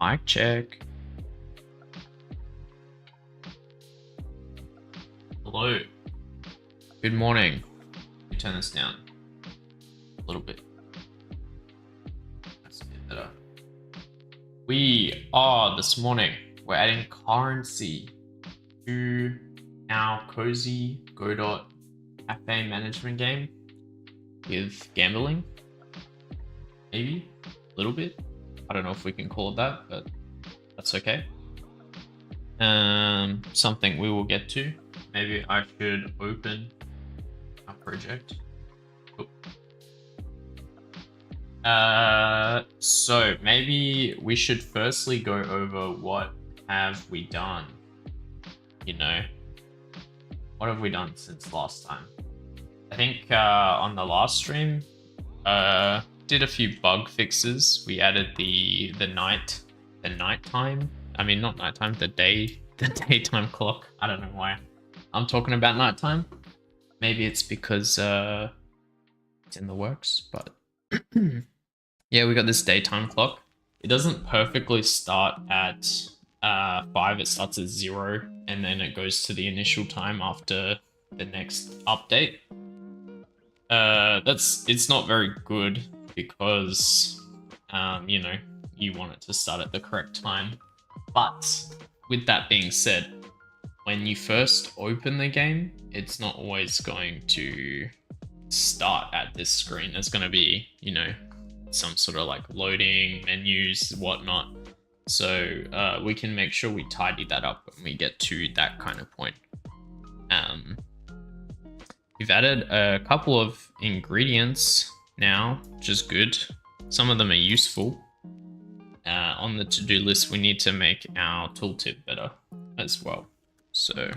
Mic check. Hello. Good morning. Let me turn this down a little bit. That's a bit better. We are this morning. We're adding currency to our cozy Godot cafe management game with gambling. Maybe a little bit. I don't know if we can call it that, but that's okay. Something we will get to. Maybe I should open our project. So maybe we should firstly go over what have we done. You know, what have we done since last time? I think on the last stream, did a few bug fixes. We added the nighttime. I mean, not nighttime, the daytime clock. I don't know why I'm talking about nighttime. Maybe it's because it's in the works, but yeah, we got this daytime clock. It doesn't perfectly start at 5. It starts at 0, and then it goes to the initial time after the next update. It's not very good because you know, you want it to start at the correct time. But with that being said, when you first open the game, it's not always going to start at this screen. There's going to be, you know, some sort of like loading menus, whatnot. So we can make sure we tidy that up when we get to that kind of point. We've added a couple of ingredients now, which is good. Some of them are useful. On the to-do list, we need to make our tooltip better as well. So,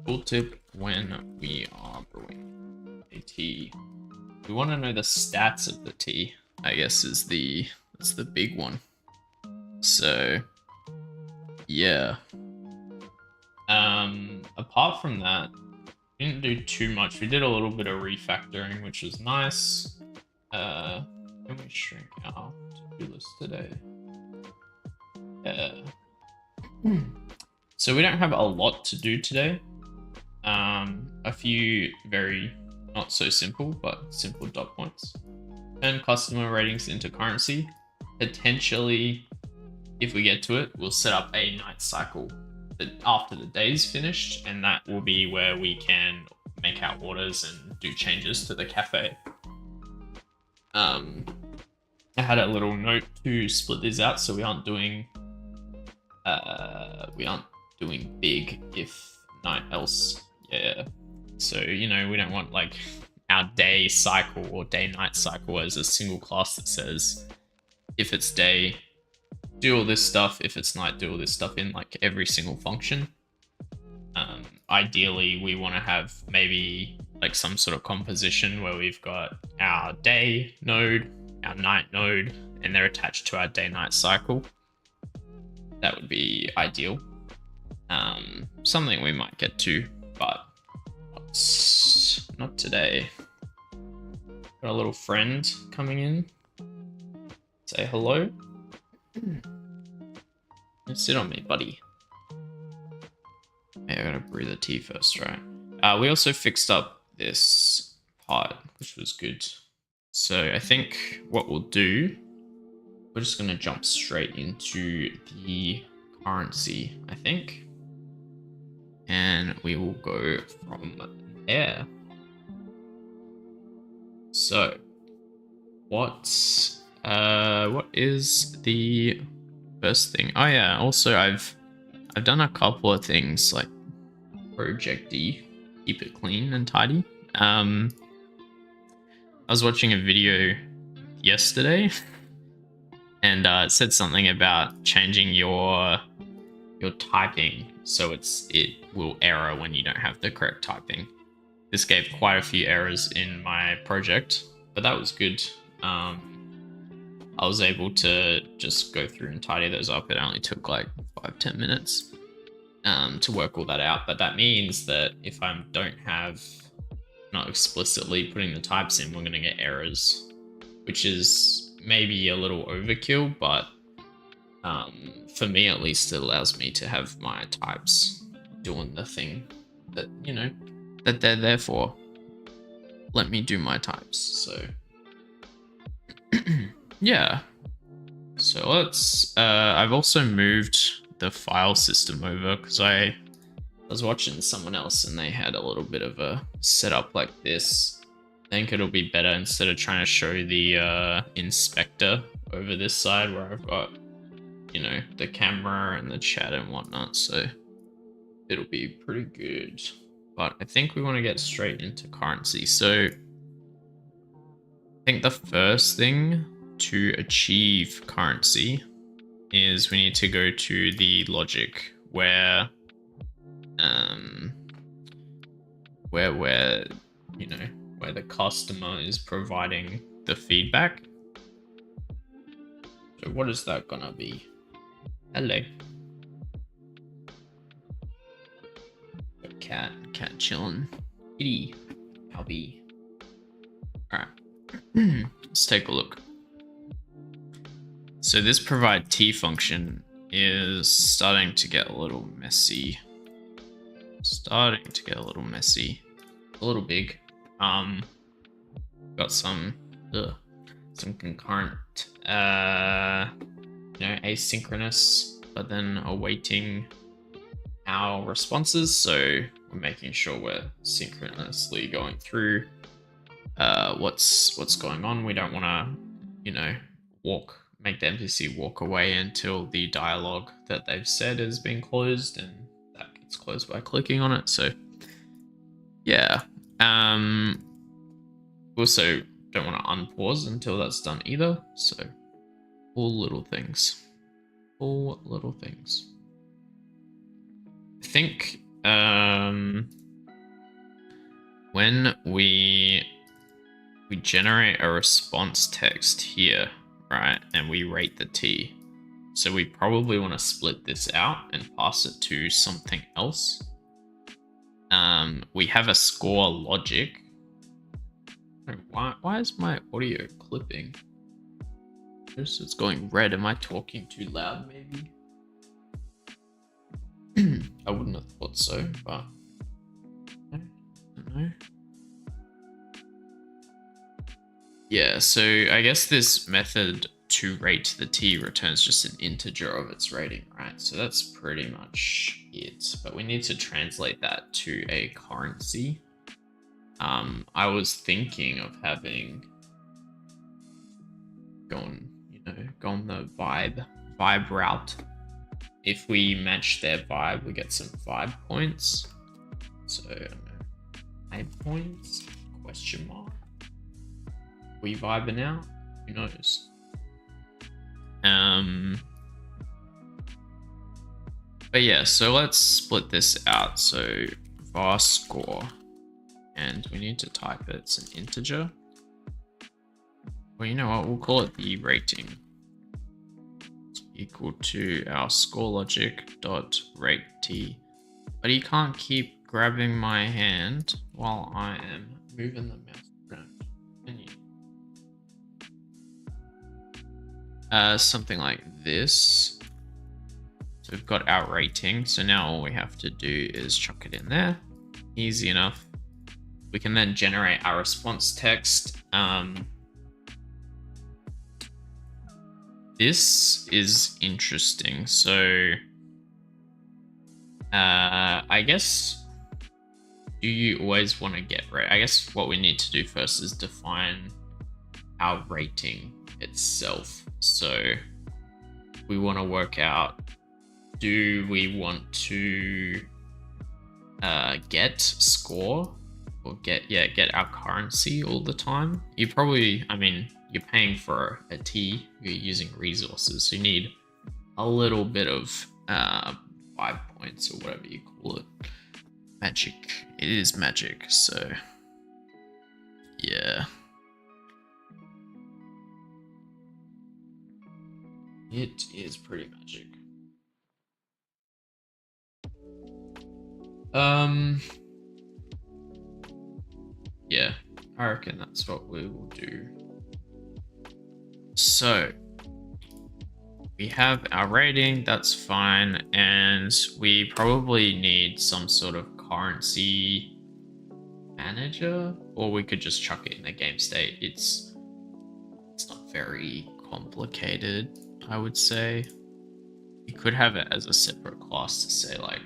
tooltip when we are brewing a tea. We want to know the stats of the tea, I guess that's the big one. So, yeah. Apart from that, we didn't do too much. We did a little bit of refactoring, which was nice. Can we shrink our to-do list today? So we don't have a lot to do today. A few very not so simple, but simple dot points. Turn customer ratings into currency. Potentially, if we get to it, we'll set up a night cycle after the day's finished, and that will be where we can make our orders and do changes to the cafe. I had a little note to split these out so we aren't doing big if night else. Yeah. So, you know, we don't want like our day cycle or day night cycle as a single class that says if it's day, do all this stuff, if it's night, do all this stuff in like every single function. Ideally, we want to have maybe like some sort of composition where we've got our day node, our night node, and they're attached to our day-night cycle. That would be ideal. Something we might get to, but not today. Got a little friend coming in. Say hello. Sit on me, buddy. Yeah, I gotta brew the tea first, right? We also fixed up this part, which was good. So I think what we'll do, we're just gonna jump straight into the currency, I think. And we will go from there. So what is the first thing? Oh yeah, also I've done a couple of things like project-y, keep it clean and tidy. I was watching a video yesterday and it said something about changing your typing so it will error when you don't have the correct typing. This gave quite a few errors in my project, but that was good. I was able to just go through and tidy those up. It only took like 5-10 minutes to work all that out. But that means that if I not explicitly putting the types in, we're going to get errors, which is maybe a little overkill, but For me at least, it allows me to have my types doing the thing that, you know, that they're there for. Let me do my types. So yeah. So let's I've also moved the file system over because I was watching someone else and they had a little bit of a setup like this. I think it'll be better instead of trying to show the inspector over this side where I've got, you know, the camera and the chat and whatnot. So it'll be pretty good. But I think we want to get straight into currency. So I think the first thing to achieve currency is we need to go to the logic where you know, where the customer is providing the feedback. So what is that gonna be? Hello. Cat chilling. Kitty. Howby. Alright. Let's take a look. So this provide T function is starting to get a little messy. A little big. Got some concurrent you know, asynchronous, but then awaiting our responses. So we're making sure we're synchronously going through what's going on. We don't want to, you know, make the NPC walk away until the dialogue that they've said has been closed, and that gets closed by clicking on it. So yeah. Also don't want to unpause until that's done either. So all little things. I think when we generate a response text here, right, and we rate the T, so we probably want to split this out and pass it to something else. We have a score logic. Why is my audio clipping? It's going red. Am I talking too loud, maybe? I wouldn't have thought so, but I don't know. Yeah, so I guess this method to rate the T returns just an integer of its rating, right? So that's pretty much it. But we need to translate that to a currency. I was thinking of having gone the vibe route. If we match their vibe, we get some vibe points. So I don't know, vibe points? Question mark. We vibing out? Who knows? But yeah, so let's split this out. So var score, and we need to type it. It's an integer. Well, you know what? We'll call it the rating. It's equal to our score logic dot rate T. But you can't keep grabbing my hand while I am moving the mouse around. Can you? Something like this. So we've got our rating. So now all we have to do is chuck it in there. Easy enough. We can then generate our response text. This is interesting. So I guess, do you always want to get right? I guess what we need to do first is define our rating itself. So we want to work out, do we want to get score or get our currency all the time? You probably, I mean, you're paying for a T, you're using resources, so you need a little bit of 5 points or whatever you call it. Magic. It is magic, so yeah. It is pretty magic. Yeah, I reckon that's what we will do. So we have our rating, that's fine. And we probably need some sort of currency manager, or we could just chuck it in the game state. It's not very complicated, I would say. You could have it as a separate class to say like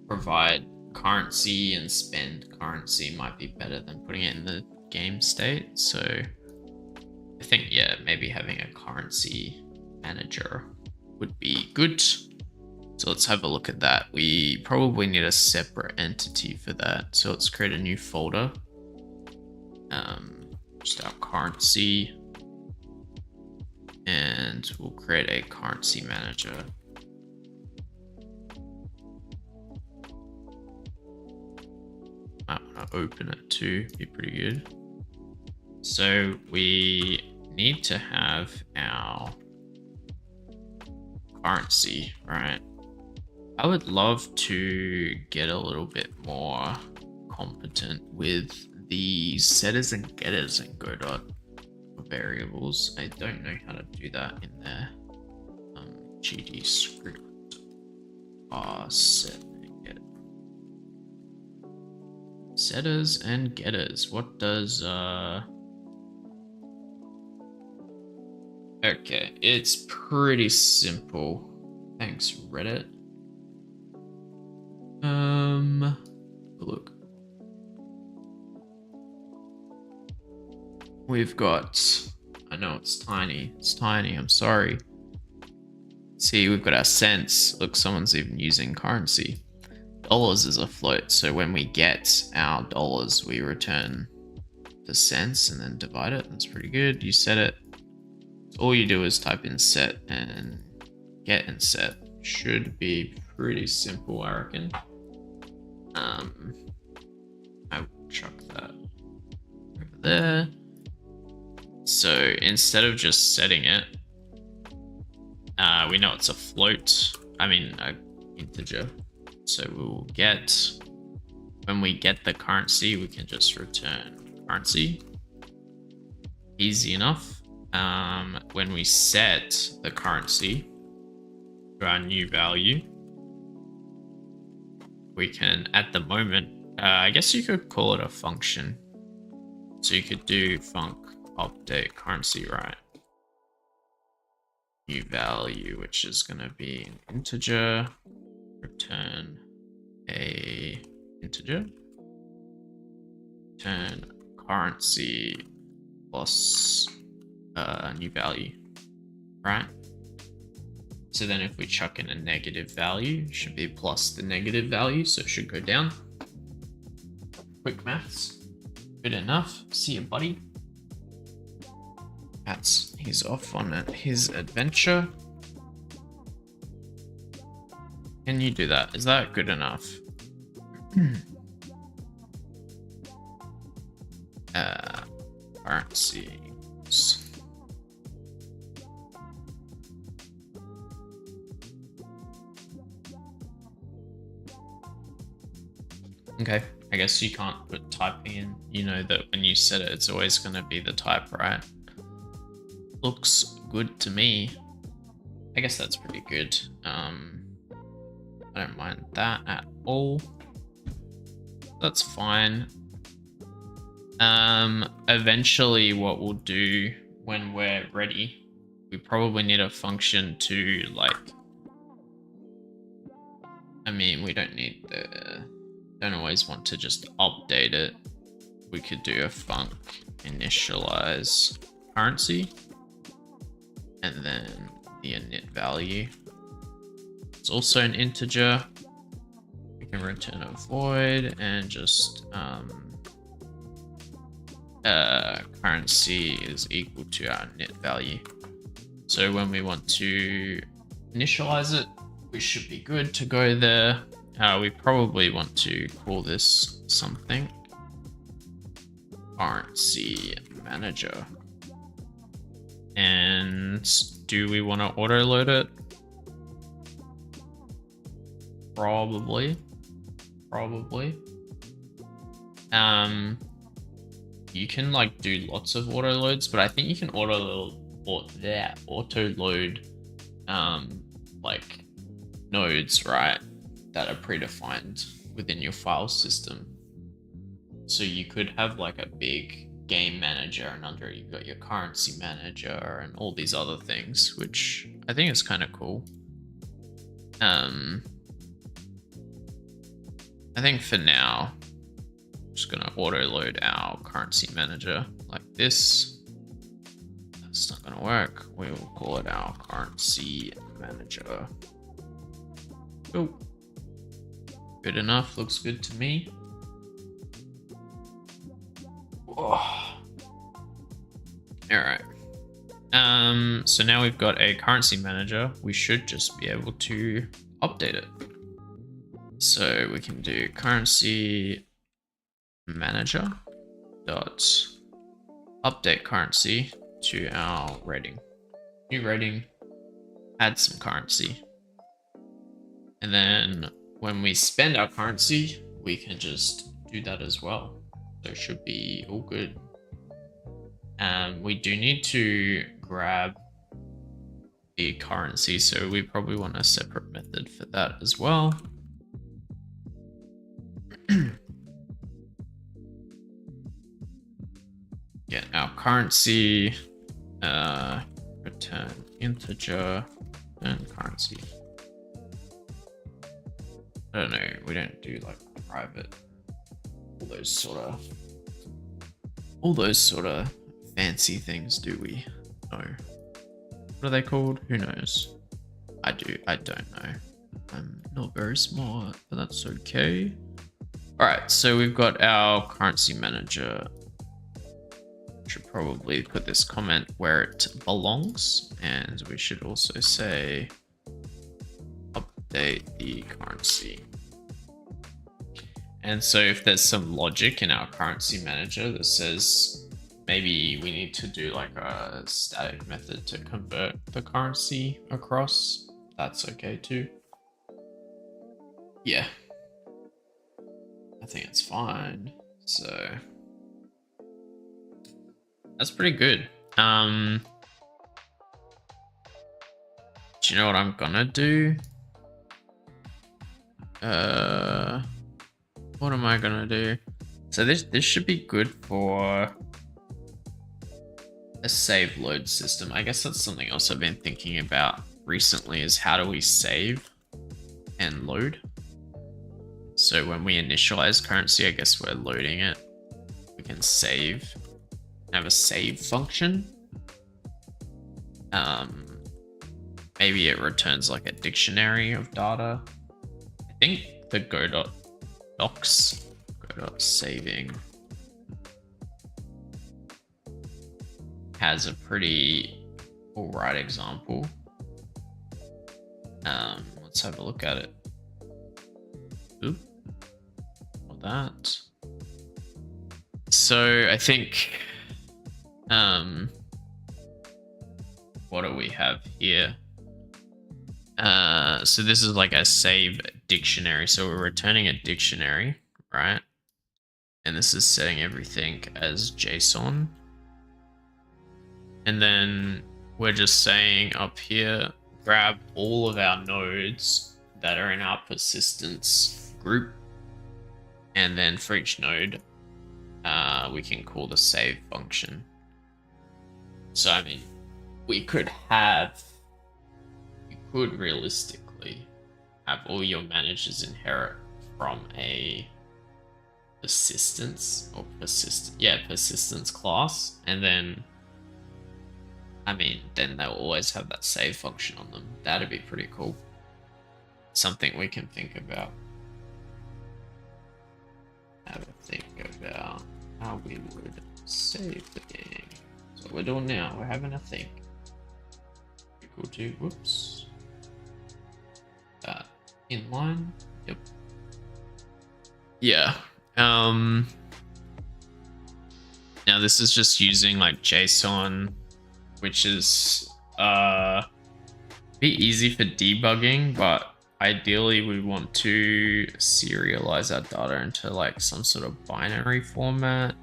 provide currency and spend currency might be better than putting it in the game state. So I think, yeah, maybe having a currency manager would be good. So let's have a look at that. We probably need a separate entity for that. So let's create a new folder. Just our currency. And we'll create a currency manager. Might want to open it too, be pretty good. So we need to have our currency, right? I would love to get a little bit more competent with the setters and getters in Godot variables. I don't know how to do that in there. GD script set and get setters and getters. What does okay, it's pretty simple. Thanks, Reddit. Look. We've got, I know it's tiny, I'm sorry. See, we've got our cents. Look, someone's even using currency. Dollars is a float, so when we get our dollars, we return the cents and then divide it. That's pretty good. You set it. All you do is type in set and get and set. Should be pretty simple, I reckon. I will chuck that over there. So instead of just setting it, we know it's a float. I mean, an integer. So we'll get, when we get the currency, we can just return currency. Easy enough. When we set the currency to our new value, we can, at the moment, I guess you could call it a function. So you could do func update currency, right? New value, which is going to be an integer, return a integer, return currency plus new value, right? So then if we chuck in a negative value, it should be plus the negative value, so it should go down. Quick maths. Good enough. See you, buddy. He's off on his adventure. Can you do that? Is that good enough? Currency. Okay, I guess you can't put typing in. You know that when you set it, it's always going to be the type, right? Looks good to me. I guess that's pretty good. I don't mind that at all. That's fine. Eventually what we'll do when we're ready, we probably need a function to like, I mean, we don't need don't always want to just update it. We could do a func initialize currency and then the init value. It's also an integer. We can return a void and just currency is equal to our init value. So when we want to initialize it, we should be good to go there. We probably want to call this something. Currency manager. And do we want to auto load it? Probably. You can like do lots of auto loads, but I think you can auto load like nodes, right, that are predefined within your file system. So you could have like a big game manager, and under it you've got your currency manager and all these other things, which I think is kind of cool. I think for now, I'm just gonna auto load our currency manager like this. That's not gonna work. We will call it our currency manager. Oh, good enough. Looks good to me. Oh. All right. So now we've got a currency manager. We should just be able to update it. So we can do currency manager dot update currency to our rating. New rating, add some currency. And then when we spend our currency, we can just do that as well. So it should be all good. We do need to grab the currency, so we probably want a separate method for that as well. Get our currency, return integer and currency. I don't know, we don't do like private, all those sort of fancy things, do we? No. What are they called? Who knows? I don't know. I'm not very smart, but that's okay. All right, so we've got our currency manager. Should probably put this comment where it belongs, and we should also say update the currency. And so if there's some logic in our currency manager that says maybe we need to do like a static method to convert the currency across, that's okay too. Yeah, I think it's fine. So that's pretty good. Do you know what I'm gonna do? What am I gonna do? So this should be good for a save load system. I guess that's something else I've been thinking about recently, is how do we save and load? So when we initialize currency, I guess we're loading it. We can save, have a save function. Maybe it returns like a dictionary of data. I think the Godot docs, Godot saving, has a pretty alright example. Let's have a look at it. Oop, not that. So I think, what do we have here? So this is like a save dictionary. So we're returning a dictionary, right? And this is setting everything as JSON. And then we're just saying up here, grab all of our nodes that are in our persistence group. And then for each node, we can call the save function. So, I mean, we could realistically have all your managers inherit from a persistence class, and then, I mean, then they'll always have that save function on them. That'd be pretty cool. Something we can think about. Have a think about how we would save the game. That's what we're doing now. We're having a think. Equal to, whoops. Inline. Yep. Yeah. Now this is just using like JSON, which is be easy for debugging, but ideally we want to serialize our data into like some sort of binary format.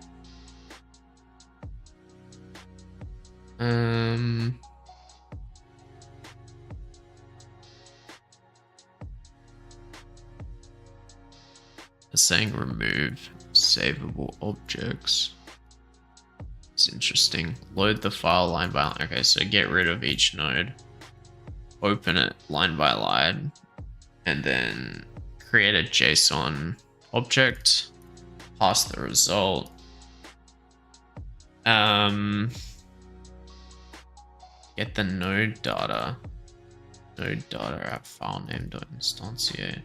It's saying remove savable objects. It's interesting. Load the file line by line. Okay, so get rid of each node. Open it line by line. And then create a JSON object. Pass the result. Get the node data. Node data at file name.instantiate.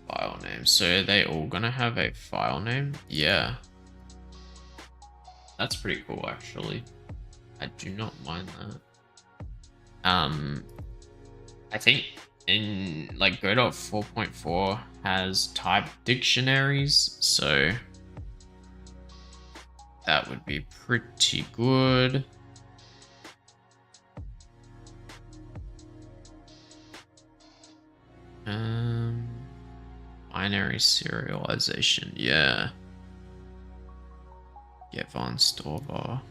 File name. So are they all gonna have a file name? Yeah. That's pretty cool actually. I do not mind that. I think in like Godot 4.4 has type dictionaries, so that would be pretty good. Binary serialization, yeah. Get von Storvar.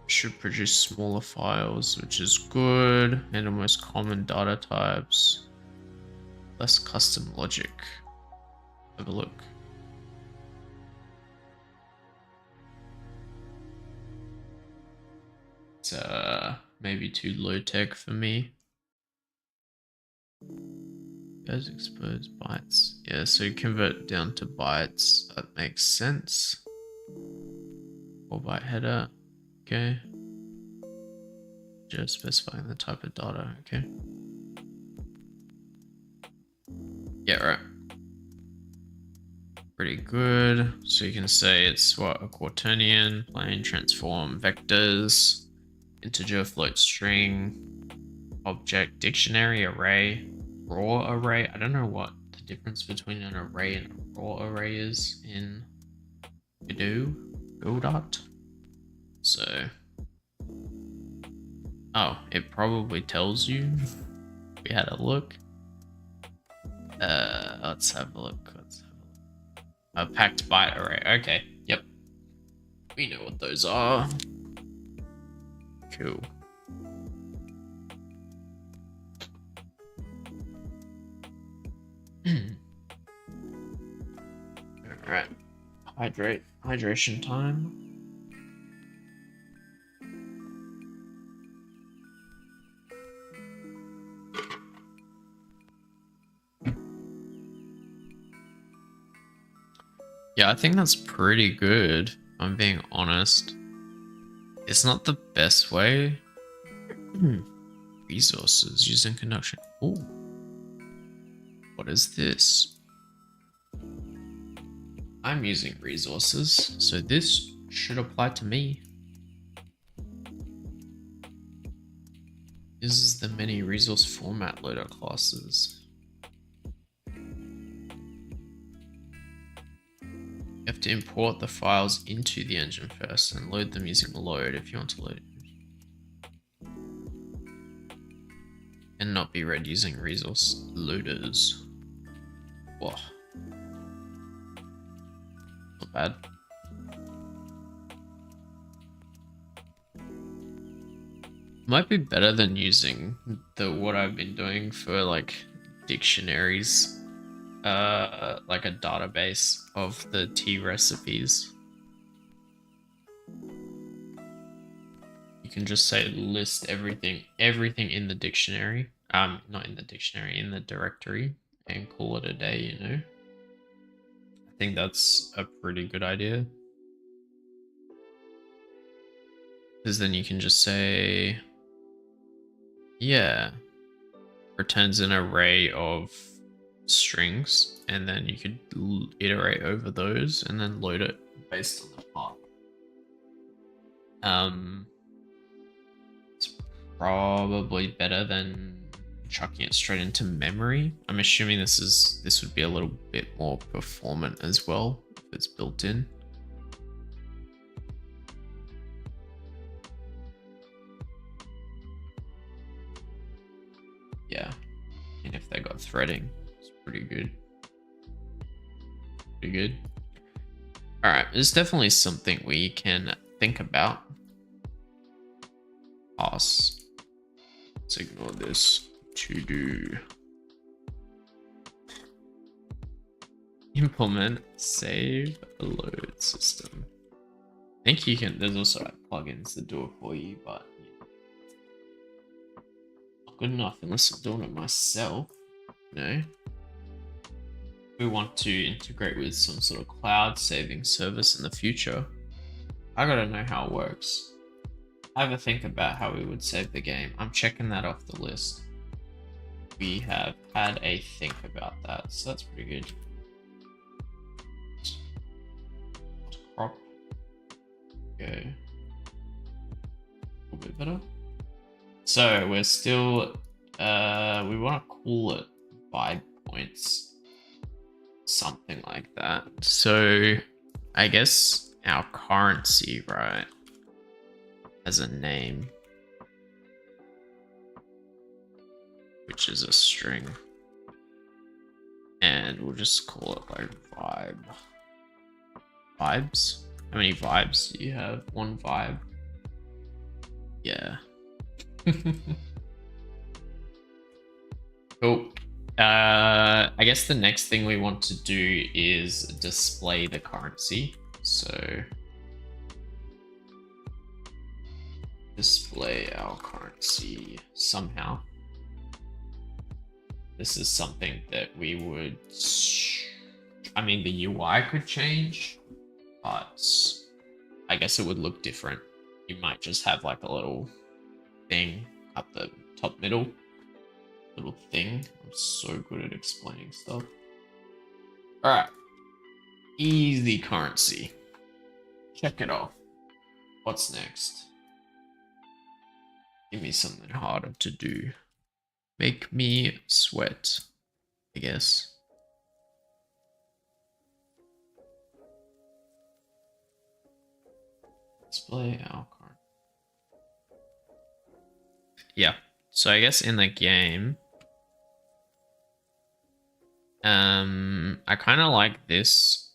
Should produce smaller files, which is good. Handle most common data types. Less custom logic. Have a look. It's maybe too low tech for me. Guys expose bytes. Yeah, so convert down to bytes. That makes sense. 4-byte header. Okay. Just specifying the type of data. Okay. Yeah, right. Pretty good. So you can say it's what, a quaternion, plane, transform, vectors, integer, float, string, object, dictionary, array, raw array. I don't know what the difference between an array and a raw array is in Godot. So, oh, it probably tells you. We had a look. Let's have a look. A packed byte array. Okay, yep. We know what those are. Cool. All right. Hydration time. Yeah, I think that's pretty good, if I'm being honest. It's not the best way. Resources using conduction. Ooh. What is this? I'm using resources, so this should apply to me. This is the many resource format loader classes. You have to import the files into the engine first and load them using load if you want to load it. And not be read using resource loaders. Whoa. Not bad. Might be better than using what I've been doing for like dictionaries. Like a database of the tea recipes. You can just say list everything in the dictionary. Not in the dictionary, in the directory, and call it a day, you know? I think that's a pretty good idea. Because then you can just say, yeah, returns an array of strings, and then you could iterate over those and then load it based on the path. It's probably better than chucking it straight into memory. I'm assuming this would be a little bit more performant as well if it's built in. Yeah, and if they got threading, it's pretty good. Pretty good. All right, there's definitely something we can think about. Pass Let's ignore this. To do. Implement save a load system. I think you can, there's also like plugins that do it for you, but not good enough unless I'm doing it myself. No. We want to integrate with some sort of cloud saving service in the future. I gotta know how it works. Have a think about how we would save the game. I'm checking that off the list. We have had a think about that, so that's pretty good. Crop. Go. A little bit better. So we're still, we want to call it vibe points. Something like that. So I guess our currency, right, has a name, which is a string. And we'll just call it like vibe. Vibes? How many vibes do you have? One vibe? Yeah. Cool. I guess the next thing we want to do is display the currency. So display our currency somehow. This is something that we would, I mean, the UI could change, but I guess it would look different. You might just have like a little thing up the top middle. Little thing. I'm so good at explaining stuff. Alright. Easy currency. Check it off. What's next? Give me something harder to do. Make me sweat, I guess. Display our card. Yeah. So I guess in the game, I kind of like this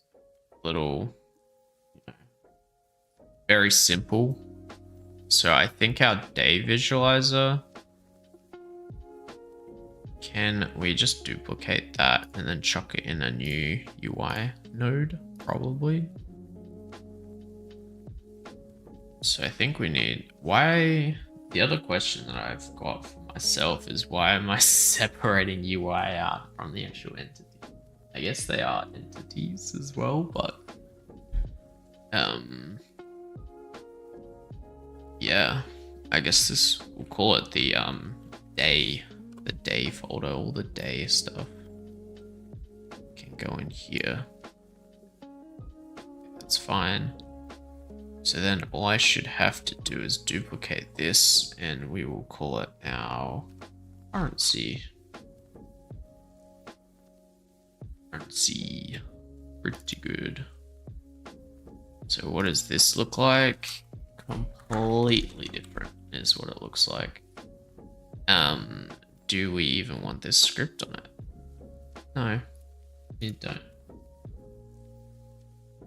little, very simple. So I think our day visualizer, can we just duplicate that and then chuck it in a new UI node, probably? So I think we need, why, the other question that I've got for myself is why am I separating UI out from the actual entity? I guess they are entities as well, but yeah, I guess this, we'll call it the day folder, all the day stuff can go in here. That's fine. So then all I should have to do is duplicate this and we will call it our currency. Currency. Pretty good. So what does this look like? Completely different is what it looks like. Do we even want this script on it? No, you don't.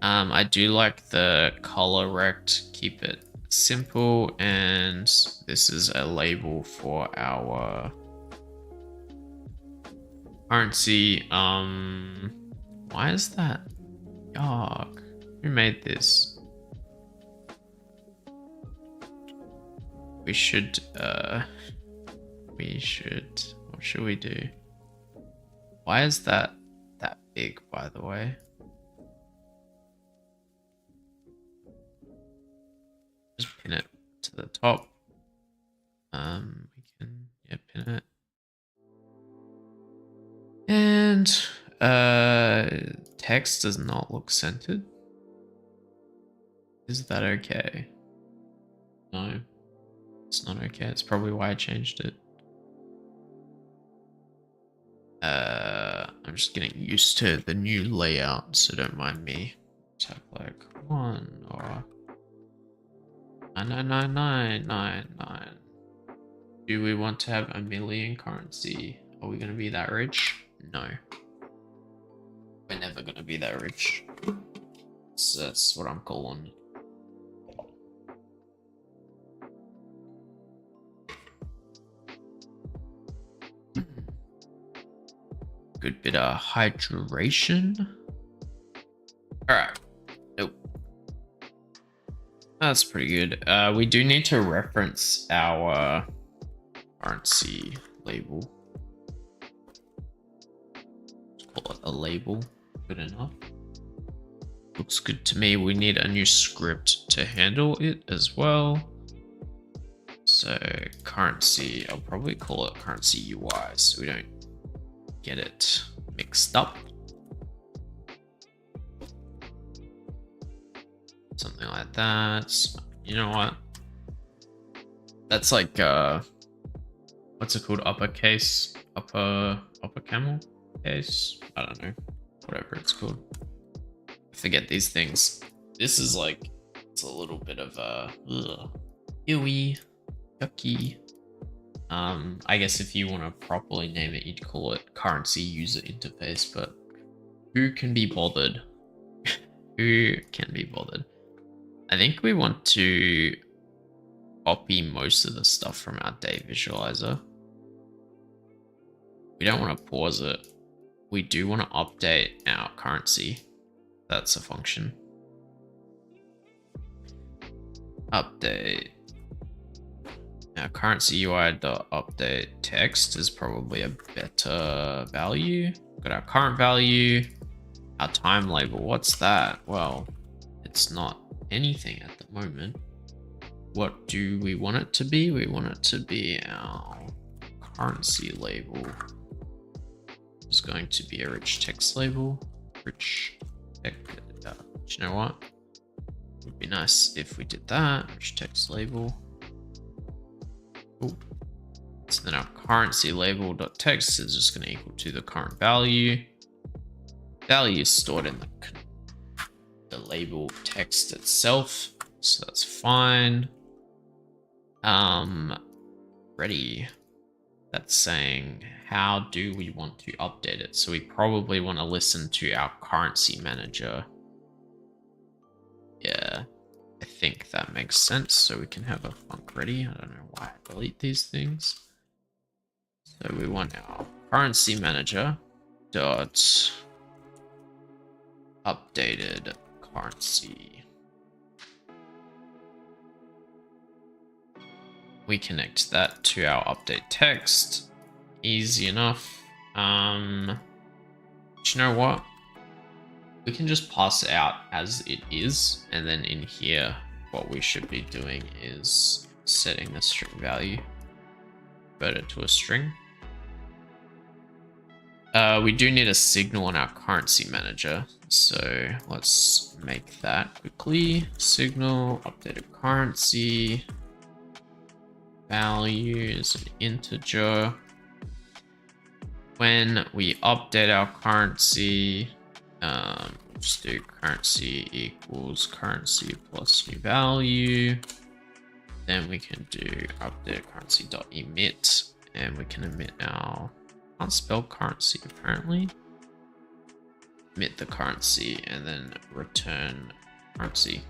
I do like the color rect, keep it simple, and this is a label for our currency. Why is that? Yuck. Who made this? We should, what should we do? Why is that big, by the way? Just pin it to the top. We can, yeah, pin it. And text does not look centered. Is that okay? No, it's not okay. It's probably why I changed it. I'm just getting used to the new layout, so don't mind me. Type like 1 or 99999. Do we want to have a million currency? Are we going to be that rich? No. We're never going to be that rich. So that's what I'm calling. good bit of hydration. All right. Nope. That's pretty good. We do need to reference our currency label. Let's call it a label. Good enough. Looks good to me. We need a new script to handle it as well. So currency, I'll probably call it currency UI so we don't get it mixed up. Something like that. You know what? That's like what's it called? Uppercase, upper camel case. I don't know, whatever it's called. I forget these things. This is like, it's a little bit of a ewy, yucky. I guess if you want to properly name it, you'd call it currency user interface. But who can be bothered? Who can be bothered? I think we want to copy most of the stuff from our day visualizer. We don't want to pause it. We do want to update our currency. That's a function. Update. Our currency UI.update text is probably a better value. Got our current value. Our time label. What's that? Well, it's not anything at the moment. What do we want it to be? We want it to be our currency label. It's going to be a rich text label. Rich text. You know what? It would be nice if we did that. Rich text label. Ooh. So then our currency label.text is just going to equal to the current value. Value is stored in the label text itself, so that's fine. Ready. That's saying how do we want to update it? So we probably want to listen to our currency manager. Yeah, I think that makes sense. So we can have a func ready. I don't know why I delete these things. So we want our currency manager dot updated currency. We connect that to our update text. Easy enough. But you know what? We can just pass it out as it is, and then in here, what we should be doing is setting the string value, convert it to a string. We do need a signal on our currency manager, so let's make that quickly. Signal, updated currency, value is an integer. When we update our currency, just do currency equals currency plus new value. Then we can do update currency dot emit, and we can emit our, can't spell currency apparently. Emit the currency and then return currency.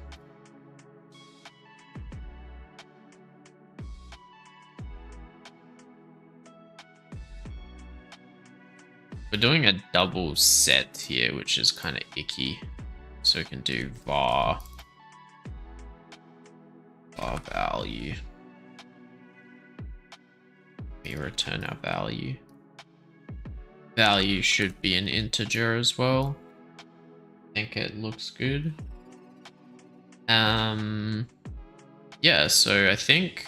We're doing a double set here, which is kind of icky. So we can do var value. We return our value. Value should be an integer as well. I think it looks good. Yeah, so I think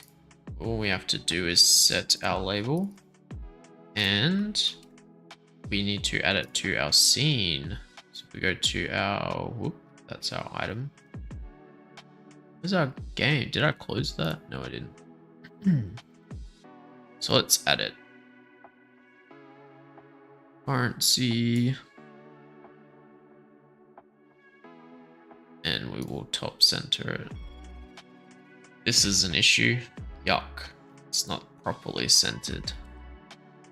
all we have to do is set our label, and we need to add it to our scene. So we go to our, whoop, that's our item. Where's our game? Did I close that? No, I didn't. So let's add it. Currency. And we will top center it. This is an issue. Yuck. It's not properly centered.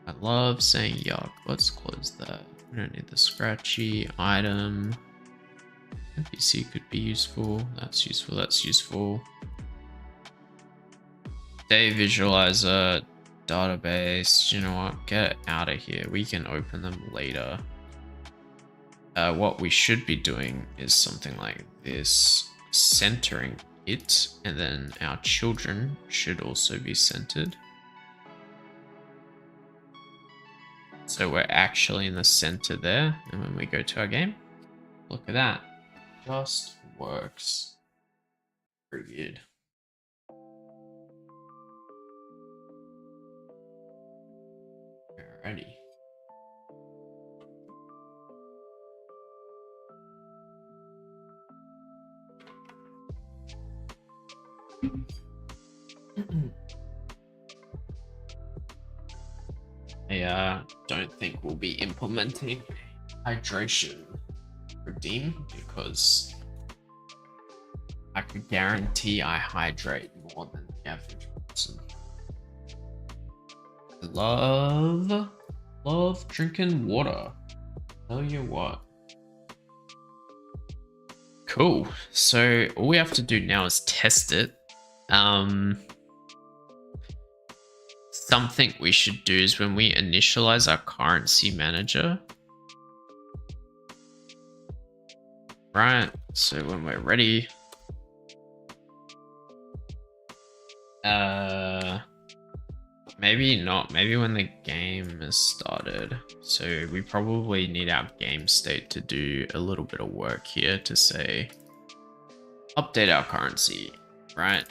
I love saying yuck. Let's close that. We don't need the scratchy item. NPC could be useful. That's useful. That's useful. Day visualizer database. You know what? Get it out of here. We can open them later. What we should be doing is something like this, centering it, and then our children should also be centered. So we're actually in the center there, and when we go to our game, look at that. Just works. Pretty good. Alrighty. I don't think we'll be implementing hydration redeem because I could guarantee I hydrate more than the average person. Love drinking water. Tell you what. Cool. So all we have to do now is test it. Something we should do is when we initialize our currency manager. Right. So when we're ready. Maybe not. Maybe when the game is started. So we probably need our game state to do a little bit of work here to say, update our currency, right?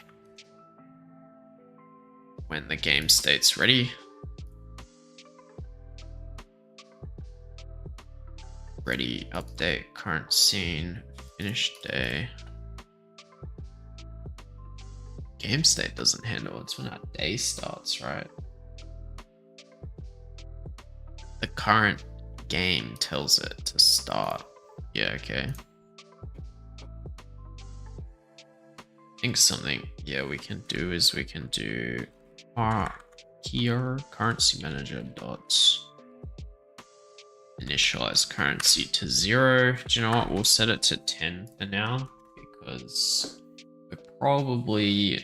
When the game state's ready. Ready, update, current scene, finish day. Game state doesn't handle, it's when our day starts, right? The current game tells it to start. Yeah, okay. I think something, yeah, we can do is we can do here currency manager dots initialize currency to 0. Do you know what? We'll set it to 10 for now because we're probably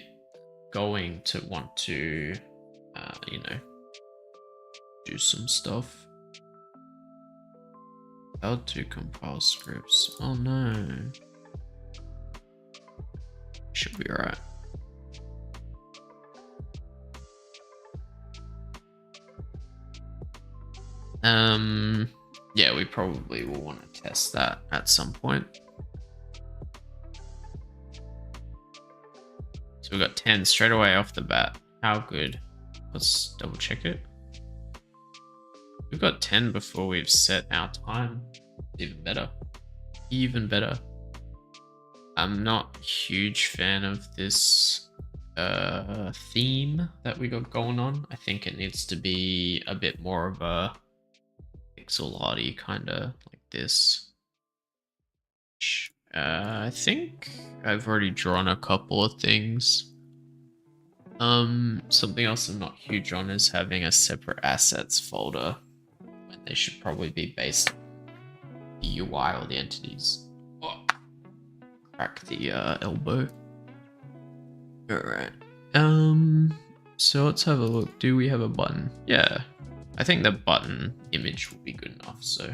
going to want to, you know, do some stuff. How to compile scripts? Oh no. Should be alright. Yeah, we probably will want to test that at some point. So we got 10 straight away off the bat. How good? Let's double check it. We've got 10 before we've set our time. Even better. Even better. I'm not a huge fan of this theme that we got going on. I think it needs to be a bit more of a pixel arty kind of like this. I think I've already drawn a couple of things. Something else I'm not huge on is having a separate assets folder when they should probably be based on the UI or the entities. Oh, crack the elbow. Alright. So let's have a look. Do we have a button? Yeah. I think the button image will be good enough, so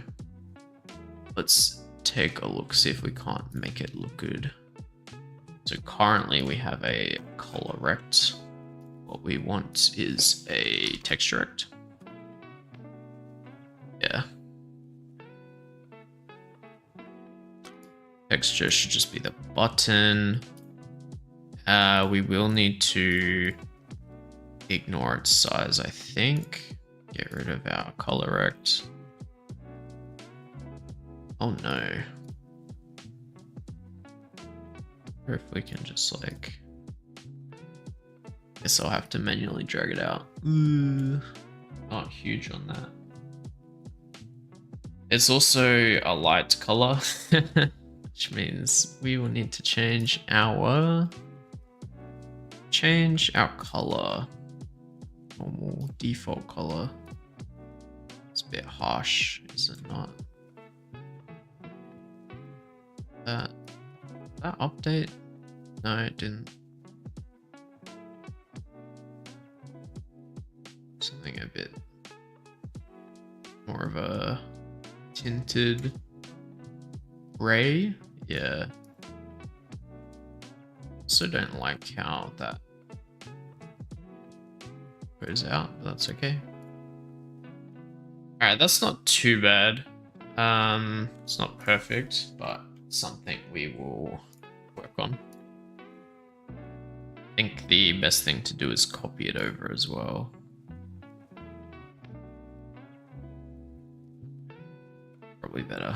let's take a look, see if we can't make it look good. So currently we have a color rect. What we want is a texture rect. Yeah. Texture should just be the button. We will need to ignore its size, I think. Get rid of our color rect. Oh no. Or if we can just like, guess I'll have to manually drag it out. Not huge on that. It's also a light color, which means we will need to change our color. Normal default color. It's a bit harsh, is it not? That update? No, it didn't. bit more of a tinted gray. Yeah. Also don't like how that goes out, but that's okay. Alright, that's not too bad. It's not perfect, but something we will work on. I think the best thing to do is copy it over as well. Probably better.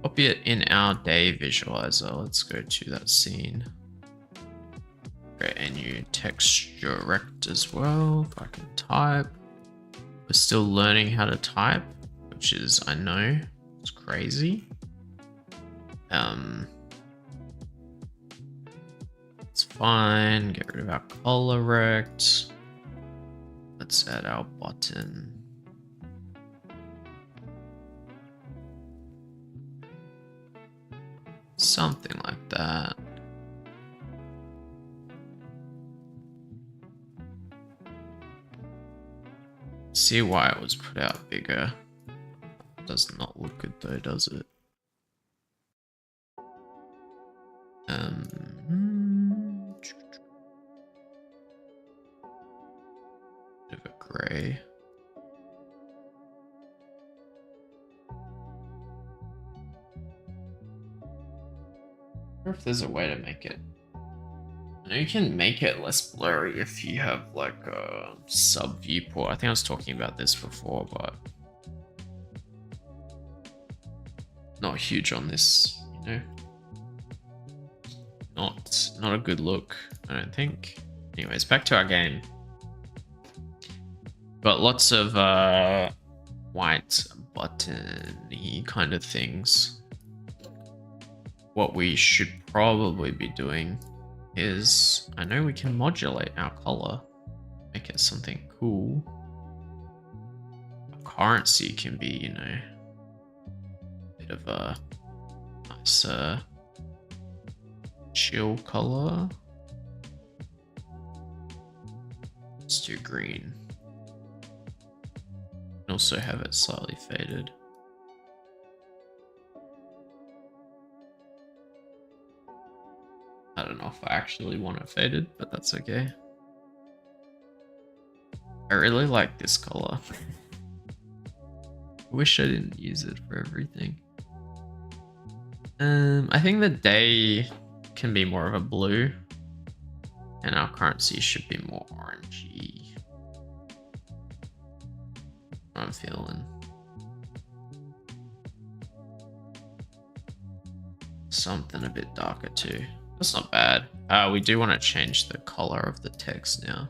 Copy it in our day visualizer. Let's go to that scene. Create a new texture rect as well. If I can type. We're still learning how to type, which is, I know, it's crazy. It's fine. Get rid of our color rect. Let's add our button. Something like that. See why it was put out bigger. Does not look good though, does it? Bit of a gray. I wonder if there's a way to make it. I know you can make it less blurry if you have like a sub viewport. I think I was talking about this before, but not huge on this, you know. Not a good look, I don't think. Anyways, back to our game. Got lots of white button-y kind of things. What we should probably be doing is, I know we can modulate our color, make it something cool. Our currency can be, you know, a bit of a nicer chill color. Let's do green. Also have it slightly faded. I don't know if I actually want it faded, but that's okay. I really like this color. I wish I didn't use it for everything. I think the day can be more of a blue, and our currency should be more orangey. I'm feeling something a bit darker too. That's not bad. We do want to change the color of the text now.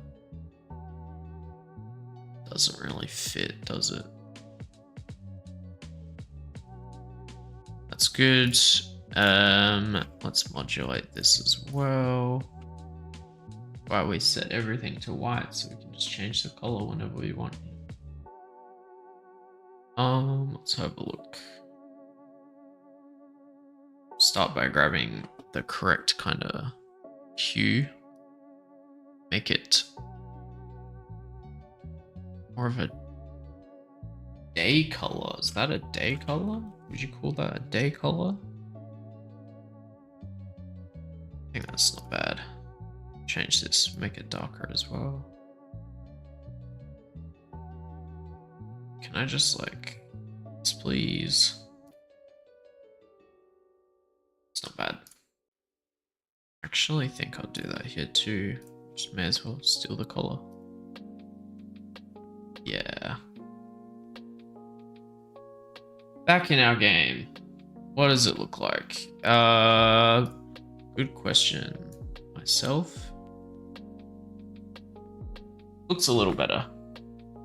Doesn't really fit, does it? That's good. Let's modulate this as well. Why we set everything to white so we can just change the color whenever we want. Let's have a look. Start by grabbing the correct kind of hue. Make it more of a day color. Is that a day color? Would you call that a day color? I think that's not bad. Change this, make it darker as well. Can I just like, this please? It's not bad. Actually, I think I'll do that here too. Just may as well steal the color. Yeah. Back in our game. What does it look like? Good question. Myself. Looks a little better.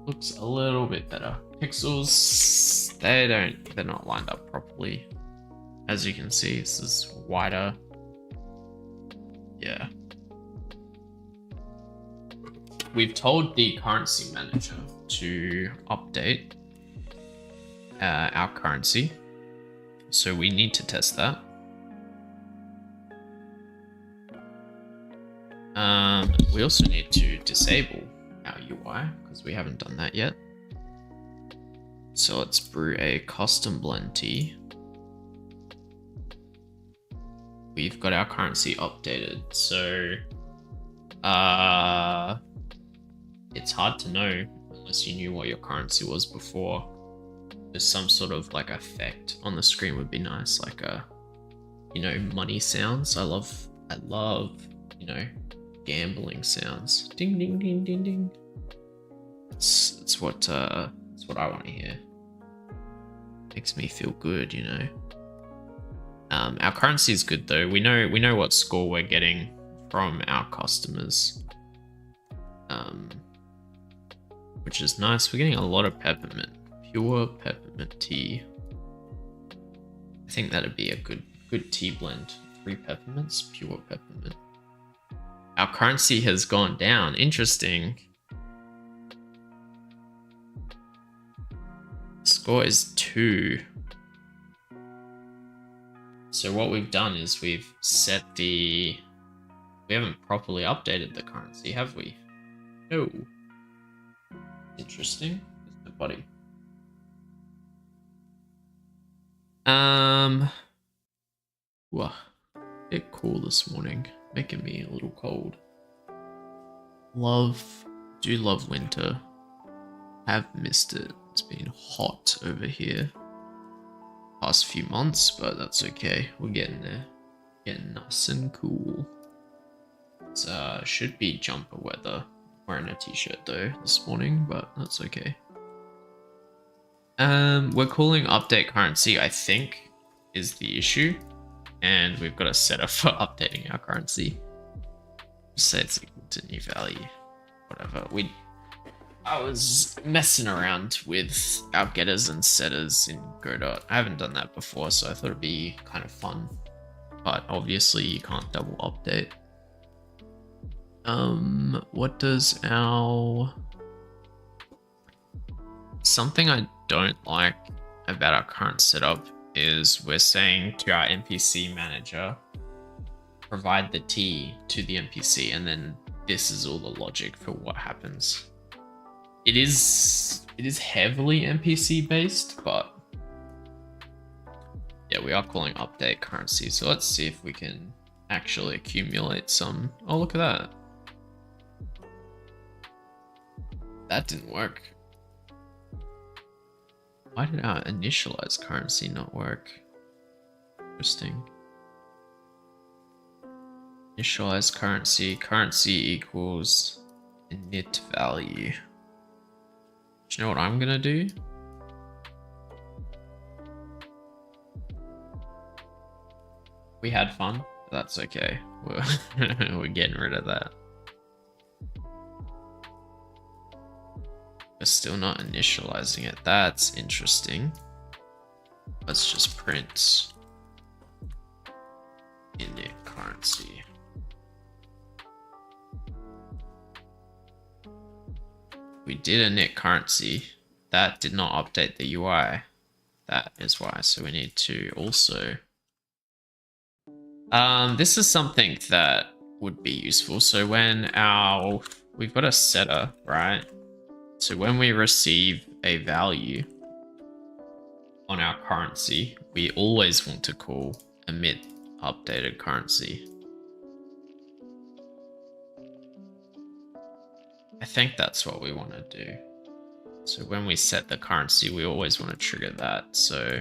Looks a little bit better. Pixels, they're not lined up properly. As you can see, this is wider. Yeah. We've told the currency manager to update our currency. So we need to test that. We also need to disable our UI because we haven't done that yet. So let's brew a custom blend tea. We've got our currency updated. So it's hard to know unless you knew what your currency was before. There's some sort of like effect on the screen would be nice, like a, you know, money sounds. I love, you know, gambling sounds. Ding ding ding ding ding. It's what I want to hear. Makes me feel good, you know. Our currency is good though. We know what score we're getting from our customers. Which is nice. We're getting a lot of peppermint. Pure peppermint tea. I think that'd be a good tea blend. 3 peppermints, pure peppermint. Our currency has gone down. Interesting. Score is 2. So what we've done is we've set the... We haven't properly updated the currency, have we? No. Interesting. Where's my buddy? Whoa. A bit cool this morning. Making me a little cold. Do love winter. Have missed it. It's been hot over here past few months, but that's okay. We're getting there. Getting nice and cool. It should be jumper weather. Wearing a t-shirt though this morning, but that's okay. We're calling update currency, I think, is the issue. And we've got a setup for updating our currency. Just say it's equal to new value. Whatever. I was messing around with our getters and setters in Godot. I haven't done that before, so I thought it'd be kind of fun. But obviously you can't double update. What does our... Something I don't like about our current setup is we're saying to our NPC manager, provide the tea to the NPC, and then this is all the logic for what happens. It is heavily NPC based, but yeah, we are calling update currency. So let's see if we can actually accumulate some. Oh, look at that. That didn't work. Why did our initialize currency not work? Interesting. Initialize currency equals init value. Do you know what I'm gonna do? We had fun. That's okay. We're getting rid of that. We're still not initializing it. That's interesting. Let's just print init currency. We did init currency. That did not update the UI. That is why. So we need to also... this is something that would be useful. So when we've got a setter, right? So when we receive a value on our currency, we always want to call emit updated currency. I think that's what we want to do. So when we set the currency, we always want to trigger that. So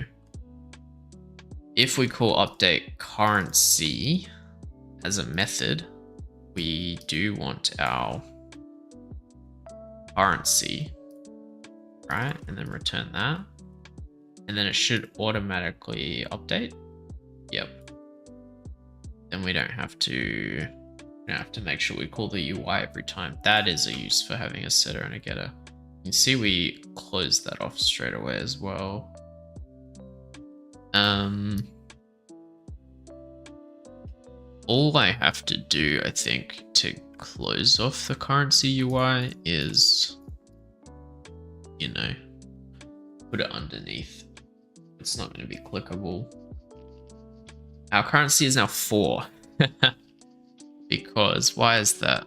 if we call update currency as a method, we do want our currency, right? And then return that. And then it should automatically update. Yep. Then we don't have to make sure we call the UI every time. That is a use for having a setter and a getter. You can see we closed that off straight away as well. All I have to do, I think, to close off the currency UI is, you know, put it underneath. It's not going to be clickable. Our currency is now 4. Because, why is that?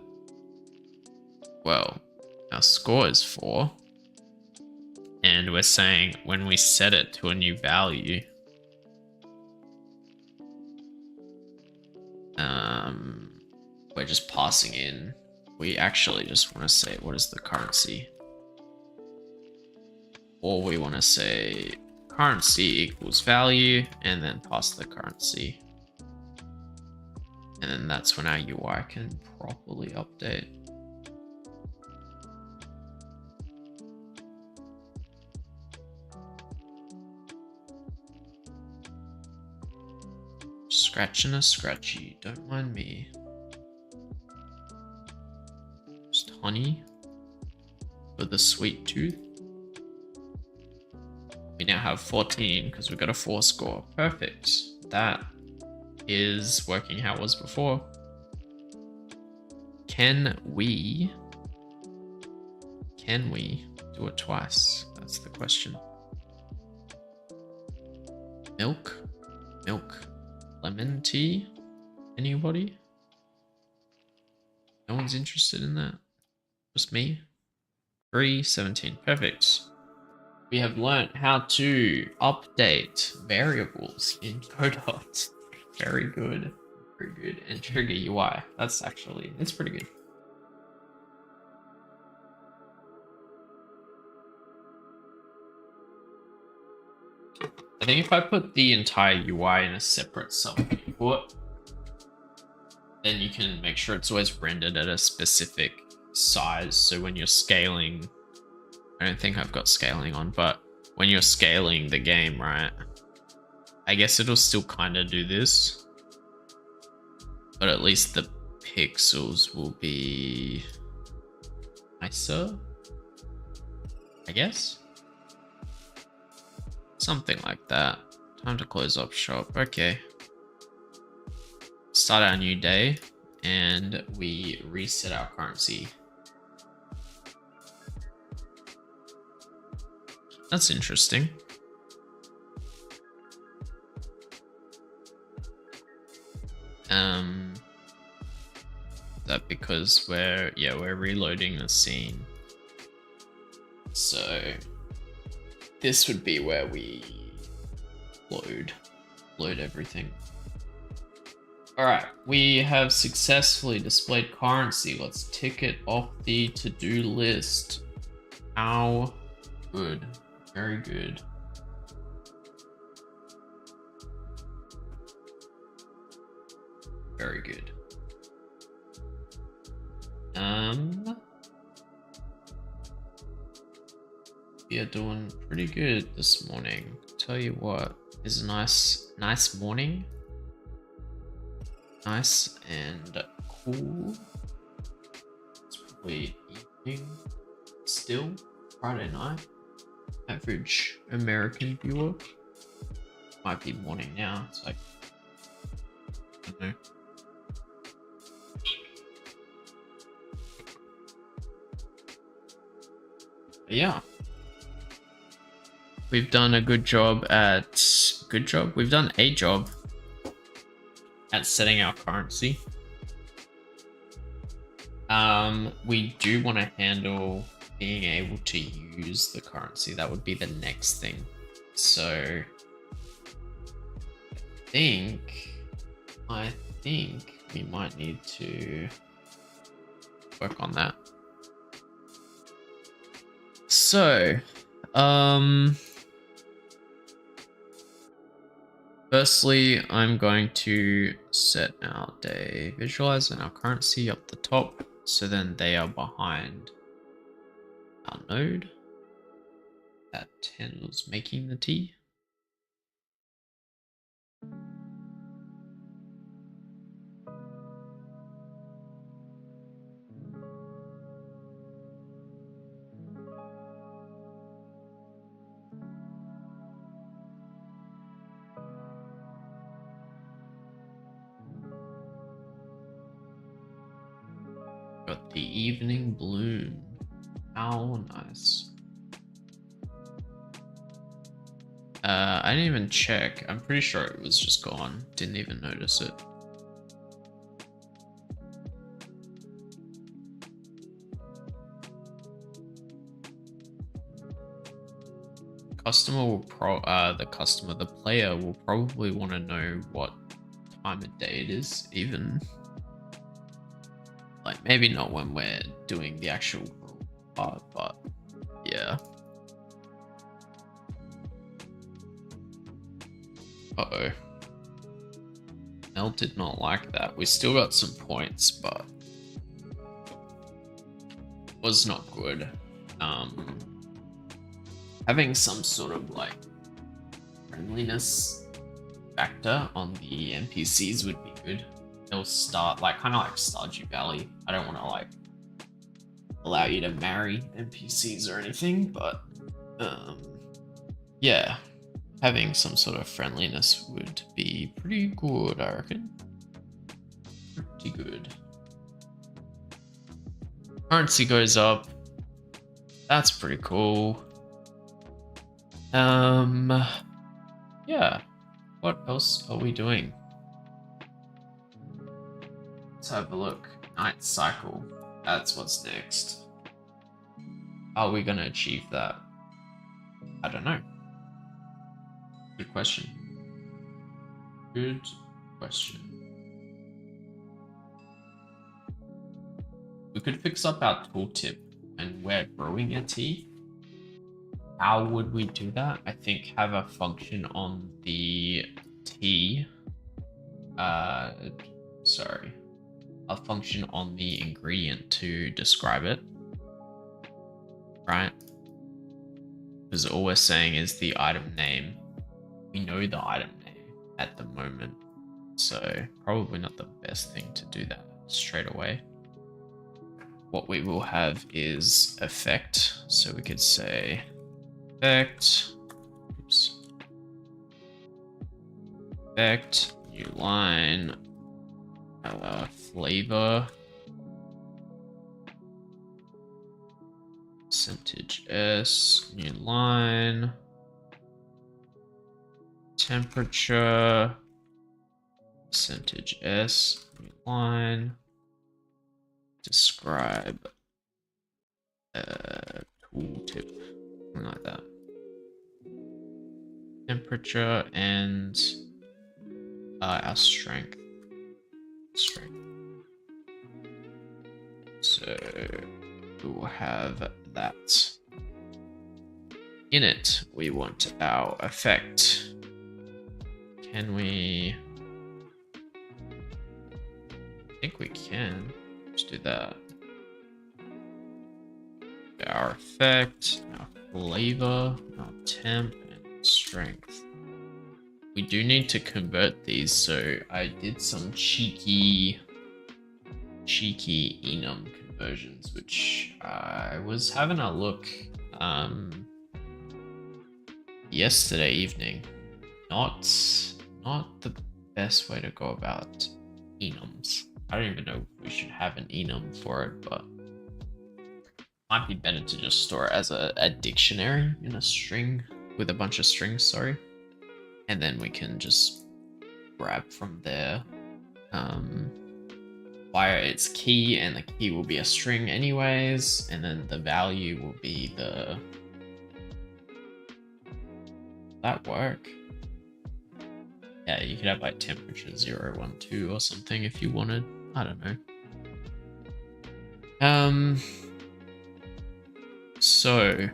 Well, Our score is 4. And we're saying when we set it to a new value, we're just passing in. We actually just want to say, what is the currency? Or we want to say currency equals value and then pass the currency. And then that's when our UI can properly update. Scratching a scratchy, don't mind me. Just honey for the sweet tooth. We now have 14 because we got a 4 score. Perfect. That is working how it was before. Can we do it twice? That's the question. Milk? Lemon tea? Anybody? No one's interested in that? Just me? 3:17. Perfect. We have learned how to update variables in Godot. Very good. Very good. And trigger UI. It's pretty good. I think if I put the entire UI in a separate sub-input, then you can make sure it's always rendered at a specific size. So when you're scaling, I don't think I've got scaling on, but when you're scaling the game, right? I guess it'll still kind of do this, but at least the pixels will be nicer, I guess. Something like that. Time to close up shop. Okay. Start our new day and we reset our currency. That's interesting. That because we're reloading the scene. So this would be where we load everything. All right, we have successfully displayed currency. Let's tick it off the to-do list. How good. Very good. Very good. We are doing pretty good this morning. Tell you what, it's a nice morning. Nice and cool. It's probably evening still, Friday night. Average American viewer. Might be morning now. It's like, I don't know. But yeah. We've done a good job. We've done a job at setting our currency. We do want to handle being able to use the currency. That would be the next thing. So I think we might need to work on that. So, firstly, I'm going to set our day visualize and our currency up the top. So then they are behind our node that handles making the tea. Got the evening bloom. How nice. I didn't even check. I'm pretty sure it was just gone. Didn't even notice it. the player will probably want to know what time of day it is, even. Like, maybe not when we're doing the actual part, but yeah. Uh-oh. Mel did not like that. We still got some points, but was not good. Having some sort of like friendliness factor on the NPCs would be good. They'll start like kind of like Stardew Valley. I don't want to like allow you to marry NPCs or anything, but yeah, having some sort of friendliness would be pretty good, I reckon. Pretty good. Currency goes up. That's pretty cool. Yeah. What else are we doing? Let's have a look. Night cycle. That's what's next. Are we gonna achieve that? I don't know. Good question. Good question. We could fix up our tooltip when we're brewing a tea. How would we do that? I think have a function on the tea. Sorry. A function on the ingredient to describe it. Right? Because all we're saying is the item name. We know the item name at the moment. So probably not the best thing to do that straight away. What we will have is effect. So we could say effect. Oops. Effect, new line, flavor, percentage S, new line, temperature, percentage S, new line, describe tooltip, something like that. Temperature and our strength. So we will have that. In it, we want our effect. Can we? I think we can. Let's do that. Our effect, our flavor, our temp, and strength. We do need to convert these, so I did some cheeky enum conversions, which I was having a look yesterday evening. Not the best way to go about enums. I don't even know if we should have an enum for it, but might be better to just store it as a dictionary in a string with a bunch of strings, sorry. And then we can just grab from there via its key, and the key will be a string anyways, and then the value will be the... That work? Yeah, you could have like temperature 0, 1, 2 or something if you wanted. I don't know. So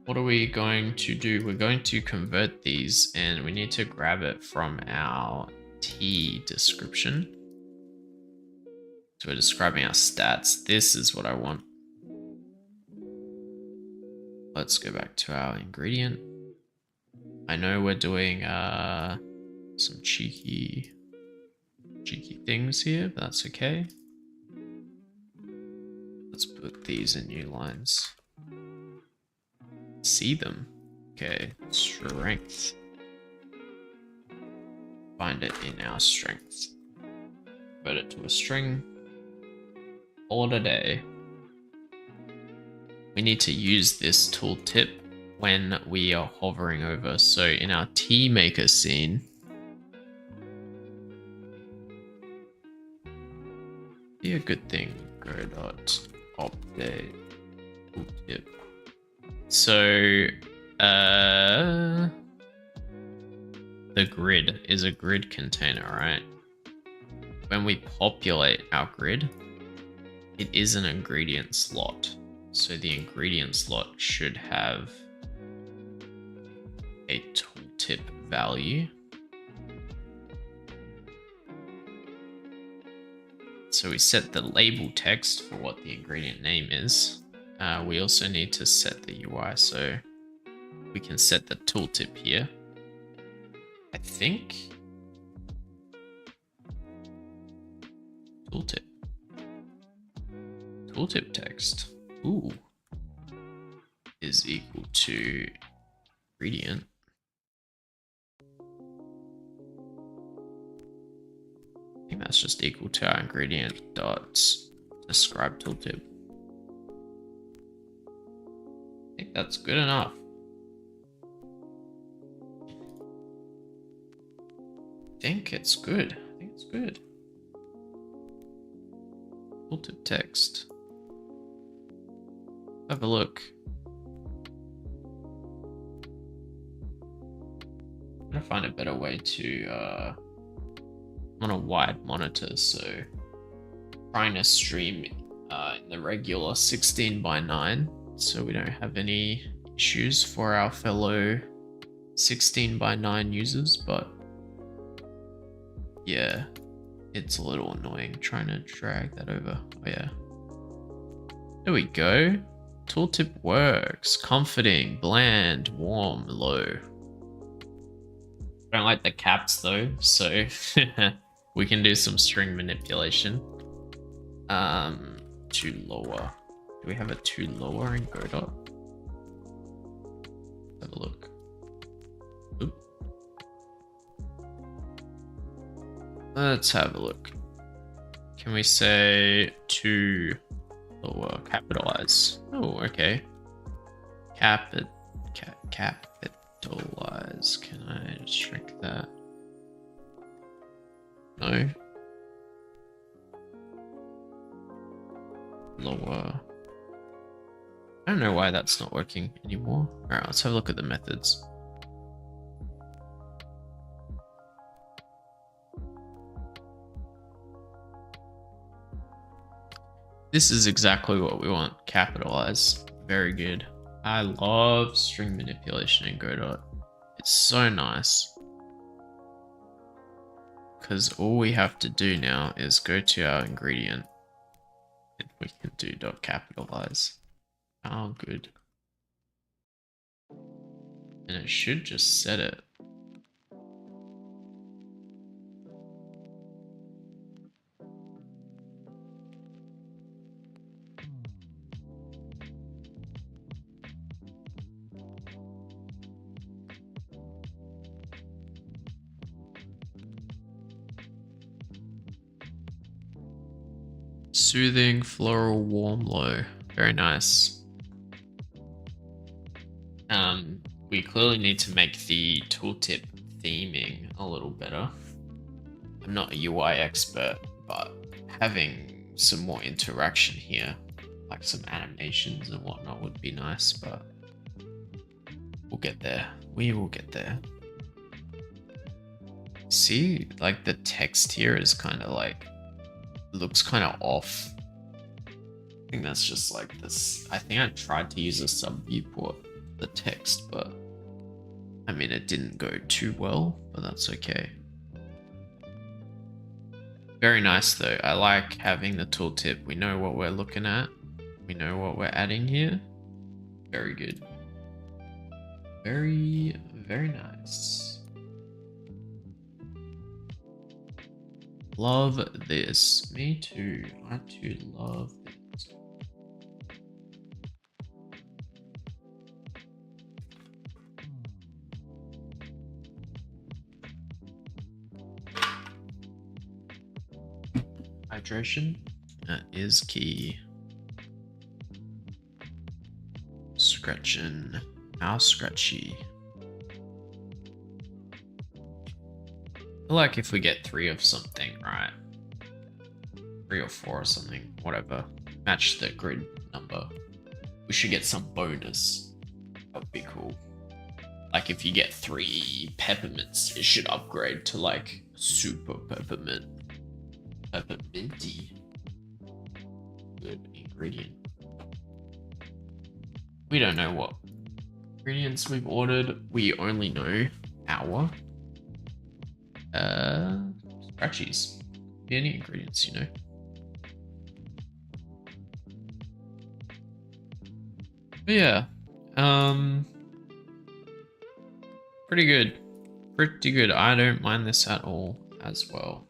what are we going to do? We're going to convert these, and we need to grab it from our T description. So we're describing our stats. This is what I want. Let's go back to our ingredient. I know we're doing some cheeky things here, but that's okay. Let's put these in new lines. See them. Okay, strength. Find it in our strength. Put it to a string. All day. We need to use this tooltip when we are hovering over. So in our tea maker scene, be a good thing. Godot update tooltip. So, the grid is a grid container, right? When we populate our grid, it is an ingredient slot. So the ingredient slot should have a tooltip value. So we set the label text for what the ingredient name is. We also need to set the UI, so we can set the tooltip here. I think tooltip text, ooh, is equal to ingredient. I think that's just equal to our ingredient dot describe tooltip. I think that's good enough. I think it's good. Tooltip text. Have a look. I'm gonna find a better way to I'm on a wide monitor, so trying to stream in the regular 16:9, so we don't have any issues for our fellow 16:9 users, but yeah, it's a little annoying trying to drag that over. Oh yeah, there we go. Tooltip works. Comforting, bland, warm, low. I don't like the caps though, so we can do some string manipulation. To lower. Do we have a to lower in Godot? Have a look. Oop. Let's have a look. Can we say to lower, capitalize? Oh, okay. Capitalize. Can I shrink that? No. Lower. I don't know why that's not working anymore. Alright, let's have a look at the methods. This is exactly what we want. Capitalize. Very good. I love string manipulation in Godot. It's so nice. Because all we have to do now is go to our ingredient and we can do dot capitalize. Oh, good. And it should just set it. Soothing, floral, warm, low. Very nice. We clearly need to make the tooltip theming a little better. I'm not a UI expert, but having some more interaction here, like some animations and whatnot, would be nice, but we'll get there. We will get there. See, like the text here is kind of like, looks kind of off. I think that's just like this. I think I tried to use a sub viewport, the text, but I mean, it didn't go too well, but that's okay. Very nice though. I like having the tooltip. We know what we're looking at. We know what we're adding here. Very good. Very, very nice. Love this. Me too. I too love this. Hydration is key. Scratching. How scratchy. I feel like if we get 3 of something, right? 3 or 4 or something, whatever. Match the grid number. We should get some bonus. That would be cool. Like if you get 3 peppermints, it should upgrade to like super peppermint. Pepperminty. Good ingredient. We don't know what ingredients we've ordered. We only know our scratchies. The only ingredients, you know. But yeah. Pretty good. Pretty good. I don't mind this at all as well.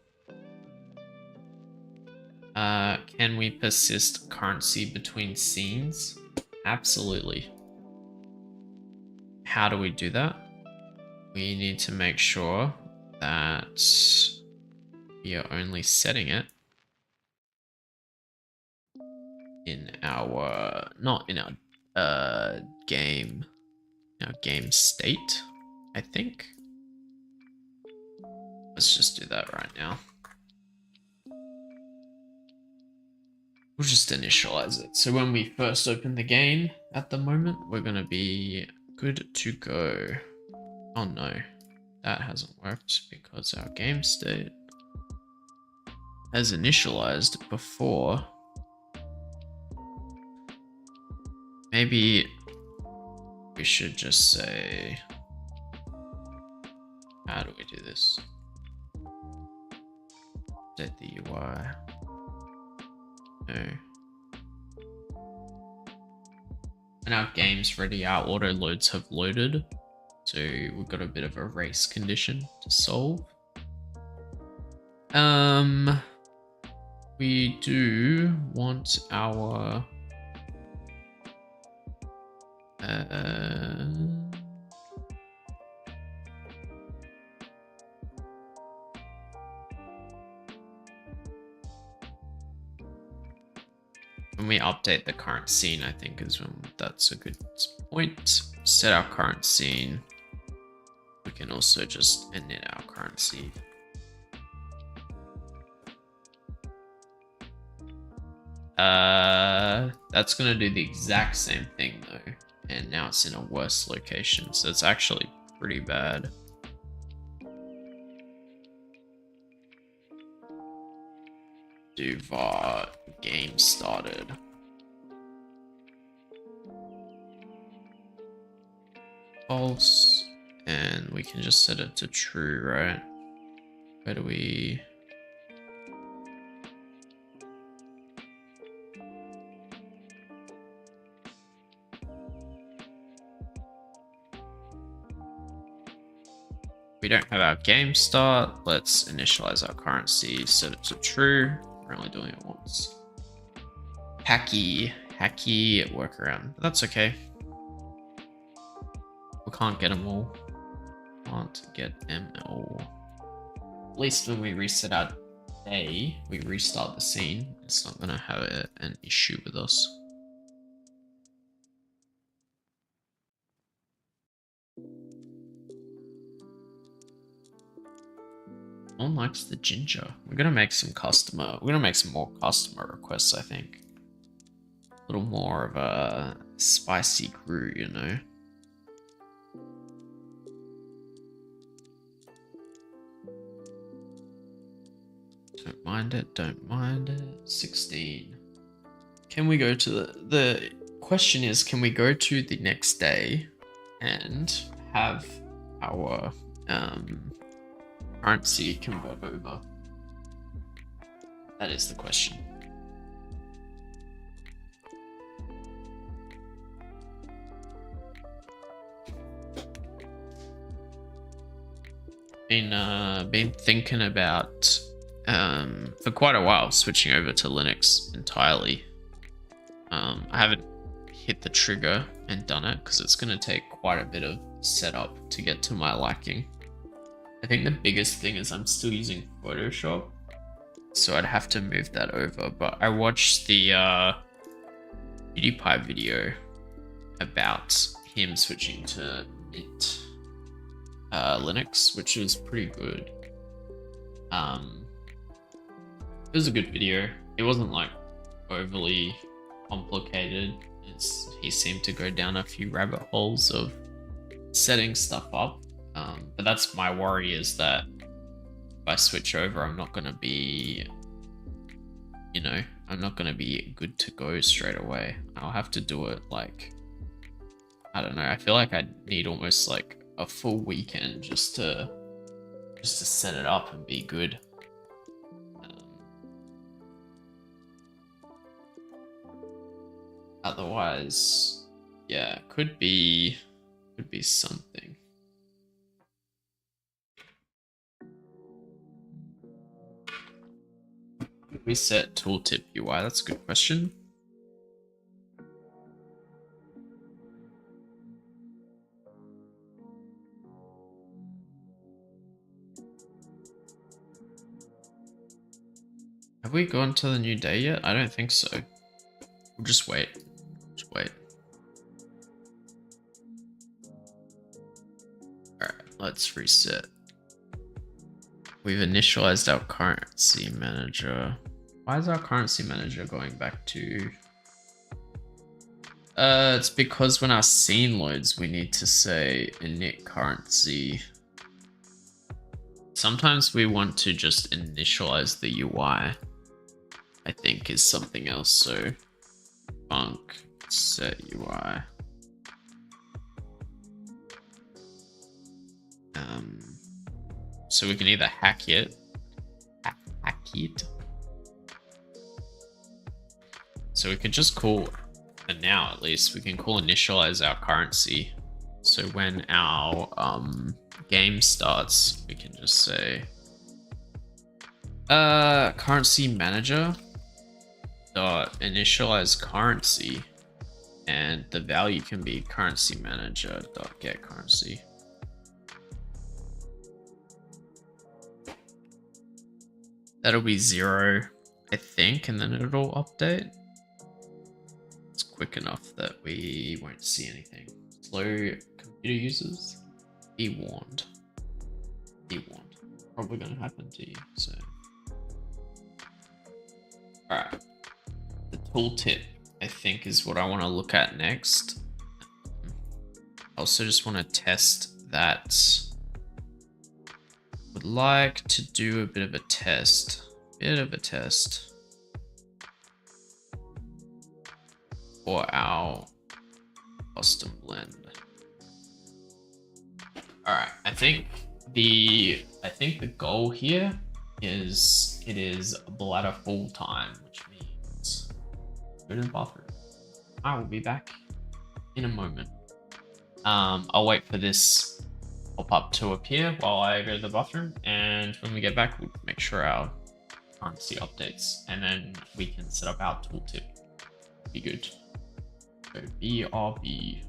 Can we persist currency between scenes? Absolutely. How do we do that? We need to make sure that we are only setting it in our, not in our game state, I think. Let's just do that right now. We'll just initialize it. So when we first open the game, at the moment, we're gonna be good to go. Oh no, that hasn't worked because our game state has initialized before. Maybe we should just say, how do we do this? Update the UI. No. And our game's ready, our auto loads have loaded. So we've got a bit of a race condition to solve. We do want our when we update the current scene, I think is when that's a good point. Set our current scene. We can also just init our current scene. That's gonna do the exact same thing though, and now it's in a worse location, so it's actually pretty bad. Do var game started. False, and we can just set it to true, right? Where do we? We don't have our game start. Let's initialize our currency, set it to true. We're only doing it once. Hacky workaround, but that's okay. We can't get them all. Can't get them all. At least when we reset our day, we restart the scene. It's not gonna have an issue with us. No one likes the ginger. We're gonna make some more customer requests, I think. A little more of a spicy brew, you know. Don't mind it. 16. Can we go to the question is, can we go to the next day and have our currency convert over? That is the question. Been thinking about for quite a while switching over to Linux entirely. I haven't hit the trigger and done it because it's going to take quite a bit of setup to get to my liking. I think the biggest thing is I'm still using Photoshop, so I'd have to move that over. But I watched the PewDiePie video about him switching to Mint Linux, which was pretty good. It was a good video. It wasn't like overly complicated he seemed to go down a few rabbit holes of setting stuff up. But that's my worry, is that if I switch over, I'm not going to be, I'm not going to be good to go straight away. I'll have to do it like, I don't know. I feel like I need almost like a full weekend just to set it up and be good. Otherwise, yeah, could be something. Reset tooltip UI. That's a good question. Have we gone to the new day yet? I don't think so. We'll just wait. Just wait. Alright, let's reset. We've initialized our currency manager. Why is our currency manager going back to... it's because when our scene loads, we need to say init currency. Sometimes we want to just initialize the UI, I think, is something else. So func set UI. So we can either hack it. So we could just call, and now at least, we can call initialize our currency. So when our game starts, we can just say currency manager dot initialize currency, and the value can be currency manager dot get currency. That'll be 0, I think, and then it'll update. It's quick enough that we won't see anything. Slow computer users, be warned. Be warned. Probably gonna happen to you, so. Alright. The tooltip, I think, is what I want to look at next. I also just want to test that. Would like to do a bit of a test. For our custom blend. Alright, I think the goal here is it is bladder full time, which means go to the bathroom. I will be back in a moment. I'll wait for this pop-up to appear while I go to the bathroom, and when we get back, we'll make sure our currency updates, and then we can set up our tooltip. Be good. So BRB.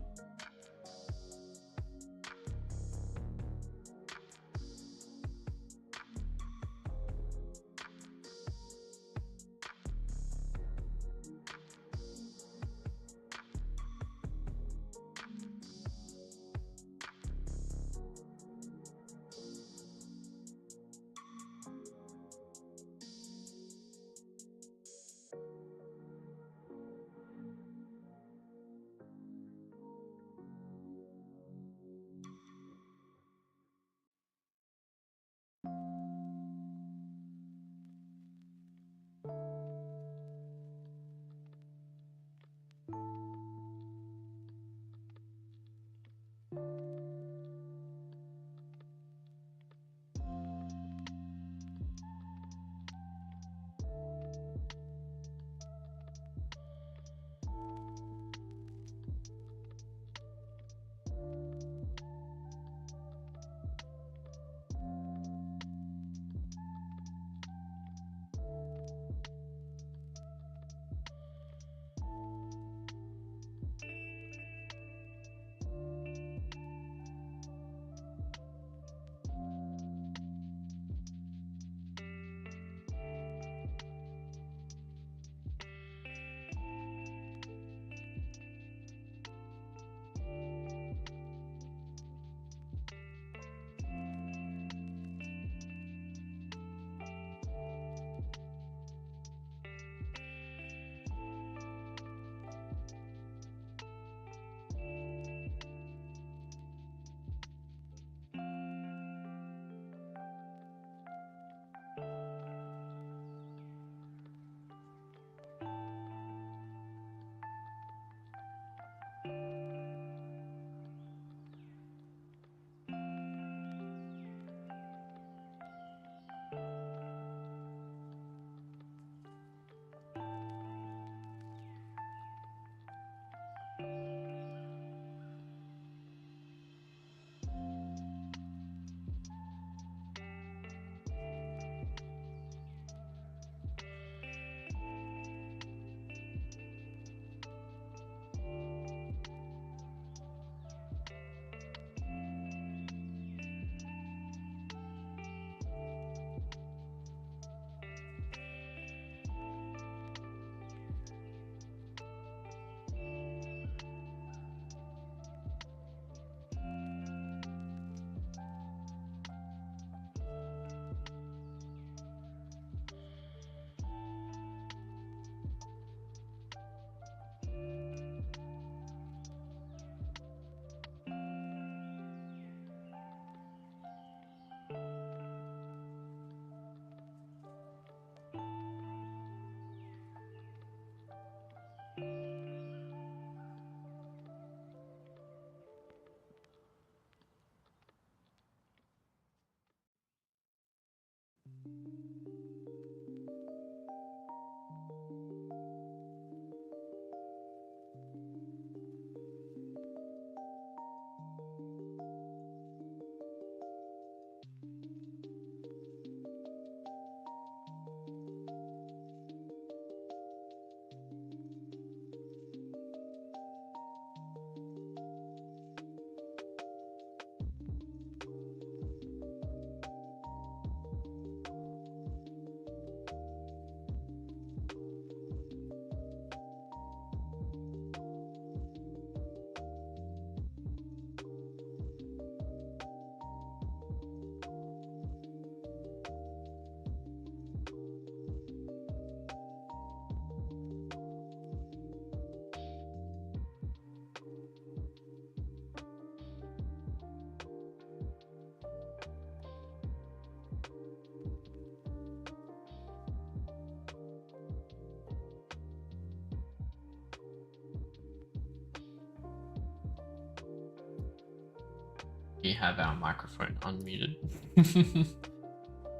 We have our microphone unmuted.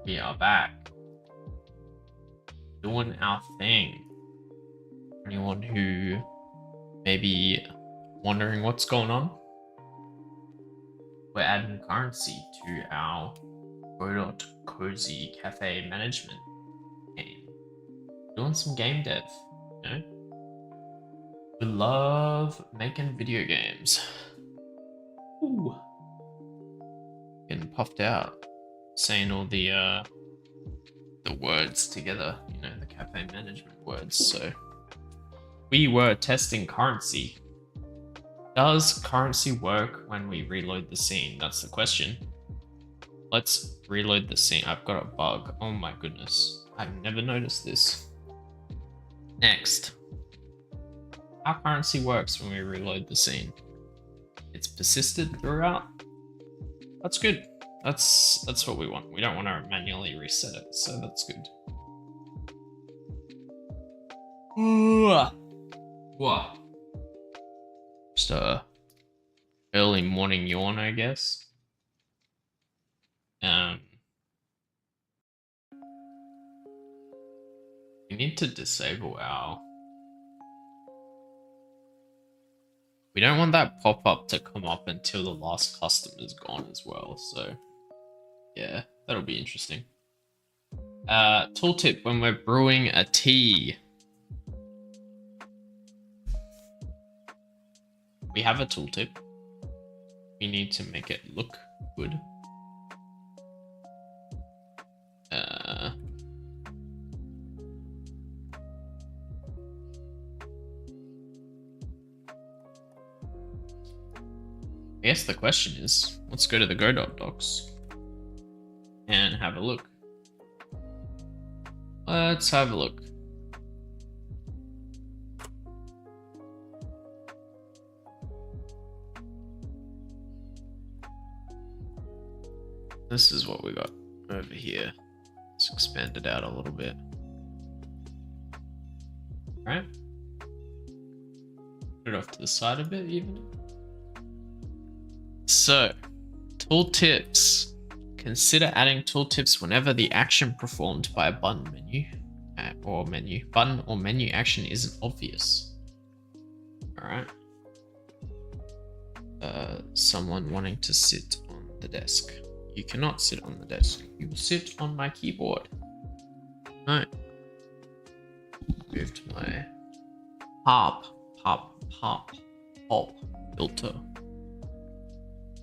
We are back. Doing our thing. Anyone who may be wondering what's going on, we're adding currency to our Godot Cozy Cafe management game. Doing some game dev, you know? We love making video games. Ooh. Getting puffed out, saying all the words together, you know, the cafe management words. So we were testing currency. Does currency work when we reload the scene? That's the question. Let's reload the scene. I've got a bug. Oh my goodness. I've never noticed this. Next. How currency works when we reload the scene. It's persisted throughout. That's good. That's what we want. We don't want to manually reset it, so that's good. What? Just a early morning yawn, I guess. We need to disable our. We don't want that pop-up to come up until the last customer is gone as well, so yeah, that'll be interesting. Tooltip when we're brewing a tea. We have a tooltip. We need to make it look good. I guess the question is, let's go to the Godot docs and have a look. Let's have a look. This is what we got over here. Let's expand it out a little bit. All right. Put it off to the side a bit even. So, tooltips. Consider adding tooltips whenever the action performed by a button or menu action isn't obvious. All right. Someone wanting to sit on the desk. You cannot sit on the desk. You will sit on my keyboard. No. Move to my pop filter.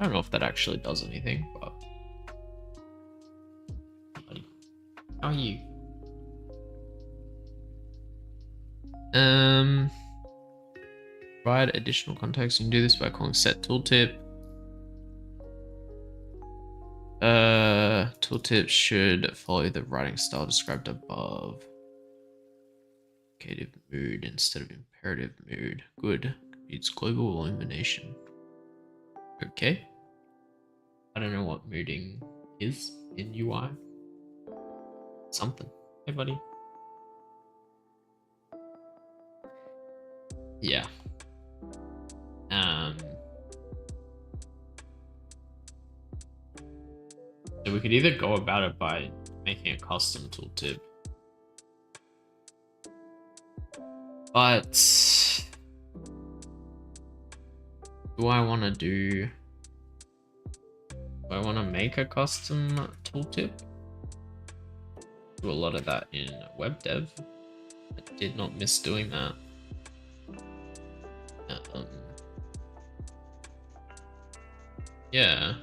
I don't know if that actually does anything, but buddy, how are you? Provide additional context. You can do this by calling set tooltip. Tooltip should follow the writing style described above. Indicative mood instead of imperative mood. Good. It's global illumination. Okay. I don't know what mooding is in UI. Something. Hey, buddy. Yeah. So we could either go about it by making a custom tooltip. But do I want to make a custom tooltip? Do a lot of that in web dev. I did not miss doing that. Yeah.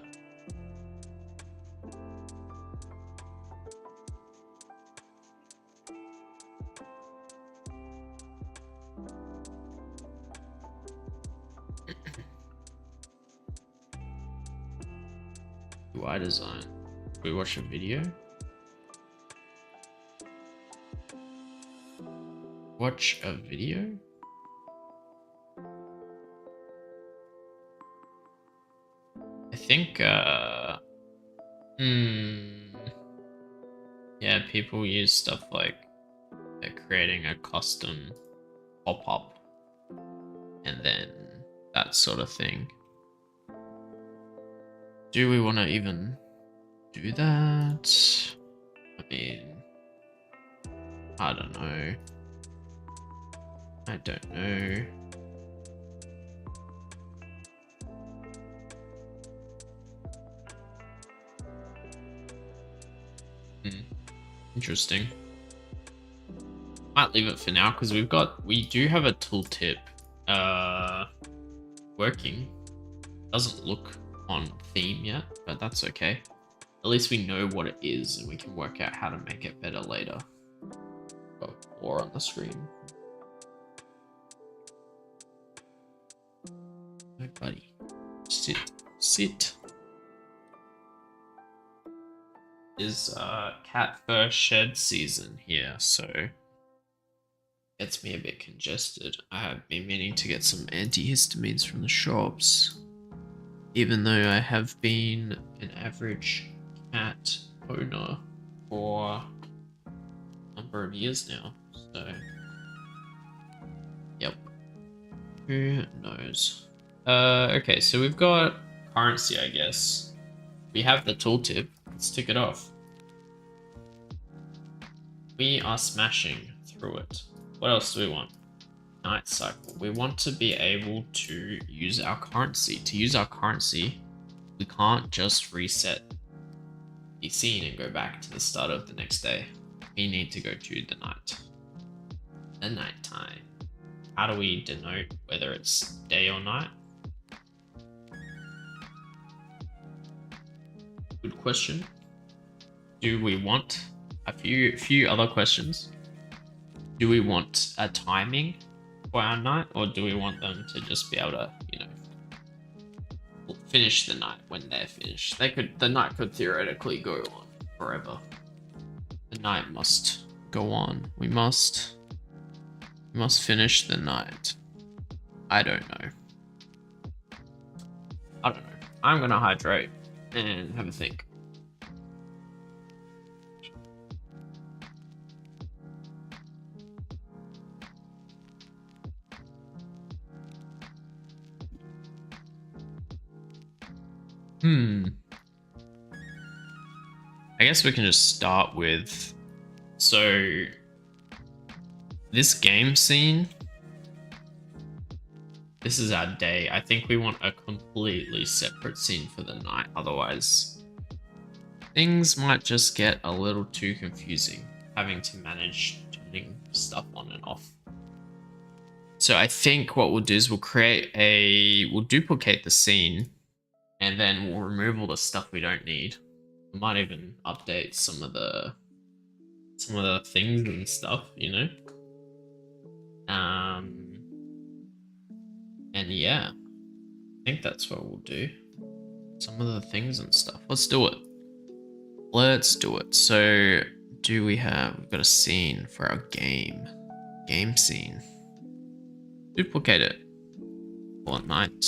UI design. We watch a video. Watch a video? I think, yeah, people use stuff like they're creating a custom pop-up and then that sort of thing. Do we want to even do that? I mean, I don't know. I don't know. Interesting. Might leave it for now because we do have a tooltip working. Doesn't look on theme yet, but that's okay. At least we know what it is and we can work out how to make it better later. Got 4 on the screen. No, buddy. Sit. Sit. Is cat fur shed season here, so gets me a bit congested. I have been meaning to get some antihistamines from the shops, even though I have been an average cat owner for a number of years now. So, yep. Who knows? Okay, so we've got currency, I guess. We have the tooltip. Let's tick it off. We are smashing through it. What else do we want? Night cycle. We want to be able to use our currency. To use our currency, we can't just reset the scene and go back to the start of the next day. We need to go to the night. The night time. How do we denote whether it's day or night? Good question. Do we want a few other questions? Do we want a timing for our night, or do we want them to just be able to, you know, finish the night when they're finished? The night could theoretically go on forever. The night must go on. We must finish the night. I don't know. I'm gonna hydrate and have a think. I guess we can just start with, so this game scene, this is our day. I think we want a completely separate scene for the night. Otherwise, things might just get a little too confusing, having to manage turning stuff on and off. So I think what we'll do is we'll duplicate the scene, and then we'll remove all the stuff we don't need. We might even update some of the things and stuff, you know? And yeah, I think that's what we'll do. Some of the things and stuff. Let's do it. Let's do it. So we've got a scene for our game scene. Duplicate it. All at night.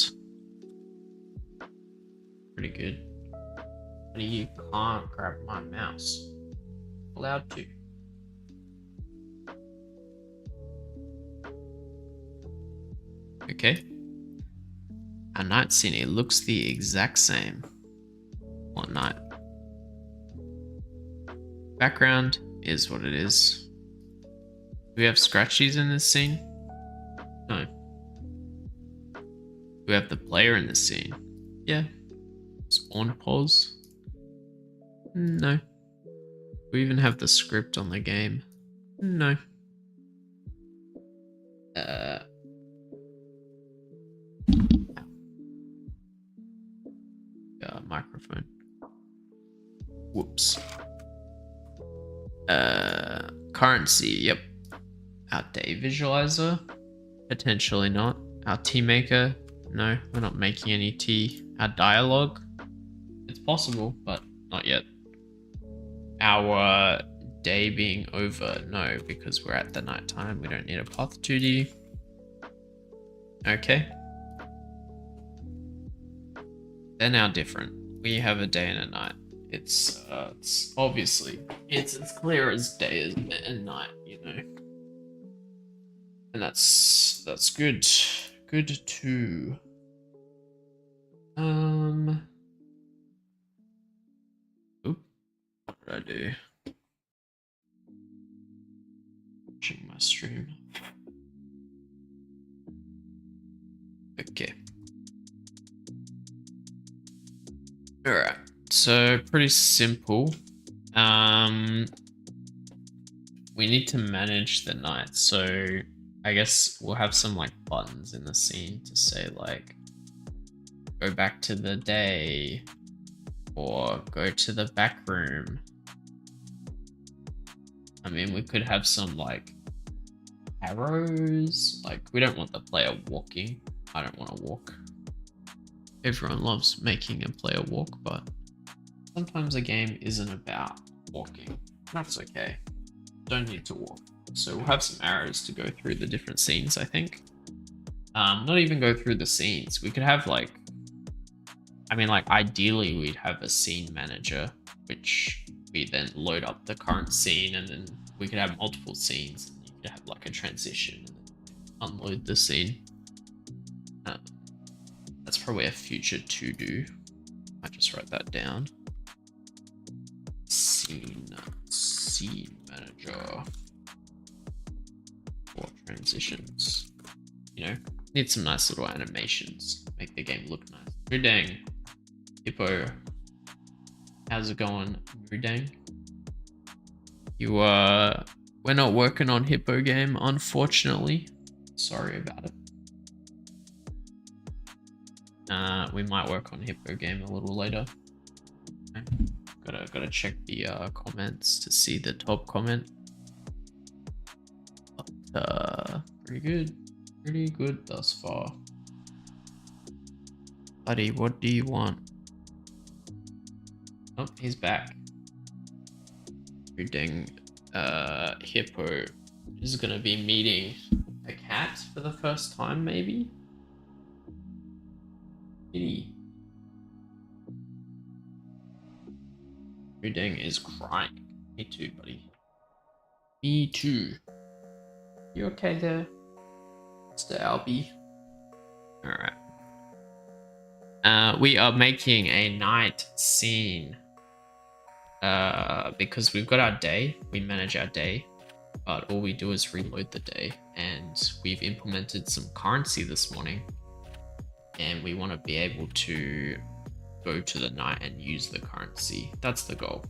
Pretty good. But you can't grab my mouse. Allowed to. Okay. Our night scene, it looks the exact same. What night? Background is what it is. Do we have scratchies in this scene? No. Do we have the player in this scene? Yeah. Spawn pause? No. Do we even have the script on the game? No. Microphone. Whoops. Currency, yep. Our day visualizer? Potentially not. Our tea maker? No, we're not making any tea. Our dialogue? It's possible, but not yet. Our day being over? No, because we're at the night time. We don't need a path 2D. Okay. They're now different. We have a day and a night. It's obviously it's as clear as day and night, you know. And that's good. Good too. What did I do? Watching my stream. Okay. Alright. So pretty simple. We need to manage the night, so I guess we'll have some like buttons in the scene to say like go back to the day or go to the back room. I mean, we could have some like arrows. Like, we don't want the player walking. I don't want to walk. Everyone loves making a player walk, but sometimes a game isn't about walking. That's okay. Don't need to walk. So we'll have some arrows to go through the different scenes, I think. Not even go through the scenes. We could have like, I mean, like ideally we'd have a scene manager, which we then load up the current scene, and then we could have multiple scenes. And you could have like a transition and then unload the scene. That's probably a future to do. I just write that down. Scene manager for transitions. You know, need some nice little animations. Make the game look nice. Mudang, Hippo, how's it going, Mudang? You we're not working on Hippo game, unfortunately. Sorry about it. We might work on Hippo game a little later. Okay. Gotta check the comments to see the top comment. But pretty good thus far. Buddy, what do you want? Oh, he's back. Reading Hippo is gonna be meeting a cat for the first time, maybe. Kitty. Reading is crying. Me too, buddy. Me too. You okay there, Mr. Albie? Alright. We are making a night scene. Because we've got our day, we manage our day, but all we do is reload the day, and we've implemented some currency this morning, and we want to be able to go to the night and use the currency. That's the goal.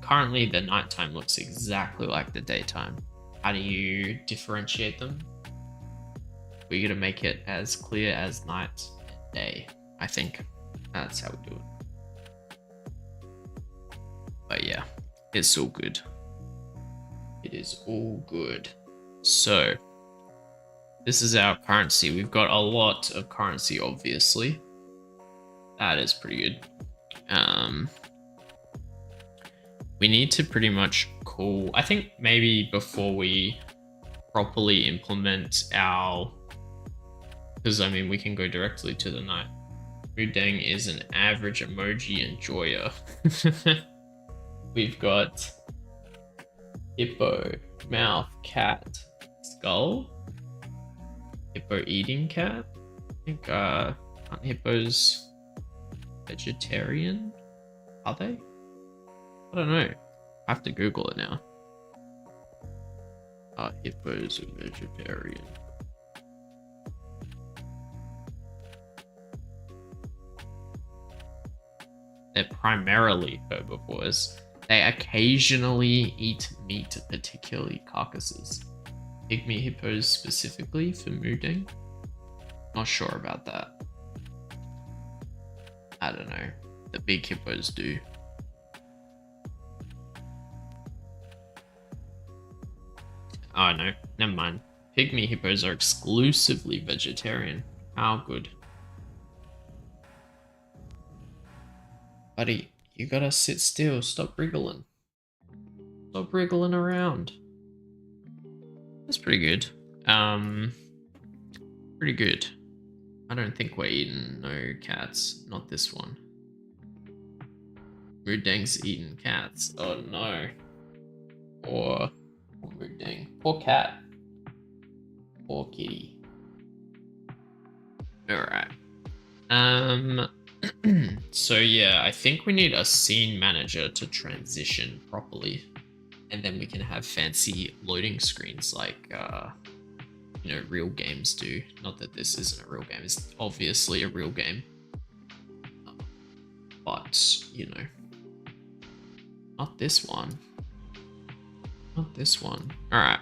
Currently the nighttime looks exactly like the daytime. How do you differentiate them? We're gonna make it as clear as night and day. I think that's how we do it. But yeah, it's all good. It is all good. So this is our currency. We've got a lot of currency, obviously. That is pretty good. We need to pretty much call, I think maybe before we properly implement our, because I mean, we can go directly to the night. Mudang is an average emoji enjoyer. We've got hippo, mouth, cat, skull, hippo eating cat. I think aren't hippos vegetarian? Are they? I don't know. I have to Google it now. Are hippos vegetarian? They're primarily herbivores. They occasionally eat meat, particularly carcasses. Pygmy hippos specifically for Mudang? Not sure about that. I don't know. The big hippos do. Oh no, never mind. Pygmy hippos are exclusively vegetarian. How good. Buddy, you gotta sit still. Stop wriggling. Stop wriggling around. That's pretty good. Pretty good. I don't think we're eating no cats. Not this one. Mudang's eating cats. Oh no. Or Mudang. Poor cat. Poor kitty. Alright. So yeah, I think we need a scene manager to transition properly. And then we can have fancy loading screens like, real games do. Not that this isn't a real game, it's obviously a real game. But, not this one. Not this one. Alright.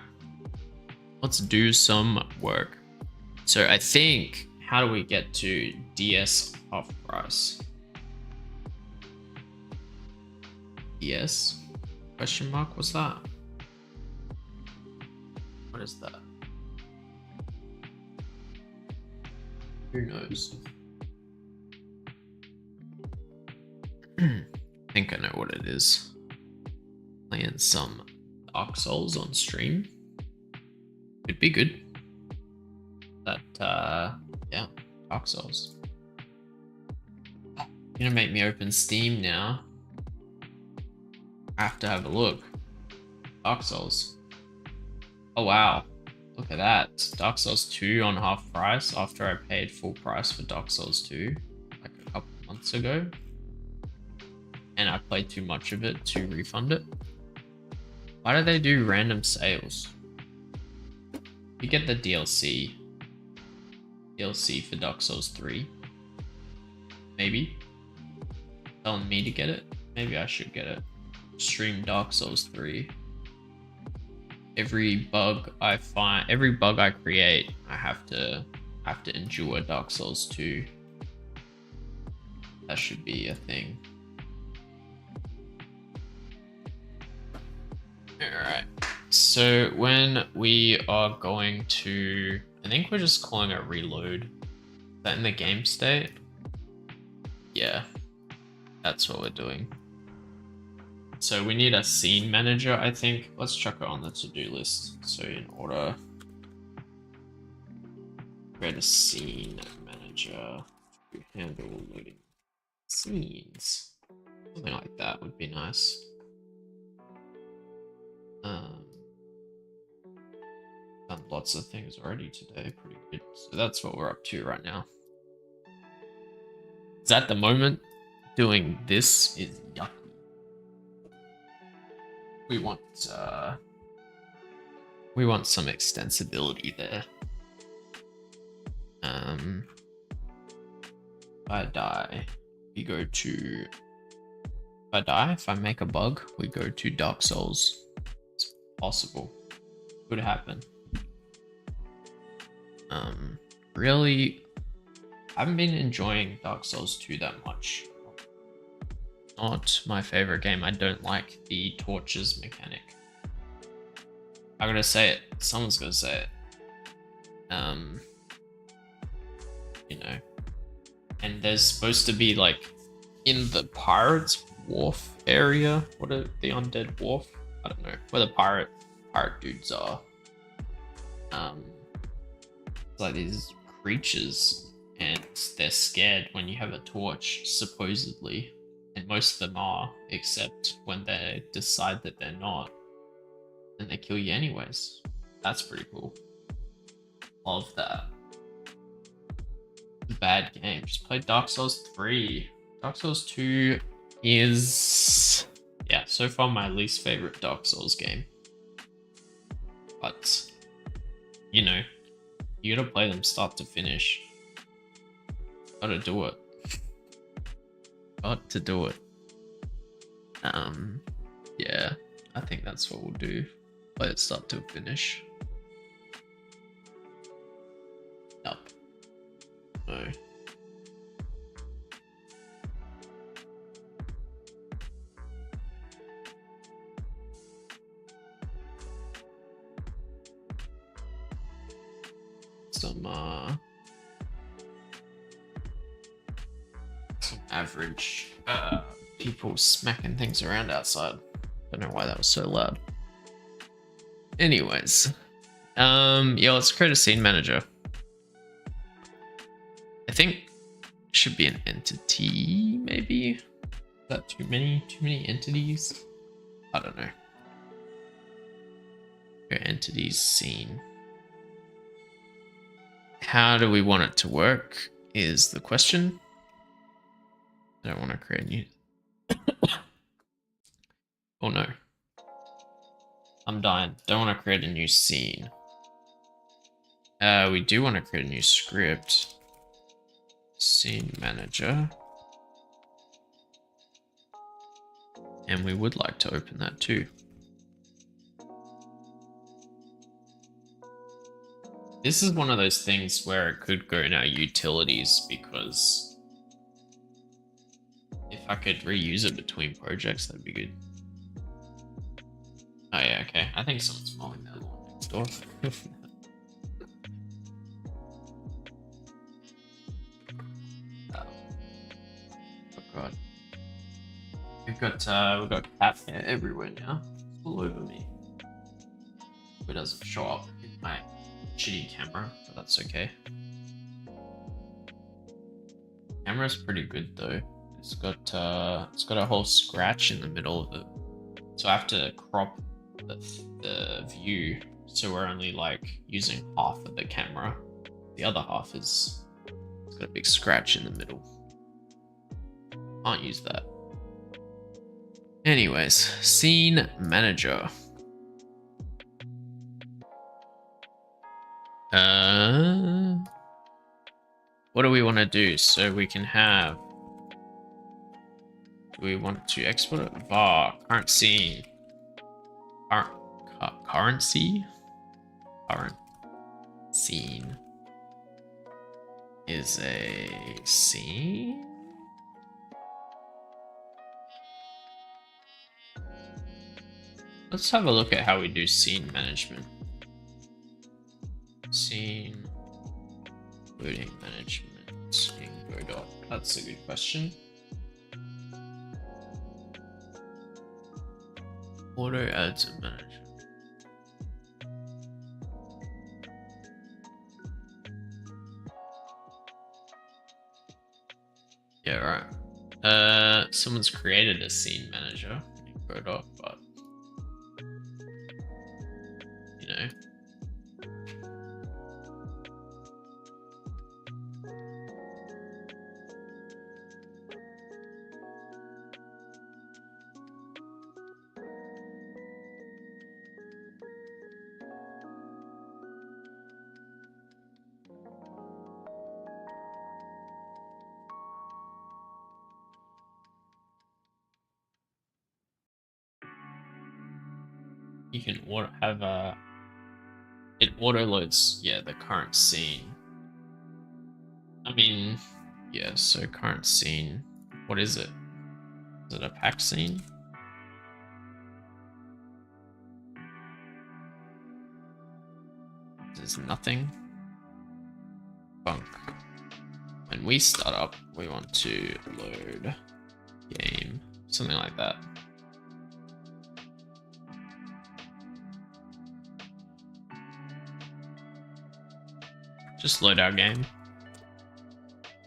Let's do some work. So I think, how do we get to DS half price? DS? Question mark, what's that? What is that? Who knows? I think I know what it is. Playing some Dark Souls on stream. Could be good. Yeah, Dark Souls. You're gonna make me open Steam now. I have to have a look. Dark Souls. Oh wow, look at that. Dark Souls 2 on half price after I paid full price for Dark Souls 2 like a couple months ago. And I played too much of it to refund it. Why do they do random sales? You get the DLC for Dark Souls 3. Maybe. Telling me to get it. Maybe I should get it. Stream Dark Souls 3. Every bug I create, I have to endure Dark Souls 2. That should be a thing. Alright. So when we are going to, I think we're just calling it reload. Is that in the game state? Yeah, that's what we're doing. So we need a scene manager, I think. Let's chuck it on the to-do list. So in order, create a scene manager to handle loading scenes. Something like that would be nice. Done lots of things already today, pretty good. So that's what we're up to right now. So at the moment, doing this is yucky. We want some extensibility there. If I die, we go to. If I make a bug, we go to Dark Souls. It's possible. Could happen. Really, I haven't been enjoying Dark Souls 2 that much. Not my favorite game. I don't like the torches mechanic. I'm gonna say it. Someone's gonna say it. And there's supposed to be like in the Pirates Wharf area. What are the Undead Wharf? I don't know where the pirate dudes are. It's like these creatures, and they're scared when you have a torch, supposedly. And most of them are, except when they decide that they're not, and they kill you anyways. That's pretty cool. Love that. Bad game. Just play Dark Souls 3. Dark Souls 2 is, yeah, so far my least favorite Dark Souls game. But, you gotta play them start to finish. Gotta do it. Got to do it. Yeah, I think that's what we'll do. Play it start to finish. Nope. No. Some average people smacking things around outside. Don't know why that was so loud. Anyways, yeah, let's create a scene manager. I think it should be an entity, maybe. Is that too many entities? I don't know. Your entities scene. How do we want it to work is the question. I don't want to create a new. Oh no. I'm dying. Don't want to create a new scene. We do want to create a new script. Scene manager. And we would like to open that too. This is one of those things where it could go in our utilities, because if I could reuse it between projects, that'd be good. Oh yeah, okay. I think someone's mowing their lawn next door. Oh god. We've got cat hair everywhere now. It's all over me. It doesn't show up in my shitty camera, but that's okay. Camera's pretty good though. It's got a whole scratch in the middle of it, so I have to crop the view so we're only like using half of the camera. The other half it's got a big scratch in the middle. Can't use that. Anyways, scene manager. What do we want to do? So we can have. Do we want to export it? var current scene. Current scene is a scene. Let's have a look at how we do scene management. Scene loading management in Godot. That's a good question. Auto adds and manage. Yeah, right. Someone's created a scene manager in Godot, but you know. You can have a. It auto loads, yeah, the current scene. I mean, yeah, so current scene. What is it? Is it a pack scene? There's nothing. Bunk. When we start up, we want to load game, something like that. Just load our game.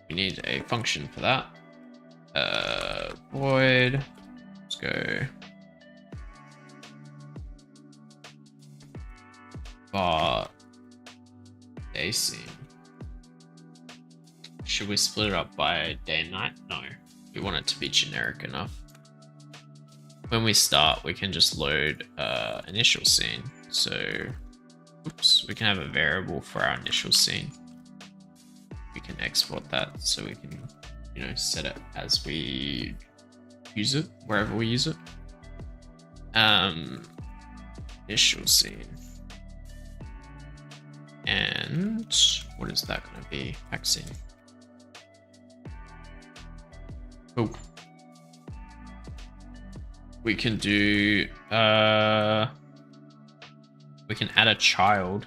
We need a function for that. Void. Let's go. Var day scene. Should we split it up by day and night? No. We want it to be generic enough. When we start, we can just load initial scene. So, oops, we can have a variable for our initial scene. We can export that so we can, you know, set it as we use it, wherever we use it. Initial scene. And what is that going to be? Pack scene. Oh. We can do, we can add a child,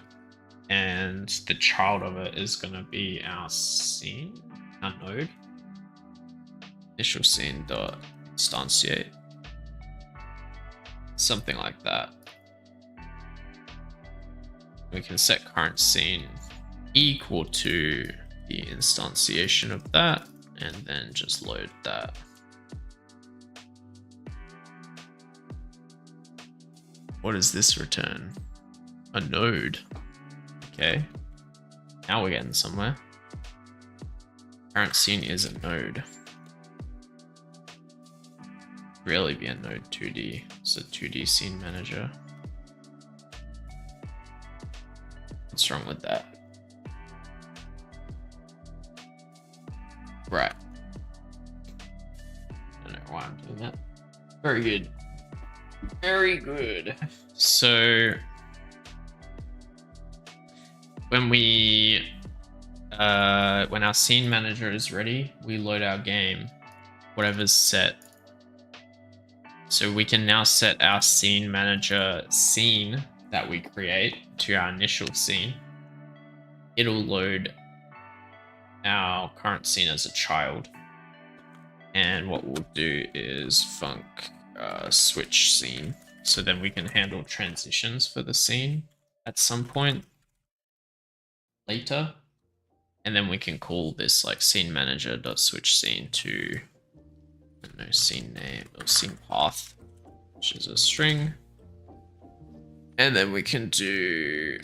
and the child of it is going to be our scene, our node. Initial scene dot instantiate. Something like that. We can set current scene equal to the instantiation of that, and then just load that. What does this return? A node. Okay. Now we're getting somewhere. Current scene is a node. really be a node 2D. It's a 2D scene manager. What's wrong with that? Right. I don't know why I'm doing that. Very good. Very good. So when our scene manager is ready, we load our game, whatever's set. So we can now set our scene manager scene that we create to our initial scene. It'll load our current scene as a child. And what we'll do is func switch scene. So then we can handle transitions for the scene at some point later. And then we can call this like scene manager.switch scene to, I don't know, scene name or scene path, which is a string. And then we can do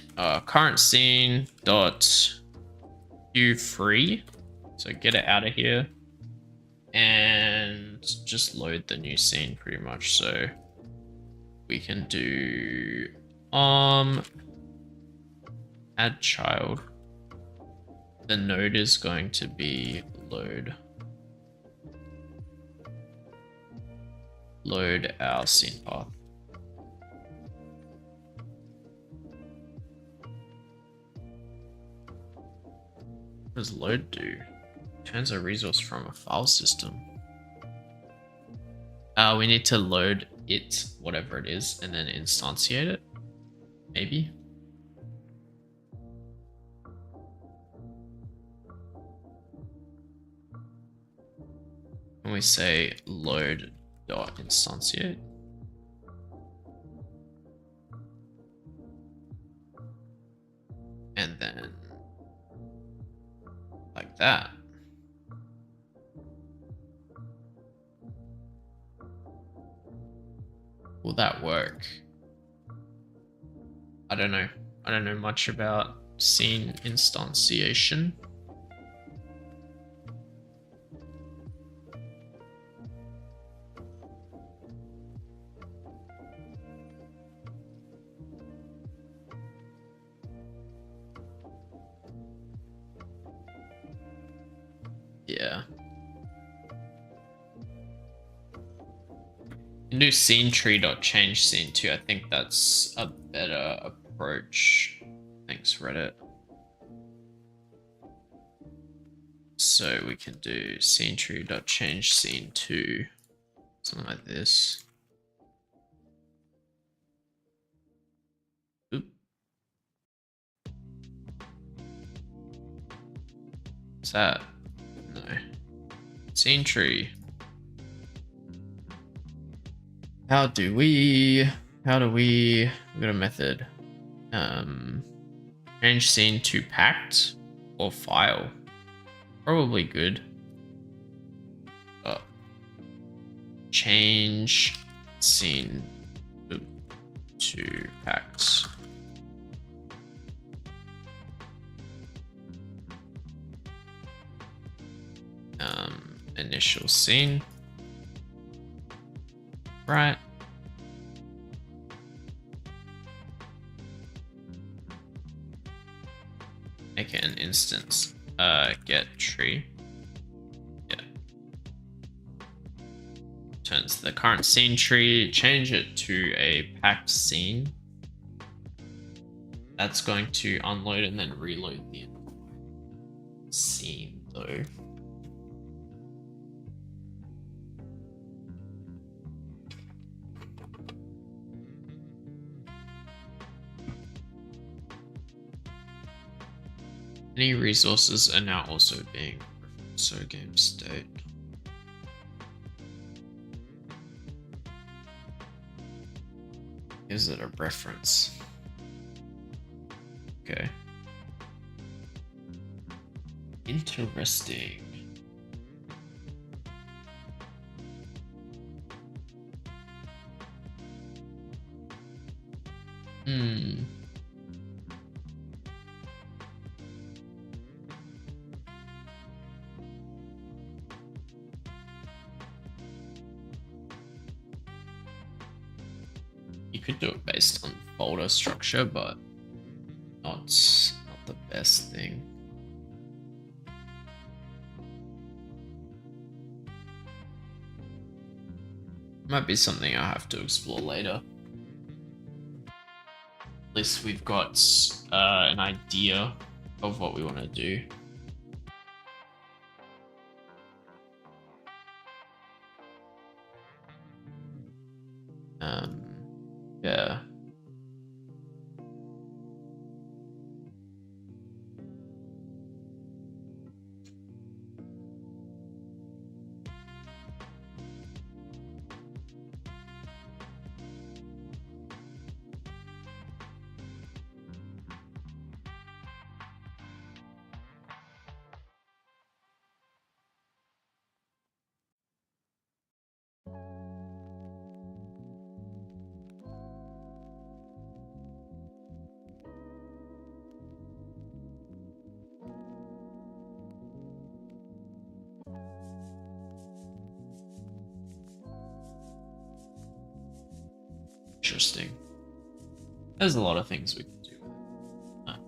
current scene dot queue free. So get it out of here and just load the new scene pretty much. So we can do add child. The node is going to be load our scene path. What does load do? Turns a resource from a file system. We need to load it, whatever it is, and then instantiate it. Maybe. When we say load dot instantiate. And then like that. Will that work? I don't know. I don't know much about scene instantiation. Yeah. You can do scene tree.change scene too. I think that's a better approach. Thanks, Reddit. So we can do scene tree.change scene to something like this. Oop. What's that? No. Scene tree. How do we got a method. Change scene to packed or file. Probably good. Change scene to packed. Initial scene. Right. Make an instance. Get tree. Yeah. Turns the current scene tree, change it to a packed scene. That's going to unload and then reload the scene though. Any resources are now also being so game state. Is it a reference? Okay. Interesting. do it based on folder structure, but not the best thing. Might be something I have to explore later. At least we've got an idea of what we want to do. Yeah. Interesting. There's a lot of things we can do with it.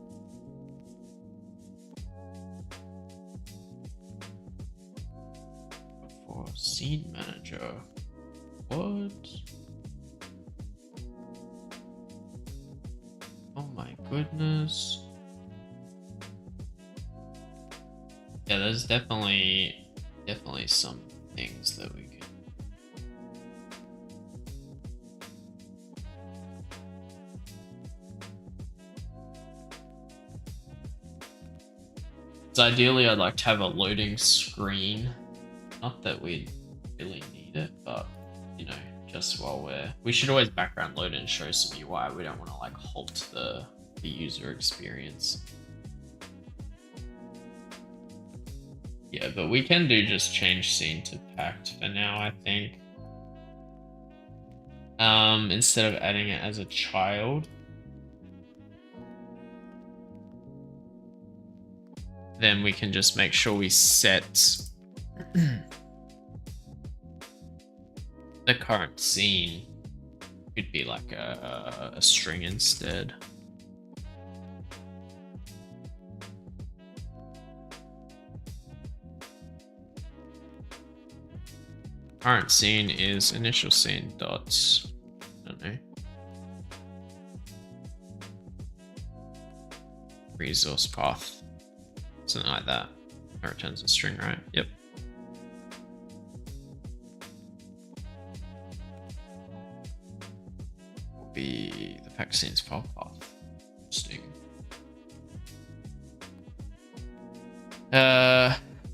For scene manager, what? Oh my goodness. Yeah, there's definitely some things that we can. So ideally, I'd like to have a loading screen. Not that we really need it, but you know, just while we should always background load and show some UI. We don't want to like halt the user experience. Yeah, but we can do just change scene to packed for now, I think. Instead of adding it as a child. Then we can just make sure we set the current scene could be like a string instead. Current scene is initial scene dots. I don't know. Resource path. Something like that. That returns a string, right? Yep. Will be the pack scenes file path. Interesting.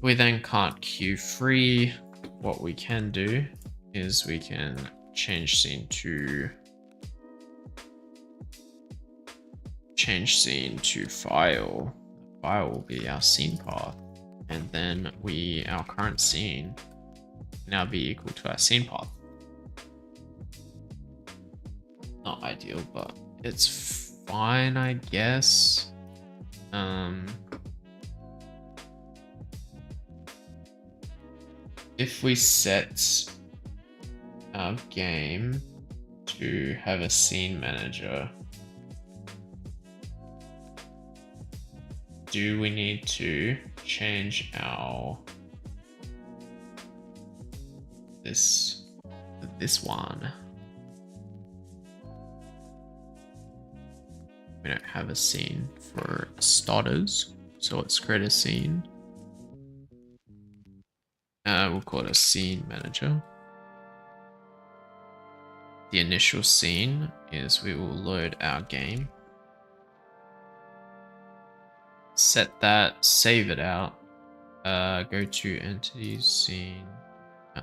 We then can't queue free. What we can do is we can change scene to file. File will be our scene path, and then our current scene now be equal to our scene path. Not ideal, but it's fine, I guess. If we set our game to have a scene manager, do we need to change this one? We don't have a scene for starters, so let's create a scene. We'll call it a scene manager. The initial scene is we will load our game. Set that, save it out. Go to entities, scene,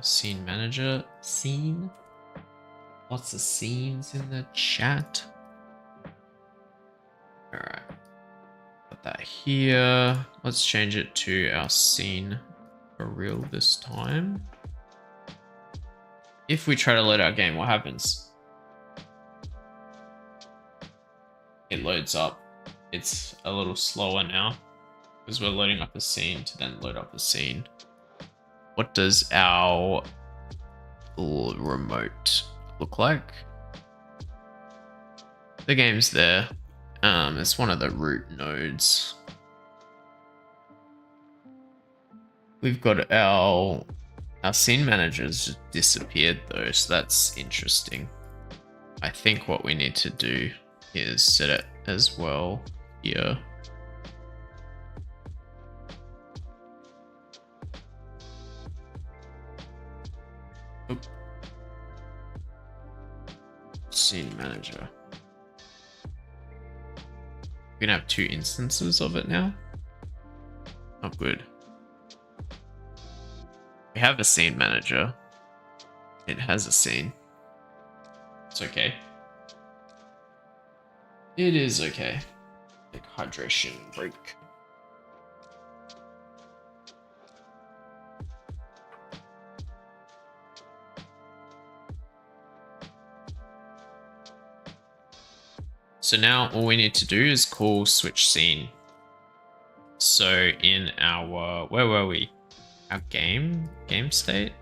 scene manager, scene. Lots of scenes in the chat. All right, put that here. Let's change it to our scene for real this time. If we try to load our game, what happens? It loads up. It's a little slower now because we're loading up a scene to then load up a scene. What does our remote look like? the game's there. It's one of the root nodes. We've got our scene managers just disappeared though, so that's interesting. I think what we need to do is set it as well here. Oop. Scene manager. We're gonna have 2 instances of it now. Oh, good. We have a scene manager. It has a scene. It's okay. It is okay. Take hydration break. So now all we need to do is call switch scene. So in our, where were we? Our game state.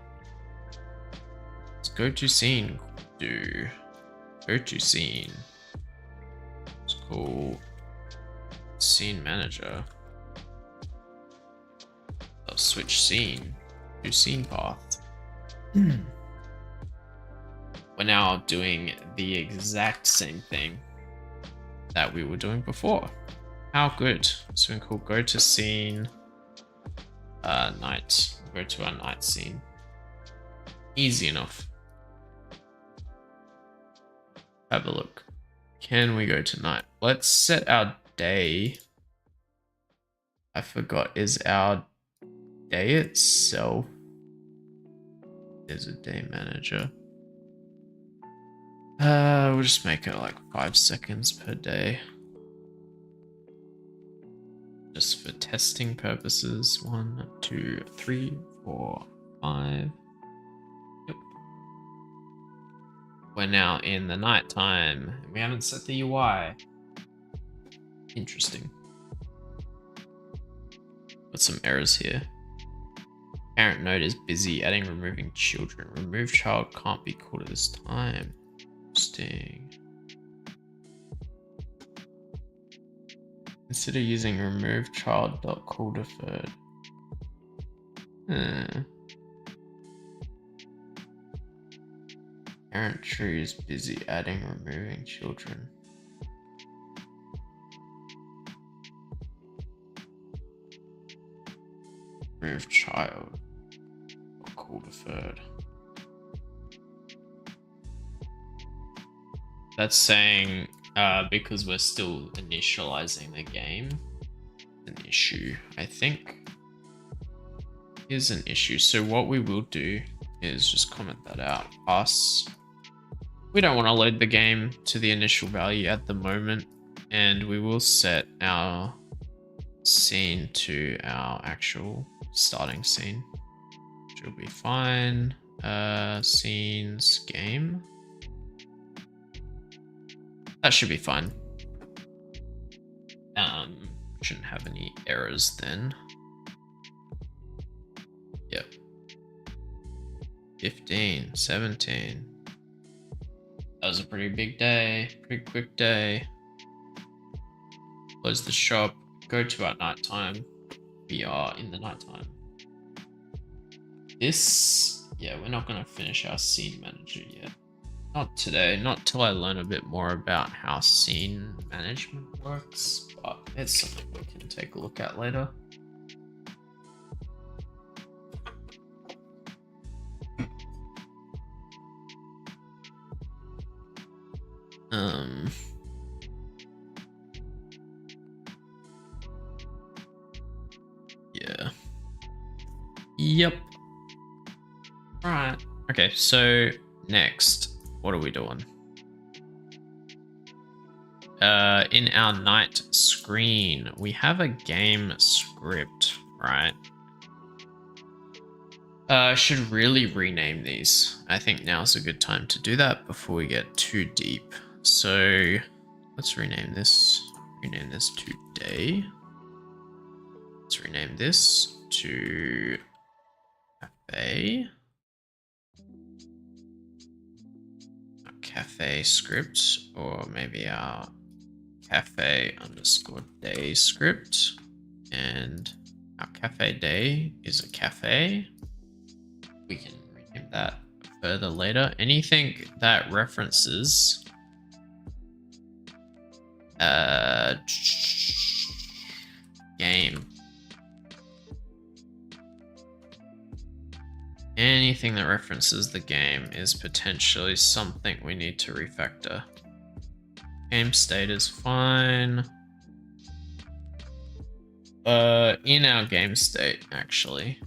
Let's go to scene. Go to scene. Let's call scene manager. I'll switch scene to scene path. We're now doing the exact same thing that we were doing before. How good. So we can call go to scene night. Go to our night scene. Easy enough. Have a look. Can we go to night? Let's set our day. I forgot, is our day itself? There's a day manager. We'll just make it like 5 seconds per day. Just for testing purposes. 1, 2, 3, 4, 5. Yep. We're now in the night time. We haven't set the UI. Interesting. Got some errors here. Parent node is busy adding removing children. Remove child can't be called at this time. Interesting. Consider using remove child.call deferred. Parent tree is busy adding removing children. Remove child. Call deferred. That's saying because we're still initializing the game, an issue, I think. Is an issue. So what we will do is just comment that out. Us. We don't want to load the game to the initial value at the moment, and we will set our scene to our actual starting scene, which will be fine. Scenes game. That should be fine. Shouldn't have any errors then. Yep. 15, 17. That was a pretty big day, pretty quick day. Close the shop, go to our nighttime. We are in the nighttime. This, yeah, we're not gonna finish our scene manager yet. Not today, not till I learn a bit more about how scene management works, but it's something we can take a look at later. Yeah. Yep. Alright. Okay, so next. What are we doing? In our night screen, we have a game script, right? Should really rename these. I think now's a good time to do that before we get too deep. So let's rename this. Rename this to day. Let's rename this to cafe. Cafe. cafe script, or maybe our cafe underscore day script. And our cafe day is a cafe. We can rename that further later. Anything that references game. Anything that references the game is potentially something we need to refactor. Game state is fine. In our game state, actually,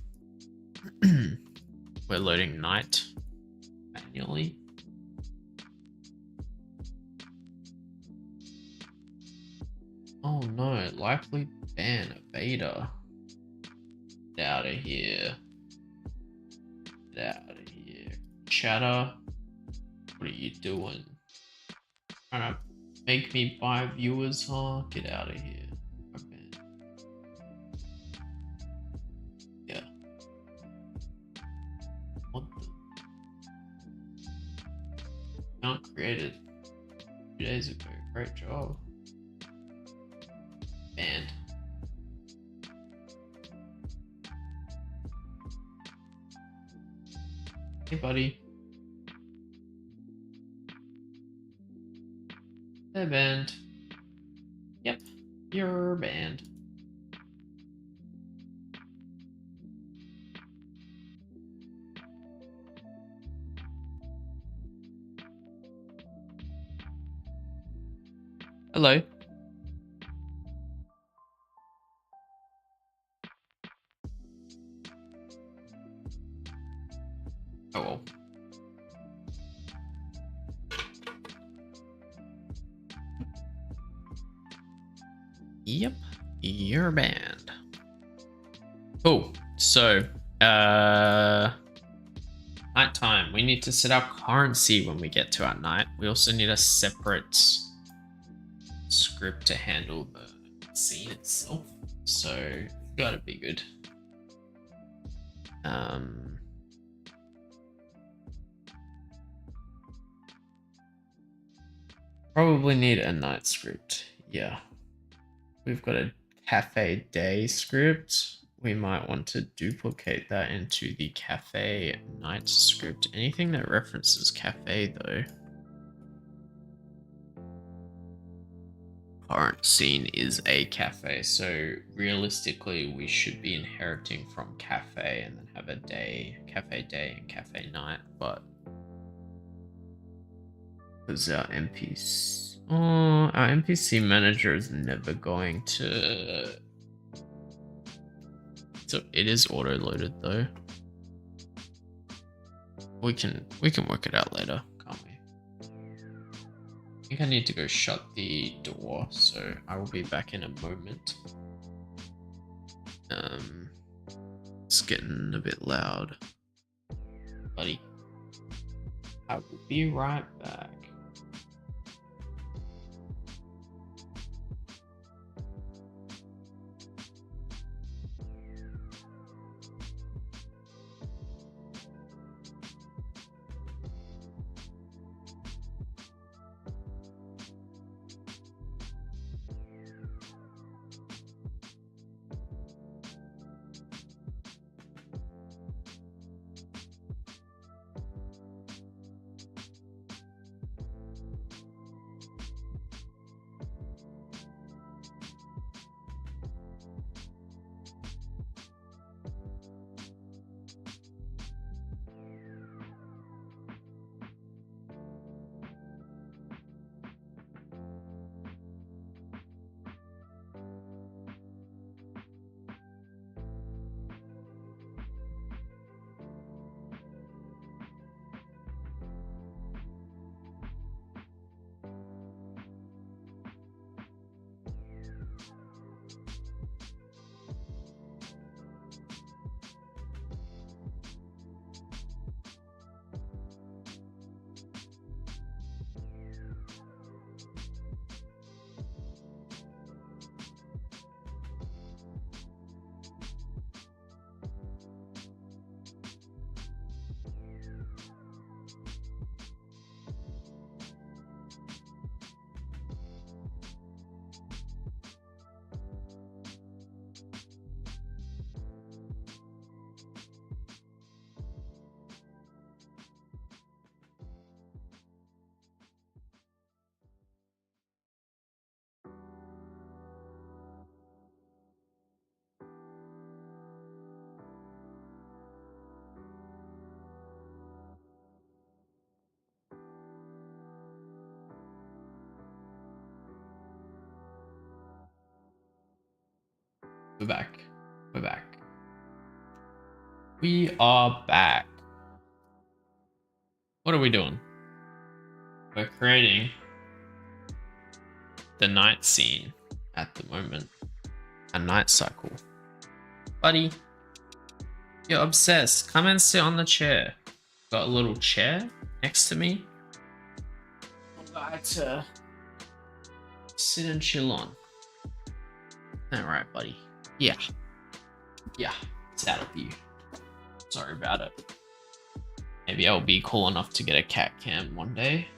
we're loading night manually. Oh no, likely ban a beta. Get out of here. Get out of here. Chatter, what are you doing? Trying to make me buy viewers, huh? Get out of here. Yeah. What the? Account created 2 days ago. Great job. Banned. Hey, buddy. They're banned. Yep, you're banned. Hello. Oh well. Yep, you're banned. Cool. So, nighttime. We need to set our currency when we get to our night. We also need a separate script to handle the scene itself. So, gotta be good. Probably need a night script. Yeah. We've got a cafe day script. We might want to duplicate that into the cafe night script. Anything that references cafe though. Current scene is a cafe, so realistically we should be inheriting from cafe and then have a day, cafe day and cafe night, but because our NPC manager is never going to. So it is auto loaded though. We can work it out later, can't we? I think I need to go shut the door, so I will be back in a moment. It's getting a bit loud, buddy. I will be right back. We're back. We're back. We are back. What are we doing? We're creating the night scene at the moment. A night cycle. Buddy, you're obsessed. Come and sit on the chair. Got a little chair next to me. I'd like to sit and chill on. Alright, buddy. Yeah. Yeah, it's out of you. Sorry about it. Maybe I'll be cool enough to get a cat cam one day.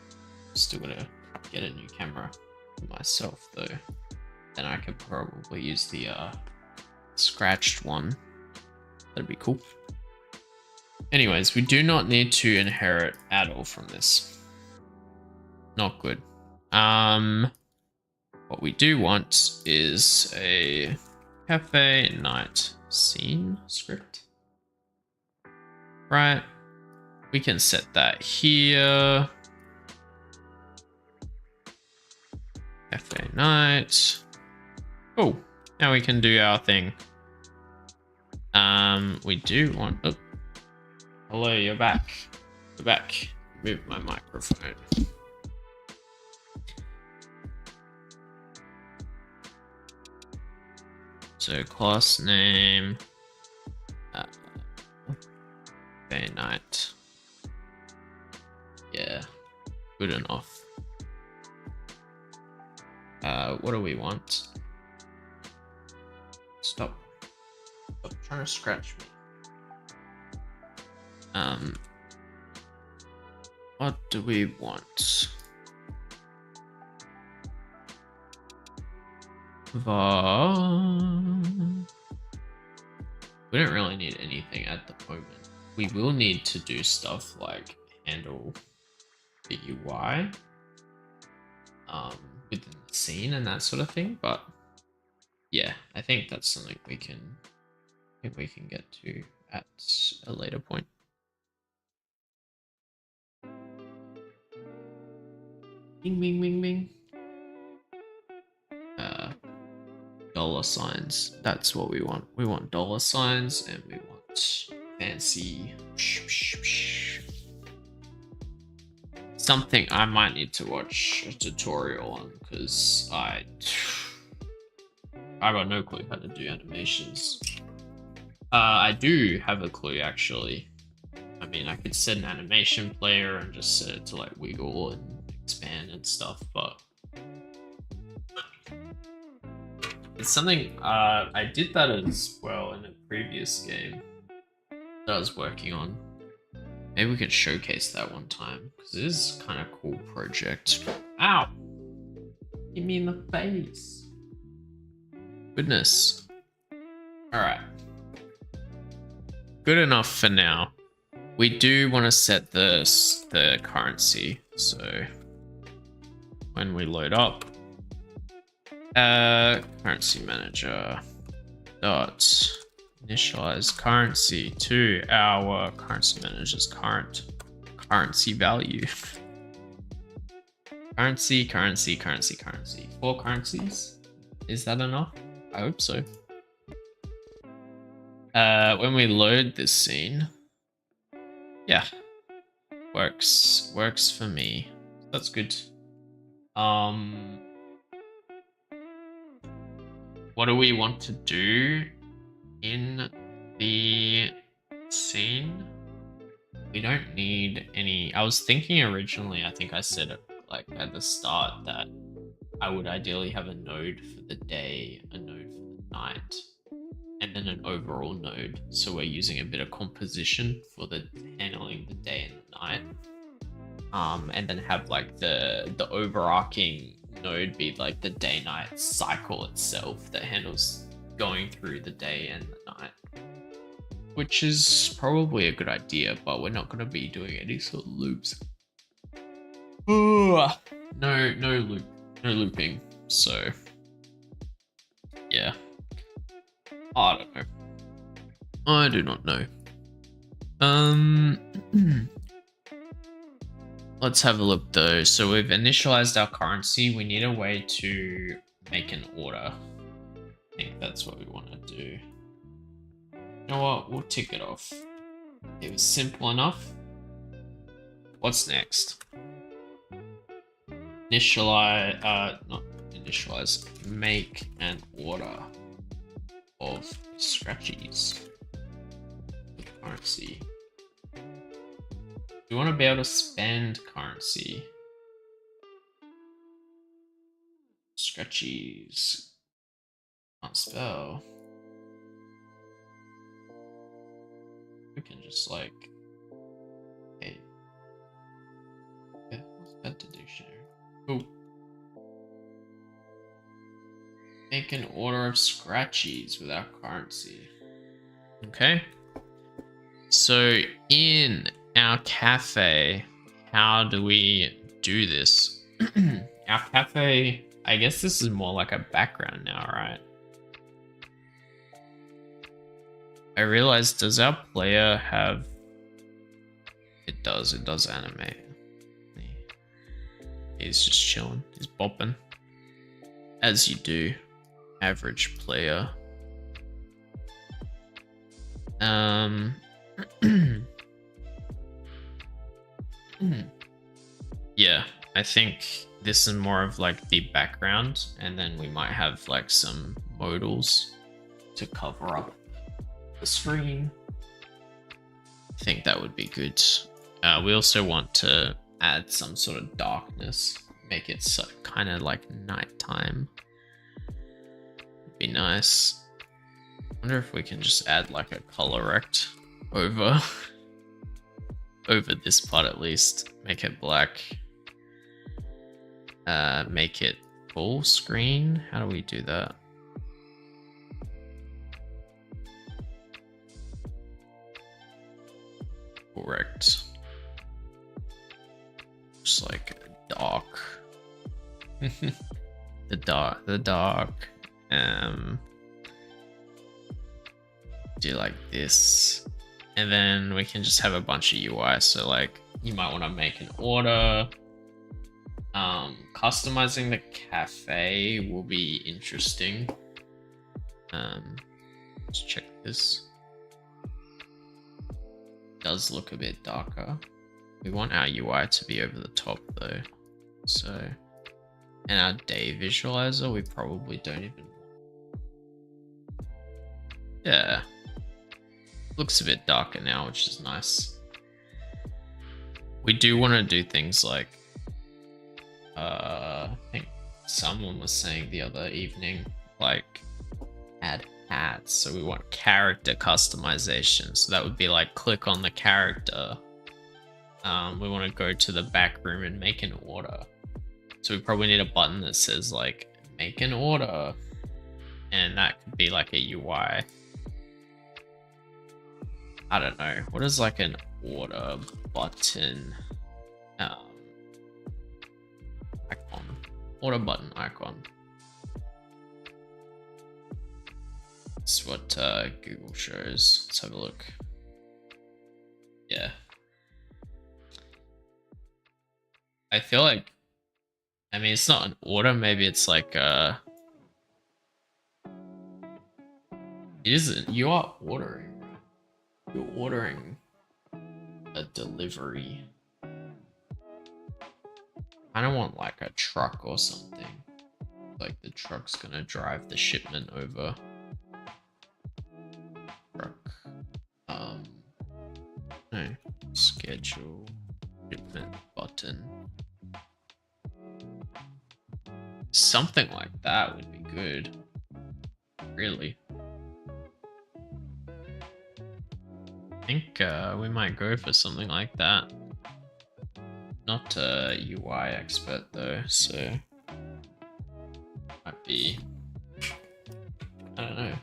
Still gotta get a new camera for myself though. Then I could probably use the scratched one. That'd be cool. Anyways, we do not need to inherit at all from this. Not good. What we do want is a cafe night scene script. Right. We can set that here. Cafe night. Oh, now we can do our thing. We do want. Oh, hello, you're back. You're back. Move my microphone. So class name. Cafe night. Yeah, good enough. What do we want? Stop trying to scratch me. What do we want? We don't really need anything at the moment. We will need to do stuff like handle the UI within the scene and that sort of thing, but yeah, I think that's something we can get to at a later point. Bing bing bing bing. Dollar signs. That's what we want. We want dollar signs and we want fancy something I might need to watch a tutorial on because I got no clue how to do animations. I do have a clue actually. I mean, I could set an animation player and just set it to like wiggle and expand and stuff, but it's something I did that as well in a previous game that I was working on. Maybe we could showcase that one time because it is kind of cool project. Ow! Hit me in the face. Goodness. Alright. Good enough for now. We do want to set the currency. So when we load up, currency manager dot initialize currency to our currency manager's current currency value. Currency. 4 currencies. Is that enough? I hope so. When we load this scene, yeah, works for me. That's good. What do we want to do in the scene? We don't need any. I was thinking originally, I think I said it like at the start that I would ideally have a node for the day, a node for the night, and then an overall node. So we're using a bit of composition for the handling the day and the night. And then have like the overarching node be like the day-night cycle itself that handles going through the day and the night, which is probably a good idea, but we're not going to be doing any sort of loops. No looping. So yeah, I don't know. I do not know. Let's have a look though. So we've initialized our currency. We need a way to make an order. I think that's what we want to do. You know what? We'll tick it off. It was simple enough. What's next? Not initialize, make an order of scratchies with currency. We want to be able to spend currency. Scratchies. Can't spell. We can just like, hey, yeah, what's that to dictionary? Oh, make an order of scratchies with our currency. Okay. So in our cafe, how do we do this? Our cafe, I guess this is more like a background now, right? I realized, does our player have... It does animate. He's just chilling, he's bopping. As you do, average player. Yeah, I think this is more of like the background, and then we might have like some modals to cover up the screen. I think that would be good. We also want to add some sort of darkness, make it so, kind of like nighttime. Would be nice. Wonder if we can just add like a color rect over this part at least. Make it black. Make it full screen. How do we do that? Correct. Just like dark. the dark. Do like this, and then we can just have a bunch of UI. So like you might want to make an order. Customizing the cafe will be interesting. Let's check this. Does look a bit darker. We want our UI to be over the top though. So, and our day visualizer, we probably don't even. Yeah. Looks a bit darker now, which is nice. We do want to do things like, I think someone was saying the other evening, like add hats. So we want character customization. So that would be like click on the character. We want to go to the back room and make an order. So we probably need a button that says like make an order, and that could be like a UI. I don't know. What is like an order button icon? Order button icon. That's what Google shows. Let's have a look. Yeah. I feel like, I mean, it's not an order. Maybe it's like it isn't. You are ordering. You're ordering a delivery. I don't want like a truck or something. Like the truck's gonna drive the shipment over. Truck. No. Schedule shipment button. Something like that would be good. Really. I think we might go for something like that. Not a UI expert though, so might be, I don't know.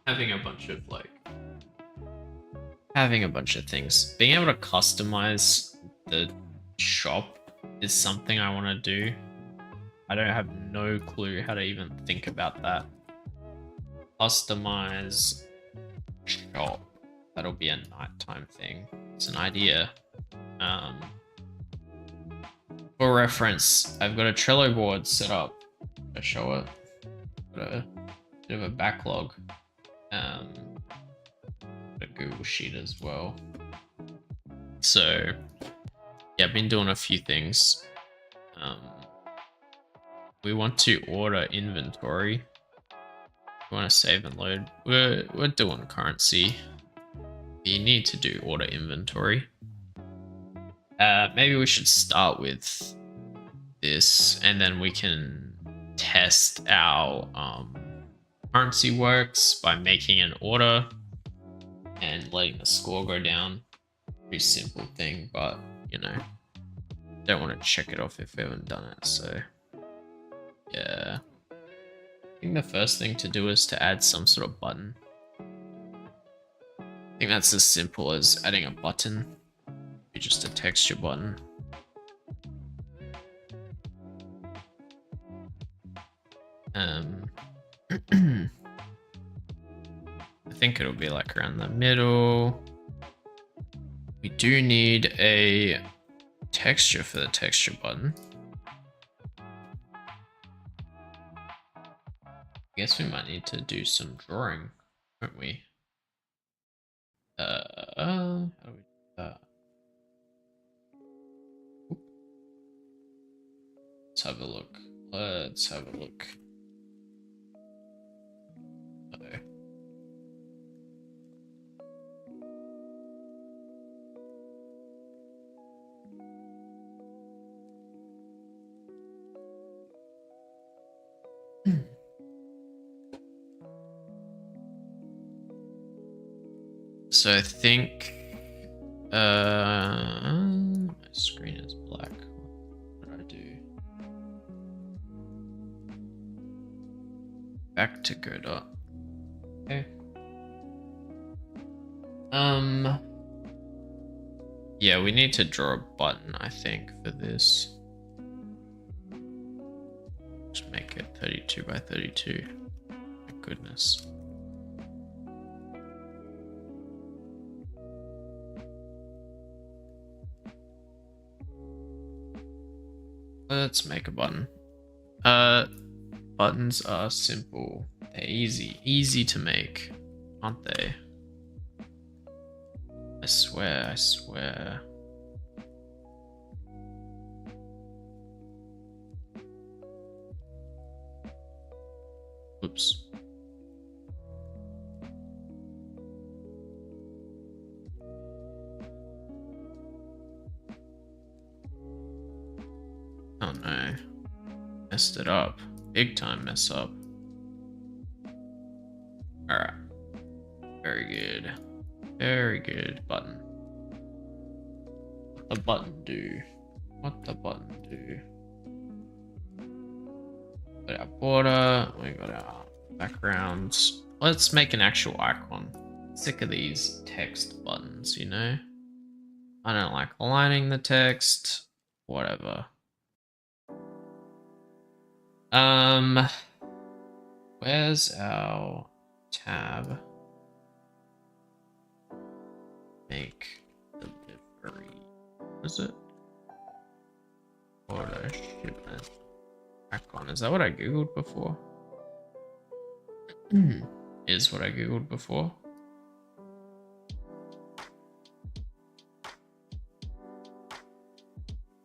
Having a bunch of things. Being able to customize the shop is something I want to do. I don't have no clue how to even think about that. Customize shop. That'll be a nighttime thing. It's an idea. For reference, I've got a Trello board set up. I'll show it. Got a bit of a backlog. A Google Sheet as well. So yeah, I've been doing a few things. We want to order inventory. We want to save and load. We're doing currency. You need to do order inventory. Maybe we should start with this, and then we can test our currency works by making an order and letting the score go down. Pretty simple thing, but you know, don't want to check it off if we haven't done it. So yeah, I think the first thing to do is to add some sort of button. I think that's as simple as adding a button. It's just a texture button. I think it'll be like around the middle. We do need a texture for the texture button. I guess we might need to do some drawing, won't we? How do we do that? Oop. Let's have a look. Let's have a look. So I think my screen is black. What do I do? Back to Godot. Okay. Yeah, we need to draw a button, I think, for this. Just make it 32 by 32. My goodness. Let's make a button. Buttons are simple. They're easy to make, aren't they? I swear. Oops. Oh no. Messed it up. Big time mess up. Alright. Very good. Very good. Button. What the button do? What the button do? Got our border. We got our backgrounds. Let's make an actual icon. Sick of these text buttons, you know? I don't like aligning the text. Whatever. Where's our tab? Make delivery. What is it? Order shipment. Icon. Is that what I googled before? Is what I googled before.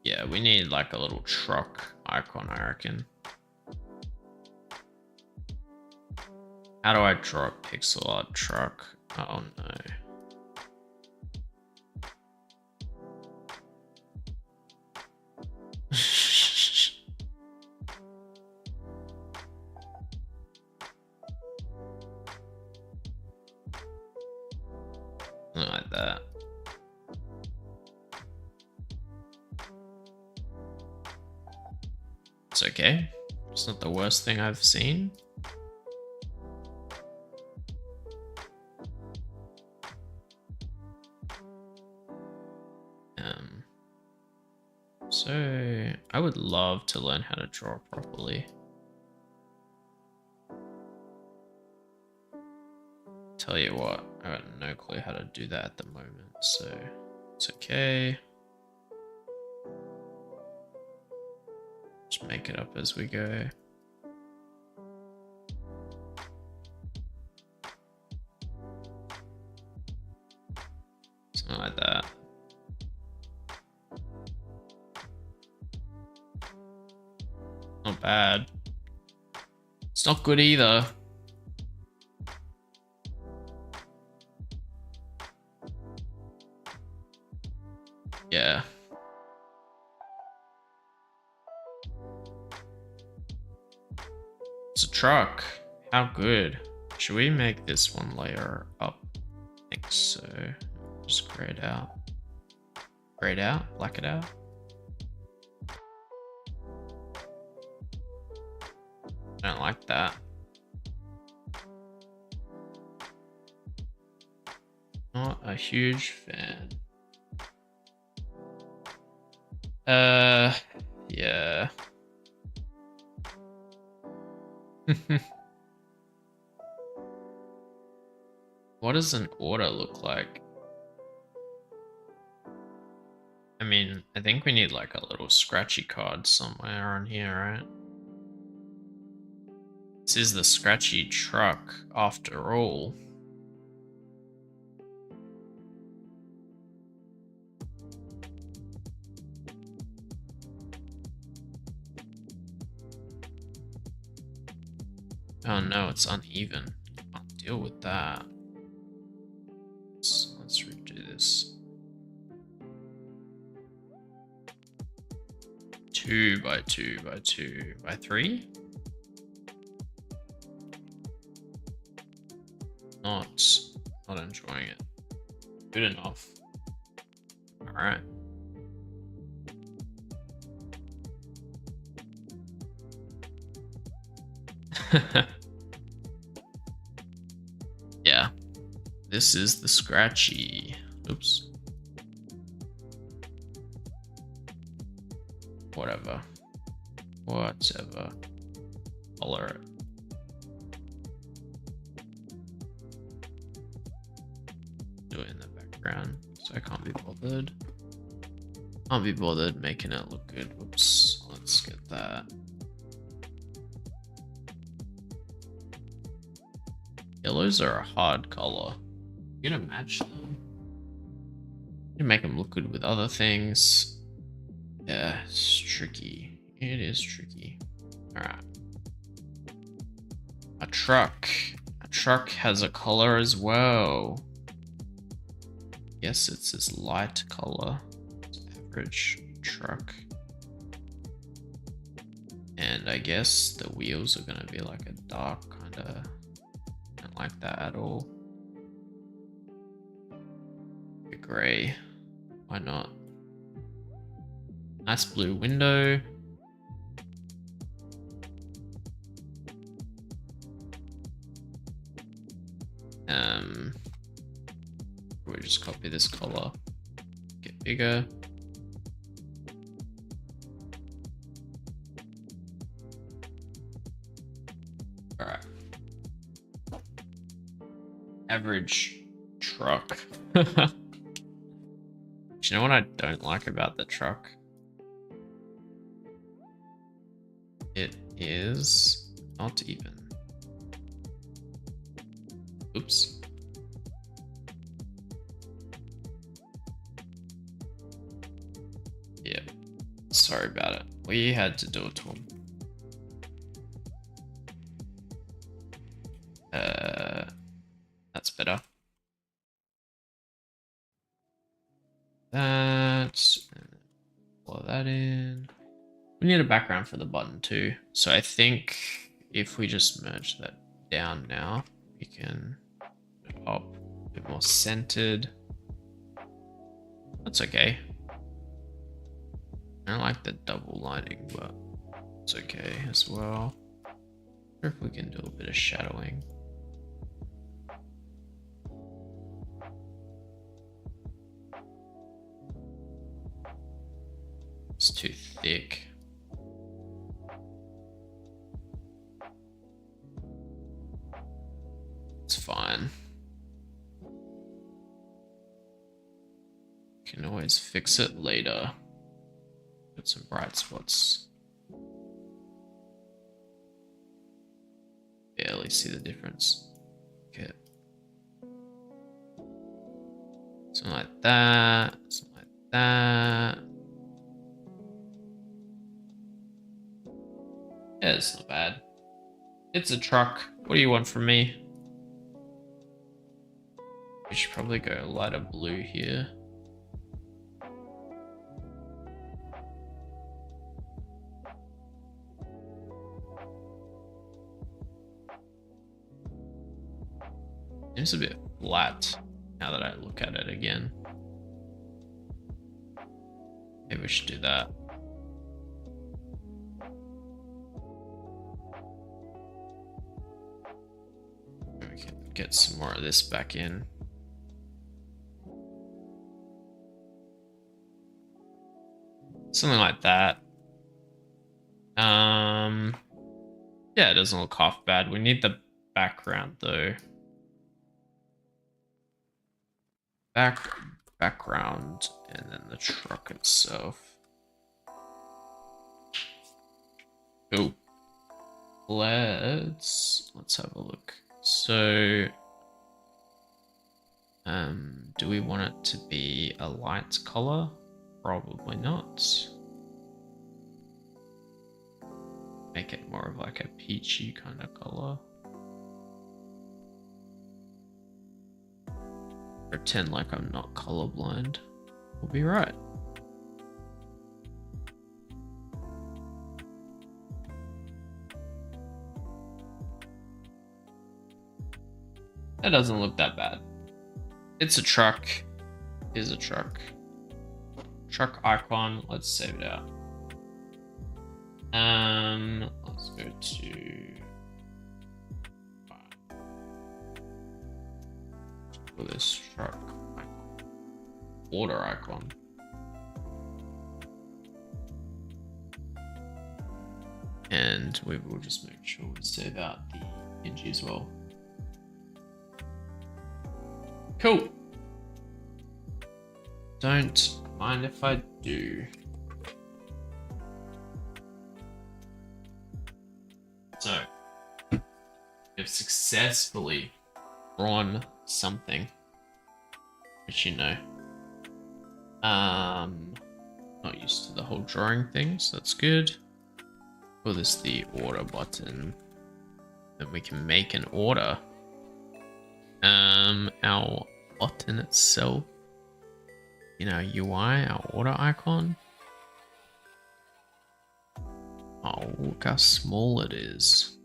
Yeah, we need like a little truck icon, I reckon. How do I draw a pixel art truck? Oh no. Something like that. It's okay. It's not the worst thing I've seen. So I would love to learn how to draw properly. Tell you what, I got no clue how to do that at the moment, so it's okay. Just make it up as we go. Something like that. Not bad. It's not good either. Yeah. It's a truck. How good. Should we make this one layer up? I think so. Just grey it out. Grey it out? Black it out? I don't like that. Not a huge fan. Yeah. What does an order look like? I mean, I think we need like a little scratchy card somewhere on here, right? This is the scratchy truck after all. Oh no, it's uneven. Can't deal with that. Let's redo this. 2 by 2 by 2 by 3. Not enjoying it. Good enough. All right. Yeah. This is the scratchy. Oops. Whatever. Color it. Do it in the background, so I can't be bothered. Can't be bothered making it look good. Whoops. Let's get that. Yellows are a hard color. You're gonna match them. You make them look good with other things. Yeah, it's tricky. It is tricky. Alright. A truck. A truck has a color as well. Yes, it's this light color. It's average truck. And I guess the wheels are gonna be like a dark kind of. Don't like that at all. A gray. Why not? Nice blue window. We just copy this color, get bigger. All right. Average truck. Do you know what I don't like about the truck? It is not even. Oops. Yeah. Sorry about it. We had to do it to him. That's better. Pull that in. We need a background for the button too. So I think if we just merge that down now, we can put it up a bit more centered. That's okay. I don't like the double lining, but it's okay as well. I wonder if we can do a bit of shadowing. It's too thick. It's fine. Can always fix it later. Put some bright spots. barely see the difference. Okay. Something like that. Something like that. Yeah, it's not bad. It's a truck. What do you want from me? We should probably go lighter blue here. Seems a bit flat now that I look at it again. Maybe we should do that. We can get some more of this back in. Something like that. Yeah, it doesn't look half bad. We need the background though. Background and then the truck itself. Cool. Let's have a look. So do we want it to be a light color? Probably not. Make it more of like a peachy kind of color. Pretend like I'm not colorblind. We'll be right. That doesn't look that bad. It's a truck. Is a truck. Truck icon. Let's save it out. Let's go to for this truck icon. Order icon. And we will just make sure we save out the PNG as well. Cool. Don't mind if I do. So, we've successfully drawn something, which you know, not used to the whole drawing thing, so that's good. Call this the order button, and we can make an order. Our button itself, in our UI, our order icon. Oh, look how small it is.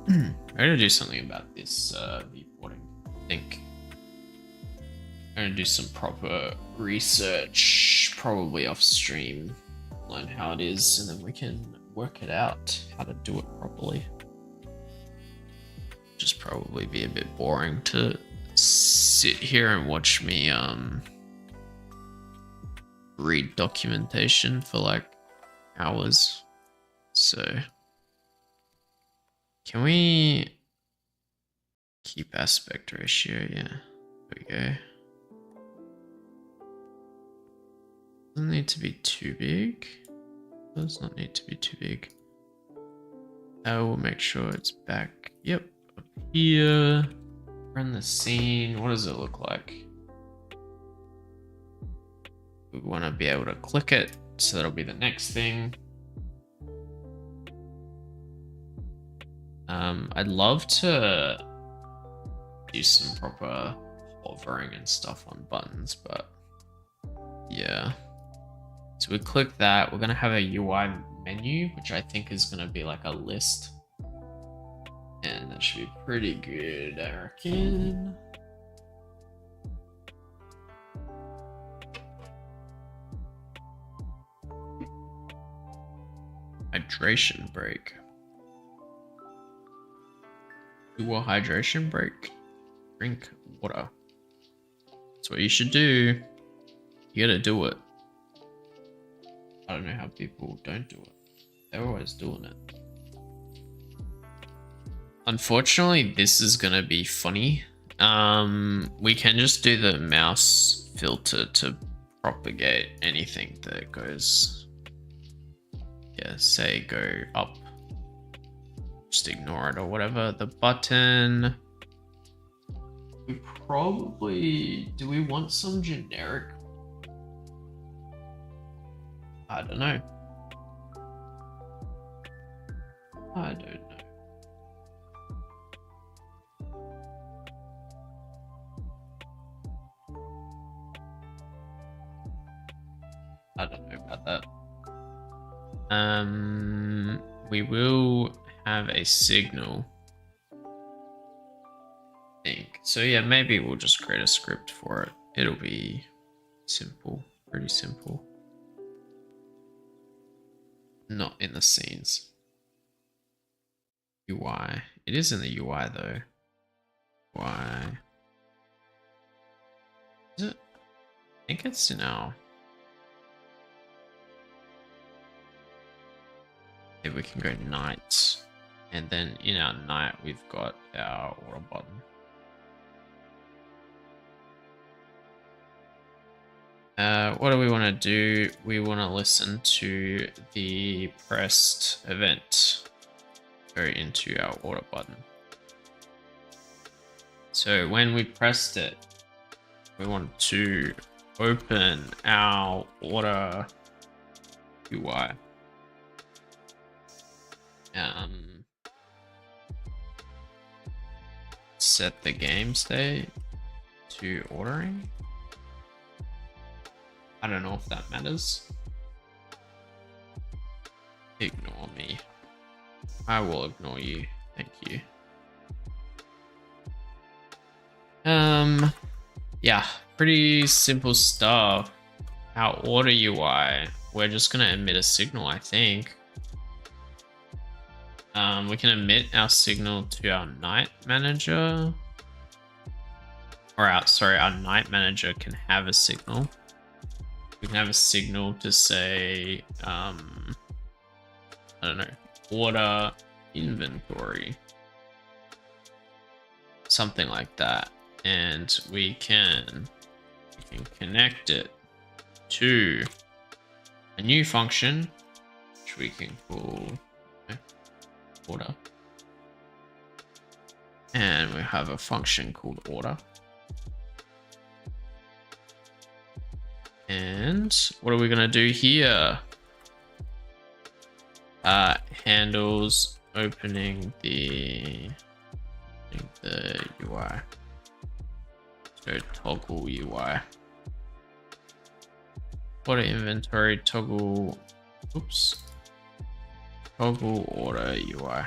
I'm gonna do something about this viewporting, I think. I'm gonna do some proper research, probably off stream, learn how it is, and then we can work it out, how to do it properly. Just probably be a bit boring to sit here and watch me read documentation for like hours. So can we keep aspect ratio? Yeah, there we go. Doesn't need to be too big. Does not need to be too big. I will make sure it's back. Yep, up here. Run the scene. What does it look like? We want to be able to click it, so that'll be the next thing. I'd love to do some proper hovering and stuff on buttons, but yeah. So we click that, we're gonna have a UI menu, which I think is gonna be like a list. And that should be pretty good, I reckon. Hydration break. Do a hydration break. Drink water. That's what you should do. You gotta do it. I don't know how people don't do it. They're always doing it. Unfortunately, this is gonna be funny. We can just do the mouse filter to propagate anything that goes, yeah, say go up. just ignore it or whatever. The button, we probably, do we want some generic? I don't know. I don't know. I don't know about that. We will have a signal, I think. So yeah, maybe we'll just create a script for it. It'll be simple, pretty simple. Not in the scenes. UI. It is in the UI though. Why? Is it? I think it's in our. Maybe we can go nights, and then in our night we've got our order button. What do we want to do? We want to listen to the pressed event go into our order button. So when we pressed it, we want to open our order UI. Set the game state to ordering. I don't know if that matters. Ignore me. I will ignore you. Thank you. Yeah, pretty simple stuff. Our order UI, we're just gonna emit a signal, I think. We can emit our signal to our night manager. Or our night manager can have a signal. We can have a signal to say, I don't know, order inventory. Something like that. And we can connect it to a new function, which we can call order. And we have a function called order. And what are we gonna do here? Handles opening the UI. So toggle UI. Order inventory toggle. Oops. Toggle order UI.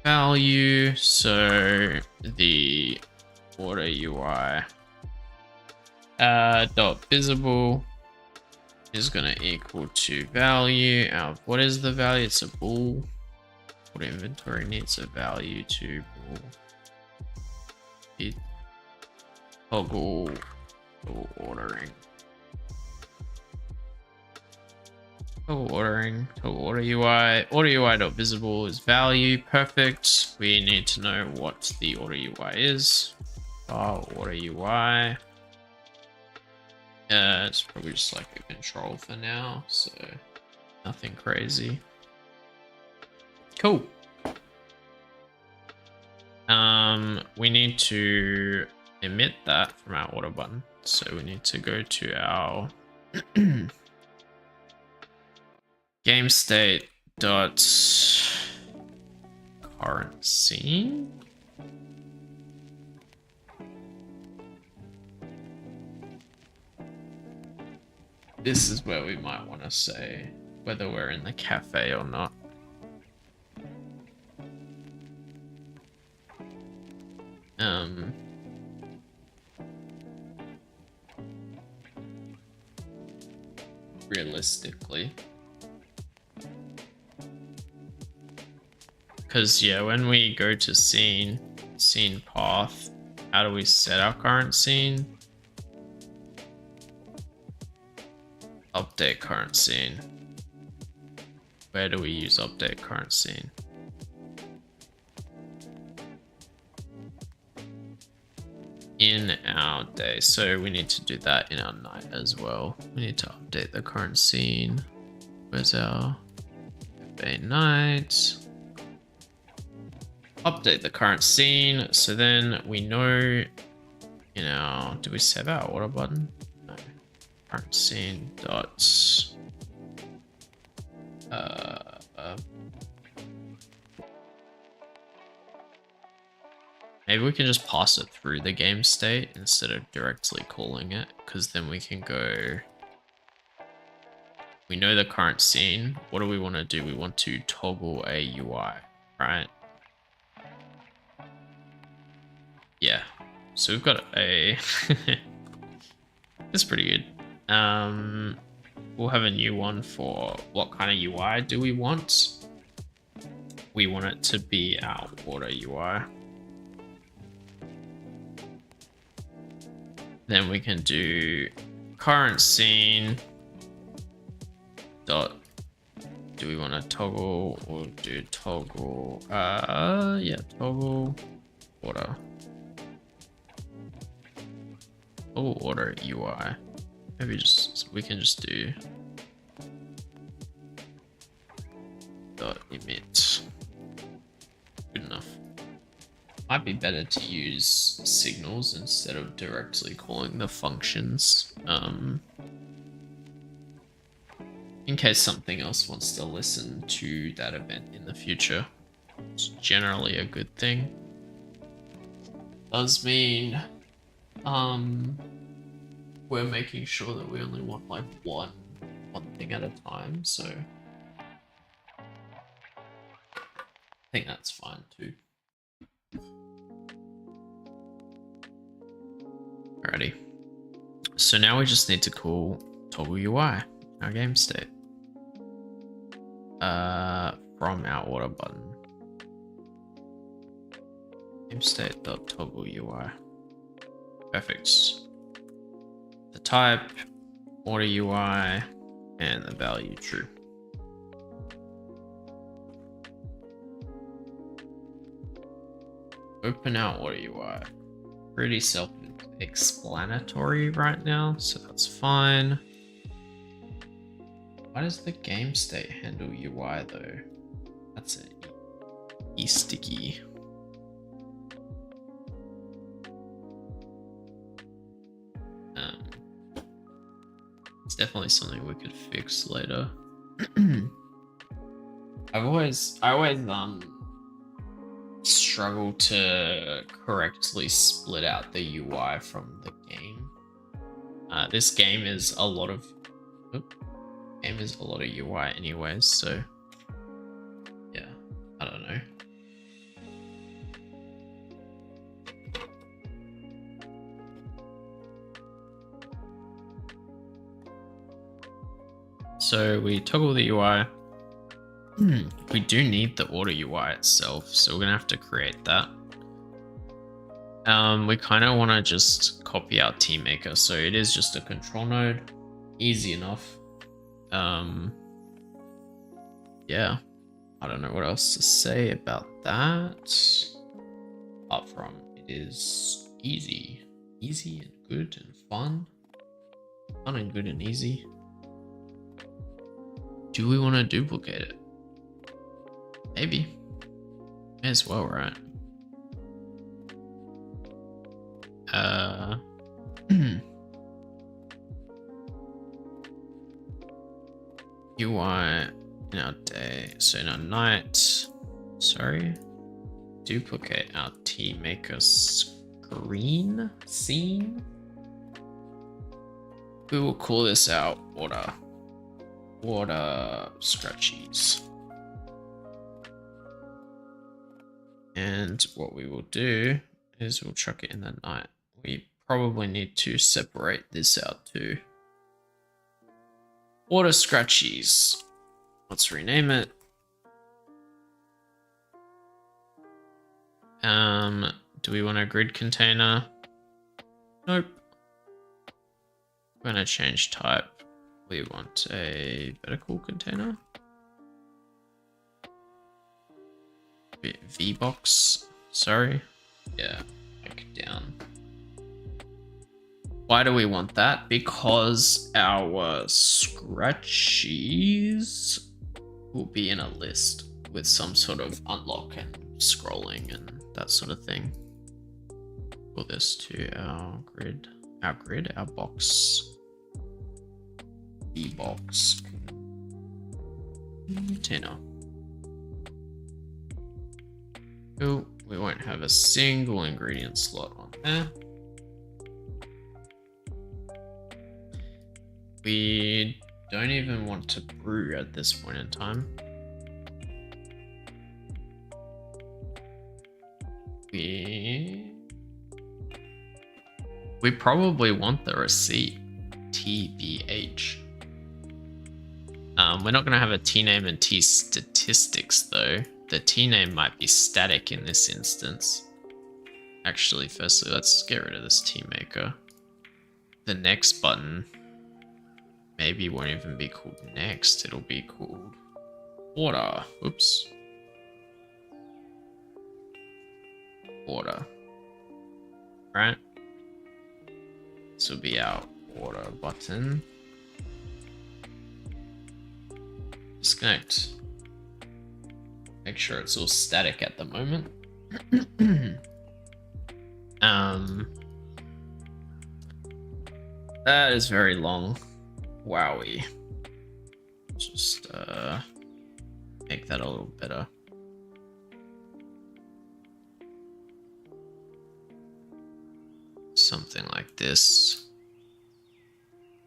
Value. So the order UI dot visible is going to equal to value. What is the value? It's a bool. Order inventory needs a value to bool. Toggle ordering. Toggle ordering. Toggle order UI. Order UI dot visible is value. Perfect. We need to know what the order UI is. Order UI. It's probably just like a control for now, so nothing crazy. Cool. We need to emit that from our order button. So we need to go to our game state dot current scene. This is where we might want to say whether we're in the cafe or not. Realistically. Because yeah, when we go to scene path, how do we set our current scene? Update current scene. Where do we use update current scene? In our day, so we need to do that in our night as well. We need to update the current scene. Where's our bay night. Update the current scene. So then we know, you know, do we save our order button? No. Current scene dot. Maybe we can just pass it through the game state instead of directly calling it, because then we can go. We know the current scene. What do we want to do? We want to toggle a UI, right? Yeah. So we've got a. It's pretty good. We'll have a new one for what kind of UI do we want? We want it to be our order UI. Then we can do current scene dot. Do we want to toggle or do toggle? Yeah, toggle order. Oh, order UI. Maybe just we can just do dot emit. Good enough. Might be better to use signals instead of directly calling the functions. In case something else wants to listen to that event in the future. It's generally a good thing. Does mean we're making sure that we only want like one thing at a time, so I think that's fine too. Alrighty. So now we just need to call toggle UI, our game state. From our order button. Game state.toggle UI. Perfect. The type, order UI, and the value true. Open our order UI. Pretty self-explanatory right now, so that's fine. Why does the game state handle UI though? That's an e-sticky. It's definitely something we could fix later. I always struggle to correctly split out the UI from the game. This game is a lot of UI anyways, so yeah, I don't know. So we toggle the UI. We do need the order UI itself, so we're gonna have to create that. We kind of want to just copy our team maker, so it is just a control node, easy enough. Yeah, I don't know what else to say about that. Apart from it is easy and good and fun and good and easy. Do we want to duplicate it? Maybe. May as well, right? UI in our day, so in our night, sorry, duplicate our team maker scene. We will call this our order scratchies. And what we will do is we'll chuck it in the night. We probably need to separate this out too. Order scratchies. Let's rename it. Do we want a grid container? Nope. We're gonna change type. We want a vertical container. VBox, sorry. Yeah, like down. Why do we want that? Because our scratchies will be in a list with some sort of unlock and scrolling and that sort of thing. Put this to our grid, our box. The box container. Cool. We won't have a single ingredient slot on there. We don't even want to brew at this point in time. We probably want the receipt TBH. We're not going to have a T name and T statistics though. The T name might be static in this instance. Actually, firstly, let's get rid of this T maker. The next button maybe won't even be called next. It'll be called order. Oops. Order. Right? This will be our order button. Disconnect. Make sure it's all static at the moment. That is very long. Wowie. Just make that a little better. Something like this.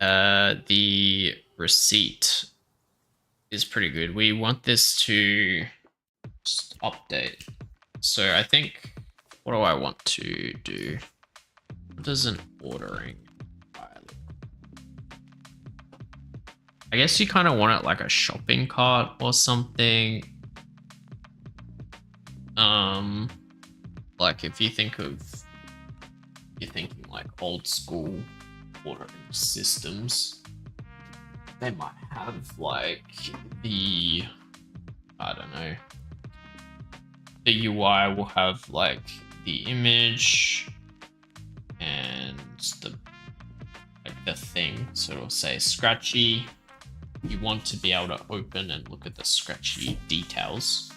The receipt is pretty good. We want this to just update. So I think, what do I want to do? What does an ordering file look? I guess you kind of want it like a shopping cart or something. Like if you think of, you're thinking like old school ordering systems, they might have like the, I don't know, the UI will have like the image and the thing. So it'll say Scratchy. You want to be able to open and look at the Scratchy details,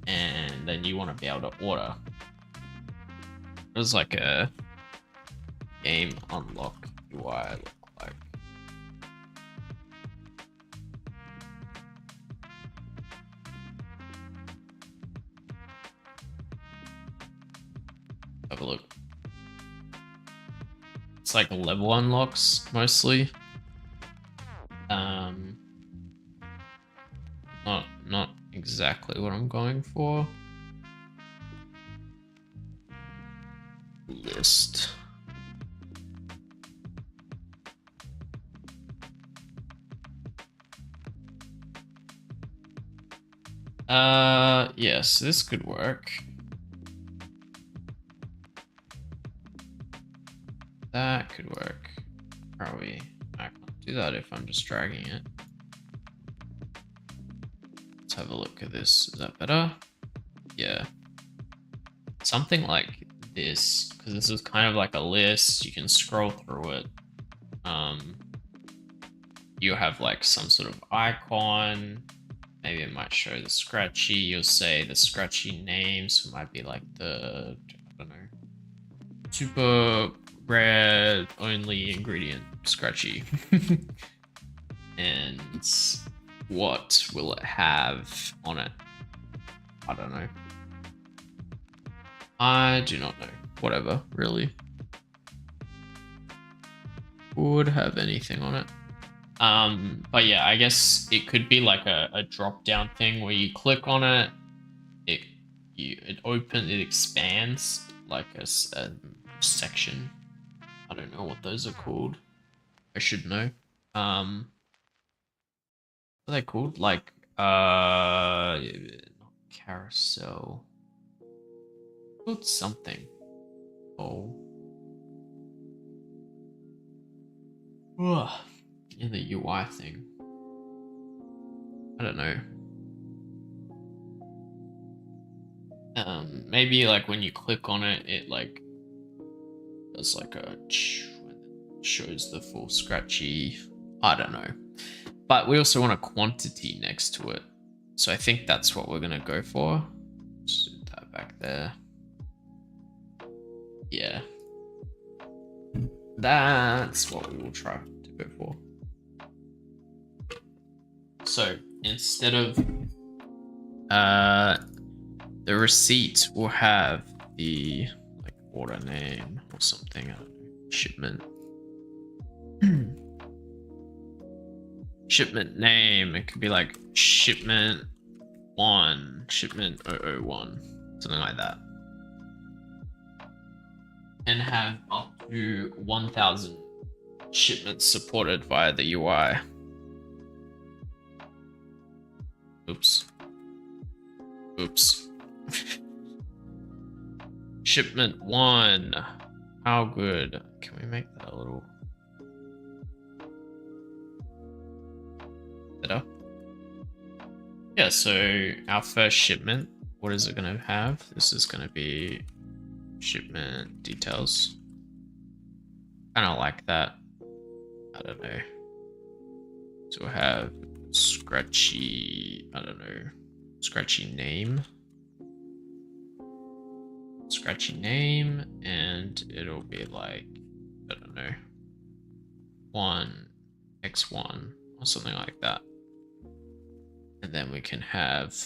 and then you want to be able to order. It was like a game unlock UI look like. Have a look. It's like level unlocks mostly. Not exactly what I'm going for. List. Yes, this could work. That could work. Probably. I can't do that if I'm just dragging it. Let's have a look at this. Is that better? Yeah. Something like this, because this is kind of like a list. You can scroll through it. You have like some sort of icon. Maybe it might show the Scratchy. You'll say the Scratchy name, so it might be like the, I don't know, super rare only ingredient Scratchy. And what will it have on it? I don't know. I do not know. Whatever, really. Would have anything on it. But yeah, I guess it could be like a drop down thing where you click on it, it expands like a section. I don't know what those are called. I should know. What are they called? Like not carousel. Called something. Oh. Ugh. In the UI thing. I don't know. Maybe like when you click on it, it like does like a shows the full Scratchy. I don't know. But we also want a quantity next to it. So I think that's what we're going to go for. Just do that back there. Yeah. That's what we will try to go for. So instead of the receipt will have the like order name or something. I don't know. Shipment. Shipment name. It could be like shipment 1, shipment 001, something like that. And have up to 1,000 shipments supported via the UI. Oops. Oops. Shipment 1. How good? Can we make that a little better? Yeah, so our first shipment, what is it going to have? This is going to be shipment details. Kind of like that. I don't know. So we'll have scratchy, I don't know, scratchy name. Scratchy name, and it'll be like, I don't know, 1x1 or something like that. And then we can have,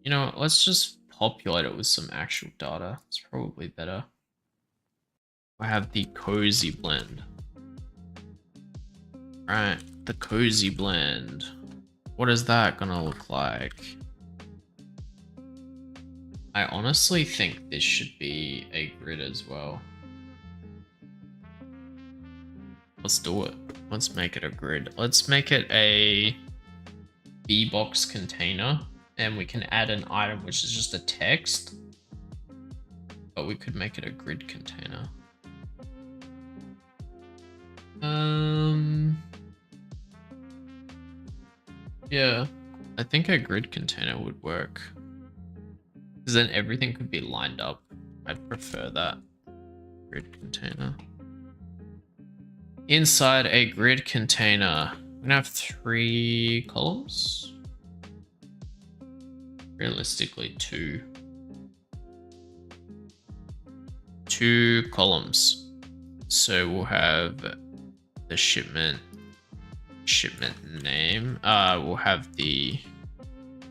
you know, let's just populate it with some actual data. It's probably better. I have the cozy blend. Right, the cozy blend. What is that gonna look like? I honestly think this should be a grid as well. Let's do it. Let's make it a grid. Let's make it a B-box container, and we can add an item which is just a text, but we could make it a grid container. Yeah, I think a grid container would work. Because then everything could be lined up. I'd prefer that. Grid container. Inside a grid container, we're gonna have 3 columns. Realistically, 2. 2 columns. So we'll have the shipment name. We'll have the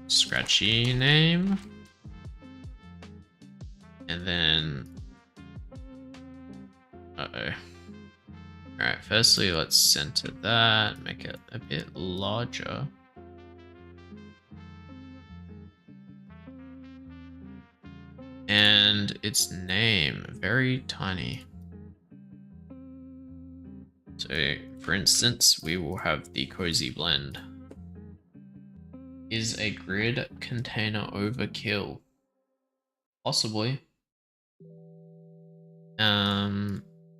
scratchy name. And then, Alright, firstly, let's center that, make it a bit larger. And its name, very tiny. So, for instance, we will have the cozy blend. Is a grid container overkill? Possibly.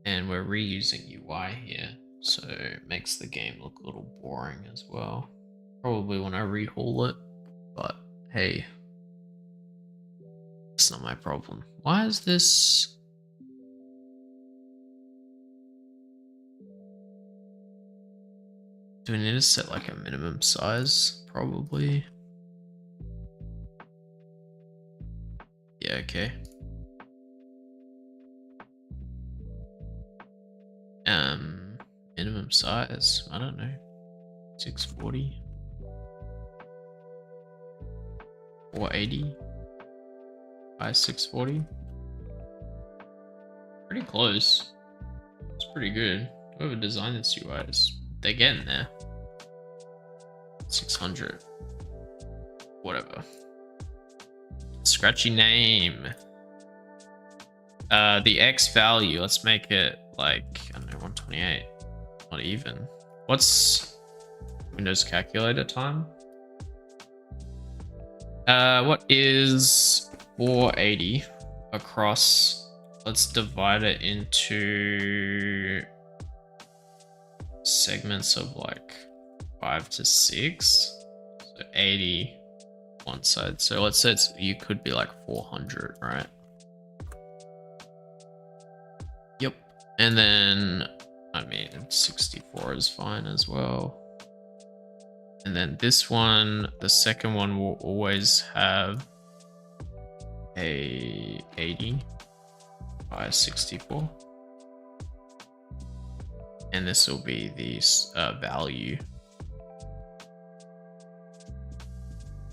And we're reusing UI here, so it makes the game look a little boring as well. Probably want to rehaul it, but hey, it's not my problem. Why is this? Do we need to set like a minimum size? Probably. Yeah, okay. Minimum size, I don't know, 640, 480 by 640. Pretty close. It's pretty good. Whoever designed this UI they're getting there. 600. Whatever. Scratchy name. The X value, let's make it like, I don't know, 128. Not even. What's Windows calculator time? What is 480 across? Let's divide it into segments of like 5 to 6. So 80 one side. So let's say you could be like 400, right? Yep. And then, I mean, 64 is fine as well. And then this one, the second one will always have a 80 by 64. And this will be the value.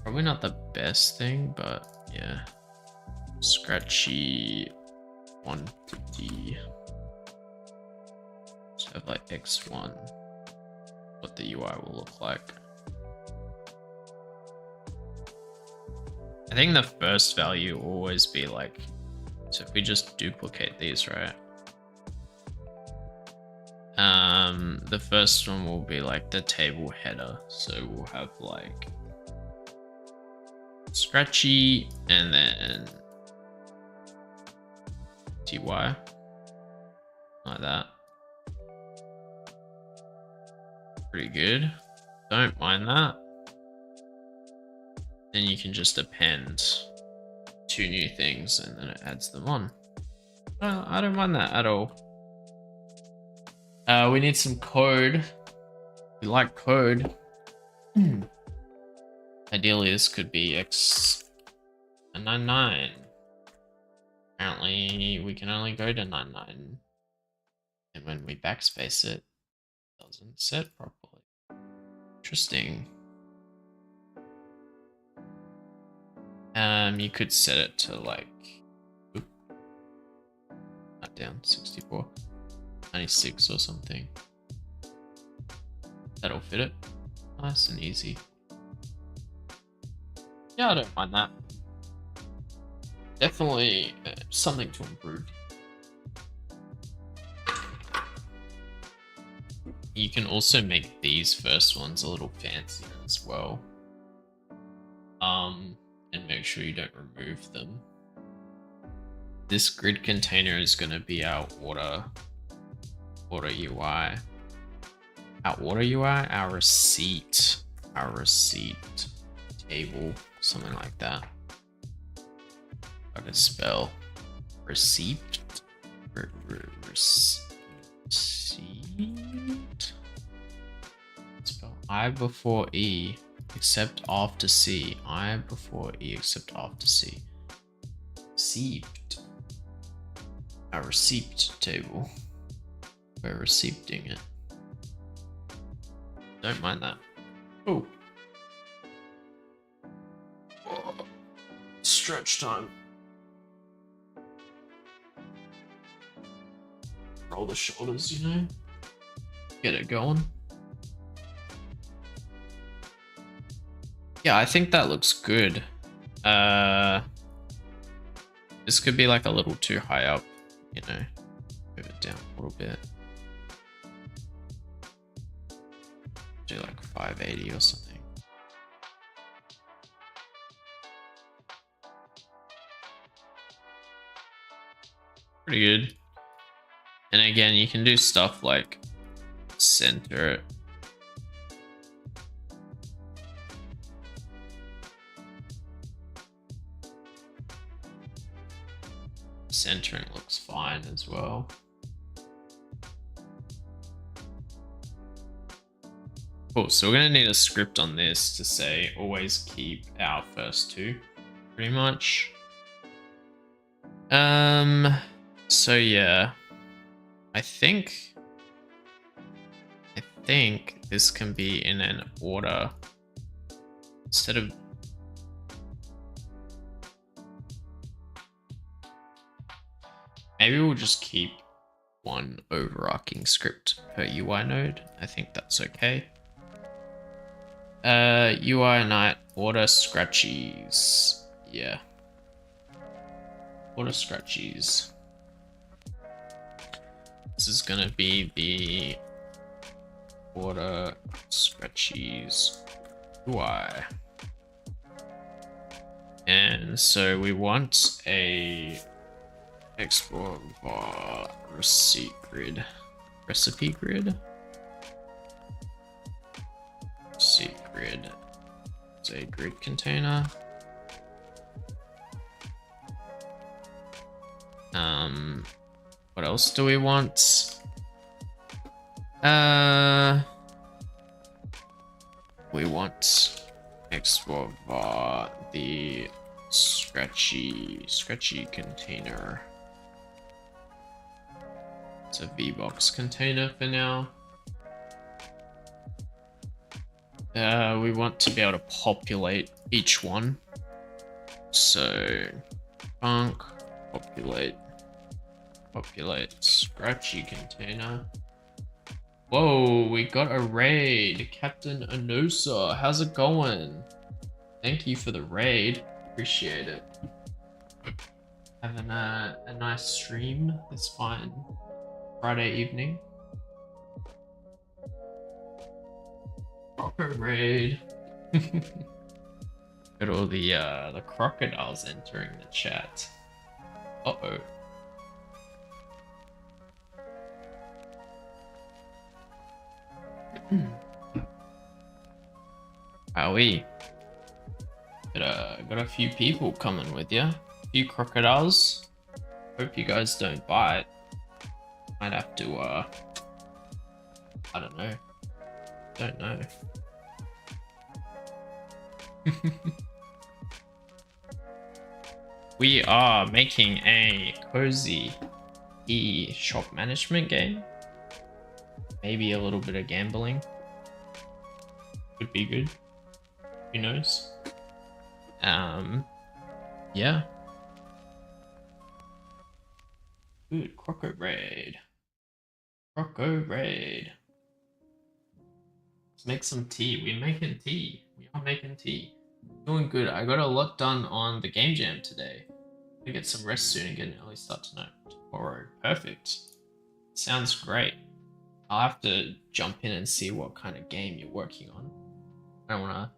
Probably not the best thing, but yeah. Scratchy 150. So have like X1, what the UI will look like. I think the first value will always be like, so if we just duplicate these, right? The first one will be like the table header. So we'll have like Scratchy and then TY, like that. Pretty good. Don't mind that. Then you can just append 2 new things and then it adds them on. I don't mind that at all. We need some code. We like code. Ideally, this could be X99. Apparently, we can only go to 99. And when we backspace it, it doesn't set properly. Interesting. You could set it to like, not down, 64, 96 or something. That'll fit it. Nice and easy. Yeah, I don't mind that. Definitely something to improve. You can also make these first ones a little fancier as well. And make sure you don't remove them. This grid container is going to be our order UI. Our order UI, our receipt table, something like that. How to spell receipt? Receipt. Spell I before E. Except after C. I before E except after C. Received. Our receipt table. We're receiving it. Don't mind that. Oh. Stretch time. Roll the shoulders, you know? Get it going. Yeah, I think that looks good. This could be like a little too high up, you know. Move it down a little bit. Do like 580 or something. Pretty good. And again, you can do stuff like center it. Centering looks fine as well. Cool, so we're gonna need a script on this to say always keep our first 2, pretty much. So yeah, I think this can be in an order instead of maybe we'll just keep one overarching script per UI node. I think that's okay. UI night order scratchies. Yeah. Order scratchies. This is gonna be the order scratchies UI. And so we want a export bar receipt grid, recipe grid, receipt grid. It's a grid container. What else do we want? we want next the scratchy container. It's a VBox container for now. We want to be able to populate each one. So func populate scratchy container. Whoa, we got a raid. Captain Anosa, how's it going? Thank you for the raid. Appreciate it. Having a nice stream this fine Friday evening. Proper raid. Got all the crocodiles entering the chat. Uh-oh. Owie. Got a few people coming with you. A few crocodiles. Hope you guys don't bite. Might have to, I don't know. Don't know. We are making a cozy shop management game. Maybe a little bit of gambling. Could be good. Who knows? Yeah. Good. Croco raid. Croco raid. Let's make some tea. We're making tea. We are making tea. Doing good. I got a lot done on the game jam today. I'm gonna get some rest soon and get an early start tonight. Tomorrow. Perfect. Sounds great. I'll have to jump in and see what kind of game you're working on. I don't want to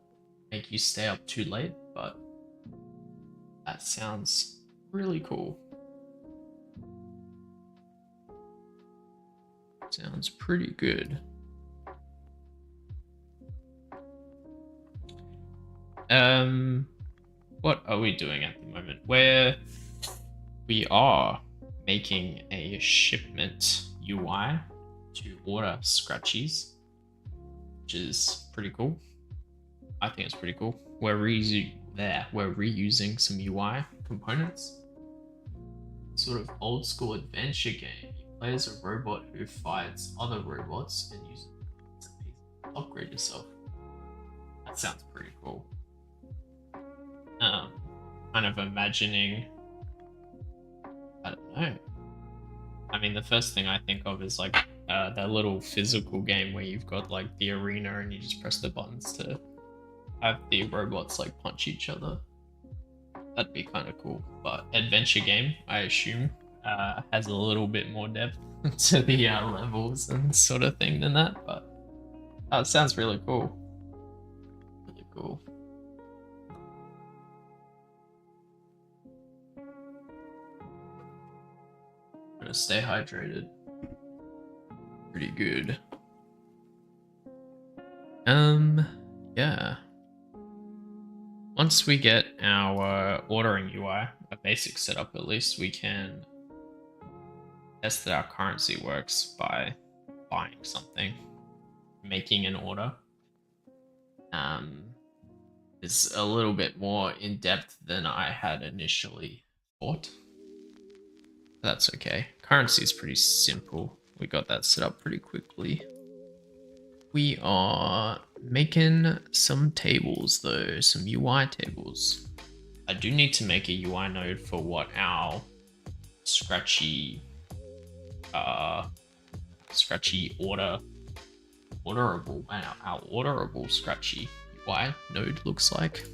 make you stay up too late, but that sounds really cool. Sounds pretty good. What are we doing at the moment? We are making a shipment UI to order scratchies, which is pretty cool. I think it's pretty cool. We're reusing some UI components. Sort of old school adventure game. You play as a robot who fights other robots and uses to upgrade yourself. That sounds pretty cool. Kind of imagining, I don't know. I mean, the first thing I think of is like that little physical game where you've got like the arena and you just press the buttons to have the robots like punch each other. That'd be kind of cool. But adventure game, I assume, has a little bit more depth to the levels and sort of thing than that. But it sounds really cool. Really cool. Gonna stay hydrated. Pretty good. Yeah. Once we get our ordering UI, a basic setup at least, we can test that our currency works by buying something, making an order. It's a little bit more in depth than I had initially thought. That's okay. Currency is pretty simple. We got that set up pretty quickly. We are making some tables though, some UI tables. I do need to make a UI node for what our scratchy orderable scratchy UI node looks like.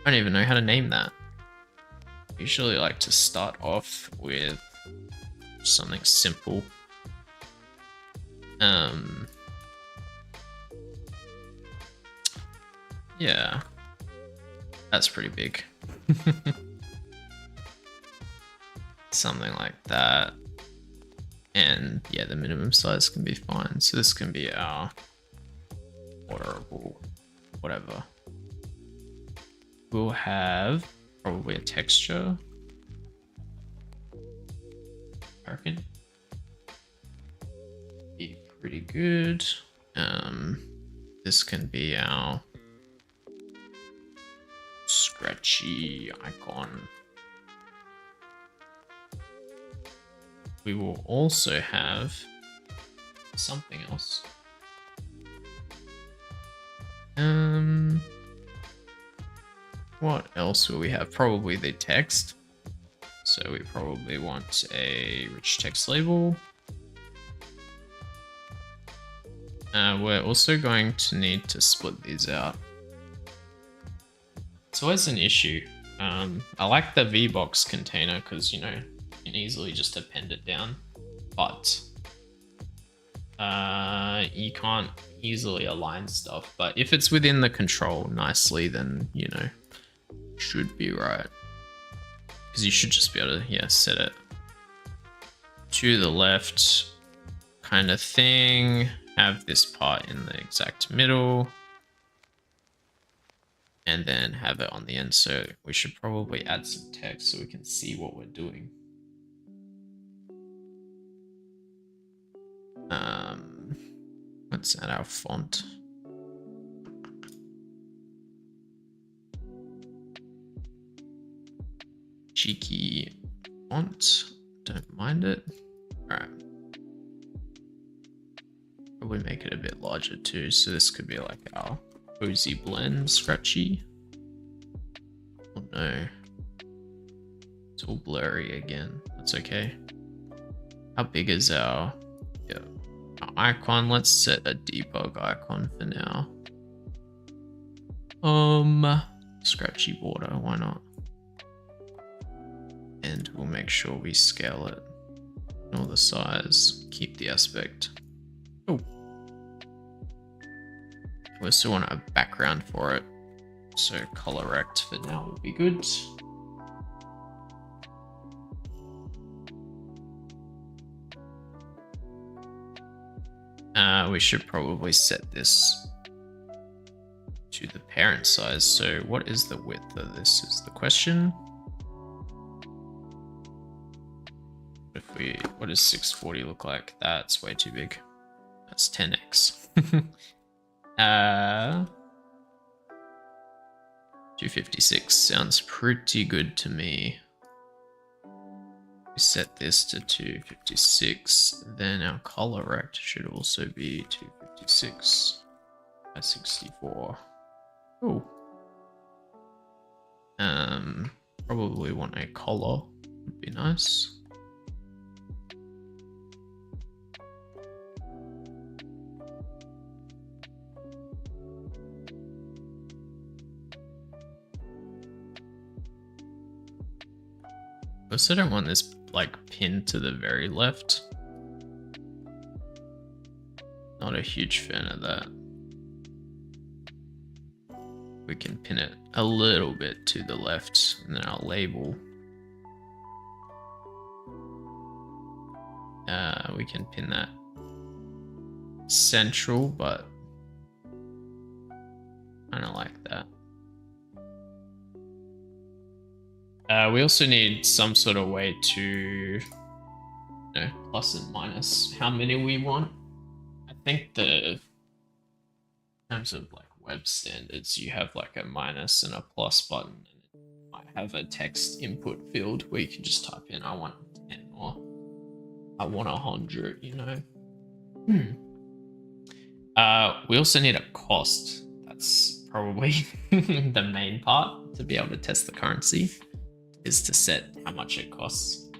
I don't even know how to name that. Usually like to start off with something simple. Yeah, that's pretty big. Something like that. And yeah, the minimum size can be fine. So this can be our orderable, whatever. We'll have probably a texture, I reckon. Be pretty good. this can be our scratchy icon. We will also have something else. What else will we have? Probably the text. So we probably want a rich text label. We're also going to need to split these out. It's always an issue. I like the VBox container because, you know, you can easily just append it down, but you can't easily align stuff. But if it's within the control nicely, then, you know, should be right. Because you should just be able to, yeah, set it to the left kind of thing. Have this part in the exact middle. And then have it on the end. So we should probably add some text so we can see what we're doing. Let's add our font. Cheeky font, don't mind it. All right. Probably make it a bit larger too. So this could be like our cozy blend scratchy. Oh no. It's all blurry again. That's okay. How big is our icon? Let's set a debug icon for now. Scratchy border, why not? And we'll make sure we scale it. Ignore the size, keep the aspect. Oh. We still want a background for it. So color rect for now would be good. We should probably set this to the parent size. So what is the width of this is the question. What does 640 look like? That's way too big. That's 10x. 256 sounds pretty good to me. We set this to 256, then our color rect should also be 256 by 64. Oh. Probably want a collar, would be nice. I also don't want this like pinned to the very left. Not a huge fan of that. We can pin it a little bit to the left and then our label. We can pin that central, but I don't like that. We also need some sort of way to, you know, plus and minus how many we want. I think in terms of like web standards, you have like a minus and a plus button, and it might have a text input field where you can just type in, I want 10 or I want 100, you know. We also need a cost. That's probably the main part to be able to test the currency. Is to set how much it costs.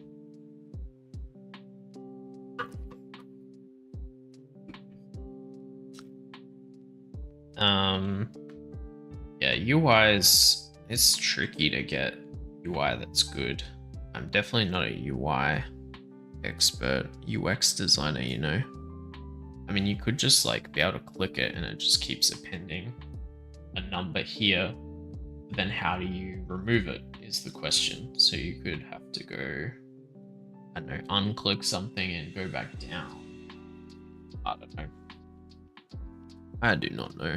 Yeah, UIs, it's tricky to get UI that's good. I'm definitely not a UI expert, UX designer, you know. I mean, you could just like be able to click it and it just keeps appending a number here. Then how do you remove it is the question. So you could have to go, I don't know, unclick something and go back down. I don't know. I do not know.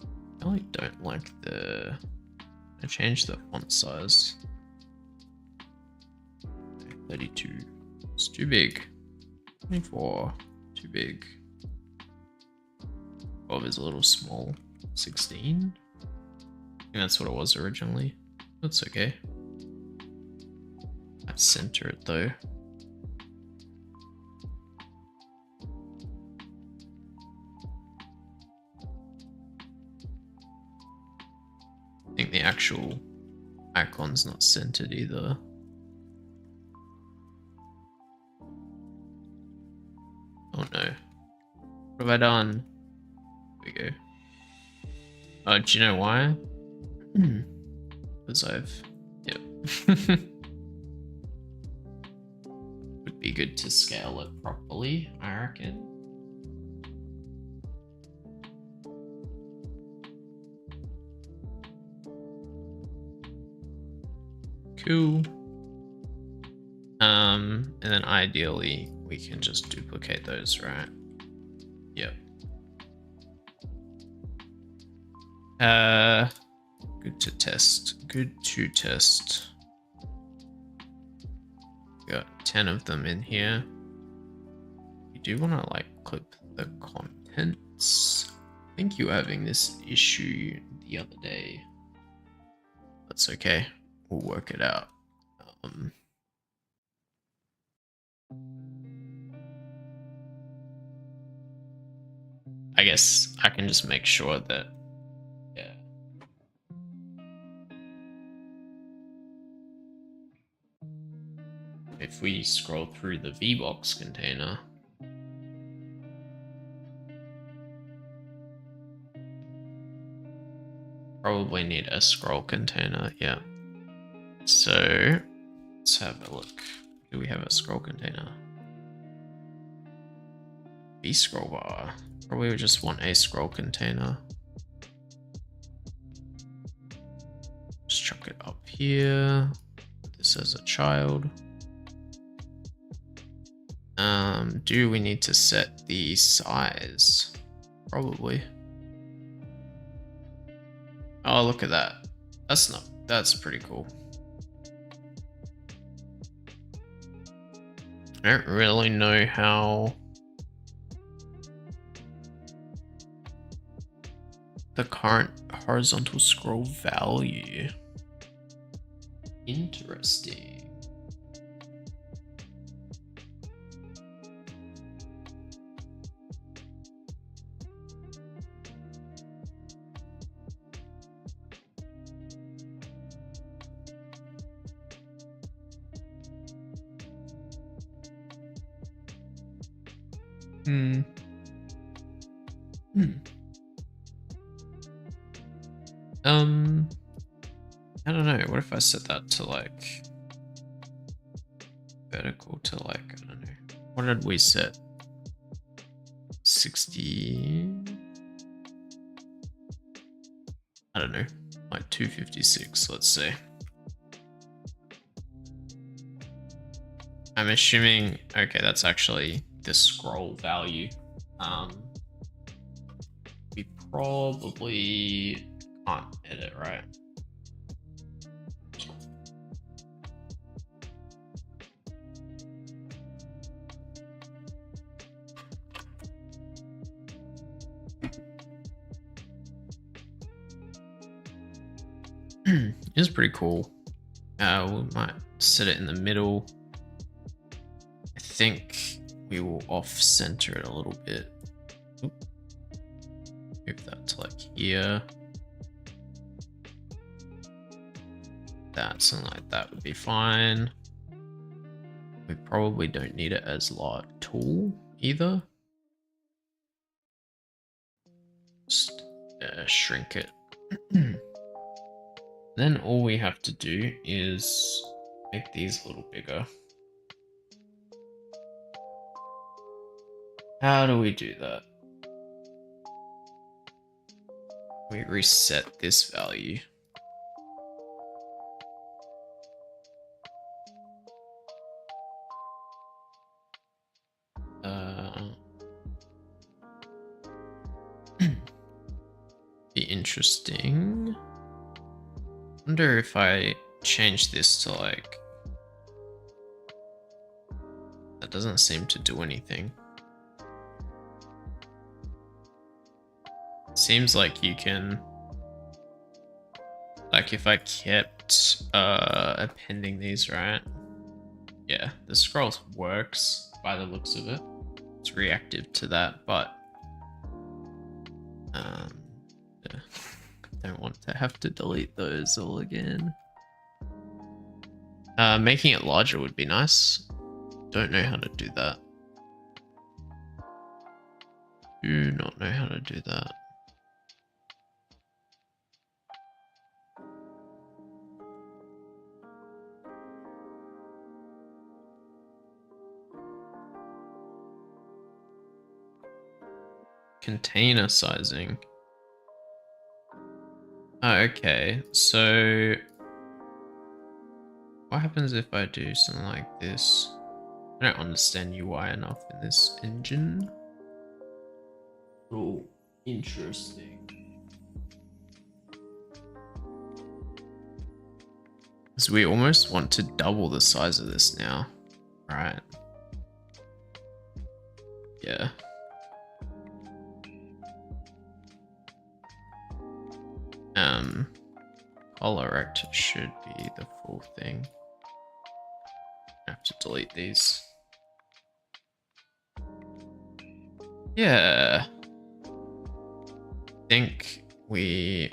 I really don't like I changed the font size. 32, it's too big. 24, too big. 12 is a little small. 16? I think that's what it was originally. That's okay. I'd center it though. I think the actual icon's not centered either. Oh no. What have I done? Here we go. Oh, do you know why? Because yep. Would be good to scale it properly, I reckon. Cool. And then ideally we can just duplicate those, right? Yep. Good to test. Good to test. Got 10 of them in here. You do want to like clip the contents. I think you were having this issue the other day. That's okay. We'll work it out. I guess I can just make sure that, yeah. If we scroll through the VBox container, probably need a scroll container, yeah. So let's have a look. Do we have a scroll container? B scroll bar. Probably we just want a scroll container. Just chuck it up here. This as a child. Do we need to set the size? Probably. Oh, look at that. That's pretty cool. I don't really know how the current horizontal scroll value. Interesting. I don't know. What if I set that to like vertical to like, I don't know. What did we set? 60. I don't know. Like 256, let's say. I'm assuming, okay, that's actually the scroll value. We probably can't edit, right? It's pretty cool. We might set it in the middle. I think we will off-center it a little bit. Oop. Move that to like here. That, something like that would be fine. We probably don't need it as large tool either. Just shrink it. Then all we have to do is make these a little bigger. How do we do that? We reset this value. Be interesting. Wonder if I change this to like, that doesn't seem to do anything. seems like you can, like if I kept appending these, right? Yeah, the scrolls works by the looks of it. It's reactive to that, but yeah. Don't want to have to delete those all again. Making it larger would be nice. Don't know how to do that. Do not know how to do that. Container sizing. Oh, okay, so what happens if I do something like this? I don't understand UI enough in this engine. Oh, interesting. Because we almost want to double the size of this now, right? Yeah. Color rect should be the full thing. I have to delete these. Yeah. I think we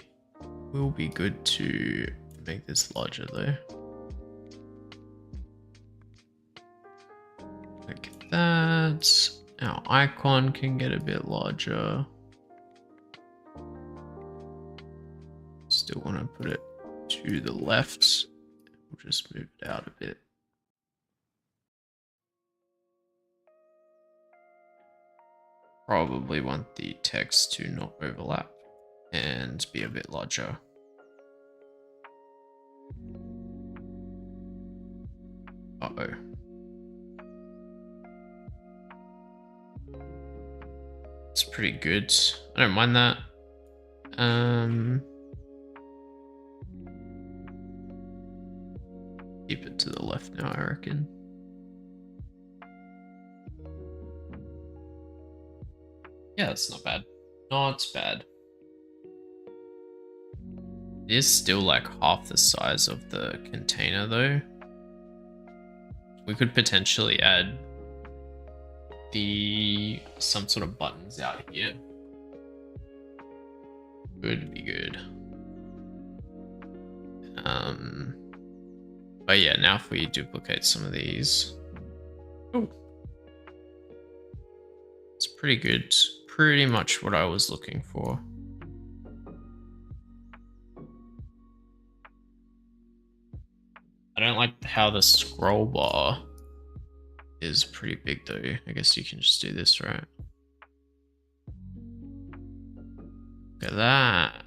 will be good to make this larger though. Like that. Our icon can get a bit larger. Still want to put it to the left. We'll just move it out a bit. Probably want the text to not overlap and be a bit larger. Uh-oh. It's pretty good. I don't mind that. Keep it to the left now, I reckon. Yeah, that's not bad. Not bad. It is still like half the size of the container though. We could potentially add some sort of buttons out here. Would be good. But yeah, now if we duplicate some of these. Oh. It's pretty good. Pretty much what I was looking for. I don't like how the scroll bar is pretty big though. I guess you can just do this, right? Look at that.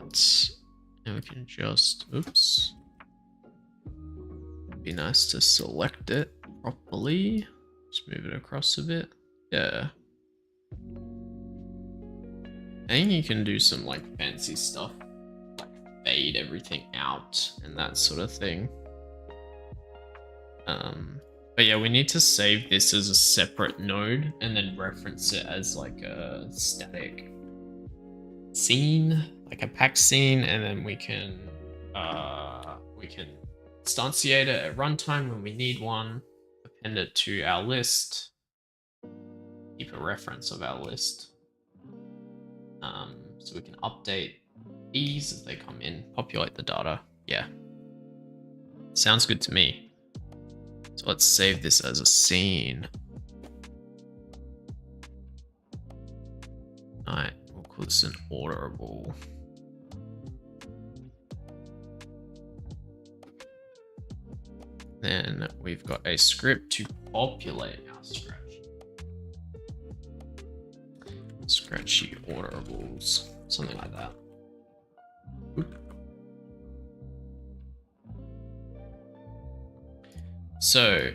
And we can just, oops. Be nice to select it properly. Just move it across a bit. Yeah. I think you can do some like fancy stuff, like fade everything out and that sort of thing. But yeah, we need to save this as a separate node and then reference it as like a static scene, like a pack scene, and then we can instantiate it at runtime when we need one, append it to our list, keep a reference of our list. So we can update these as they come in, populate the data. Yeah. Sounds good to me. So let's save this as a scene. Alright, we'll call this an orderable. Then we've got a script to populate our scratchy orderables, something like that. Oop. So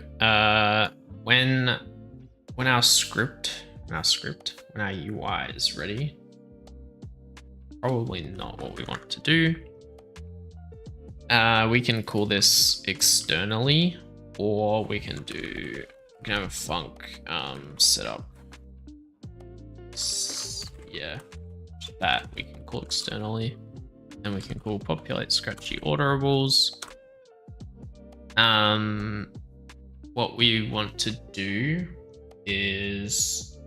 when our UI is ready, probably not what we want to do. We can call this externally, or we can have a func setup. Yeah, that we can call externally. And we can call populate scratchy orderables. What we want to do is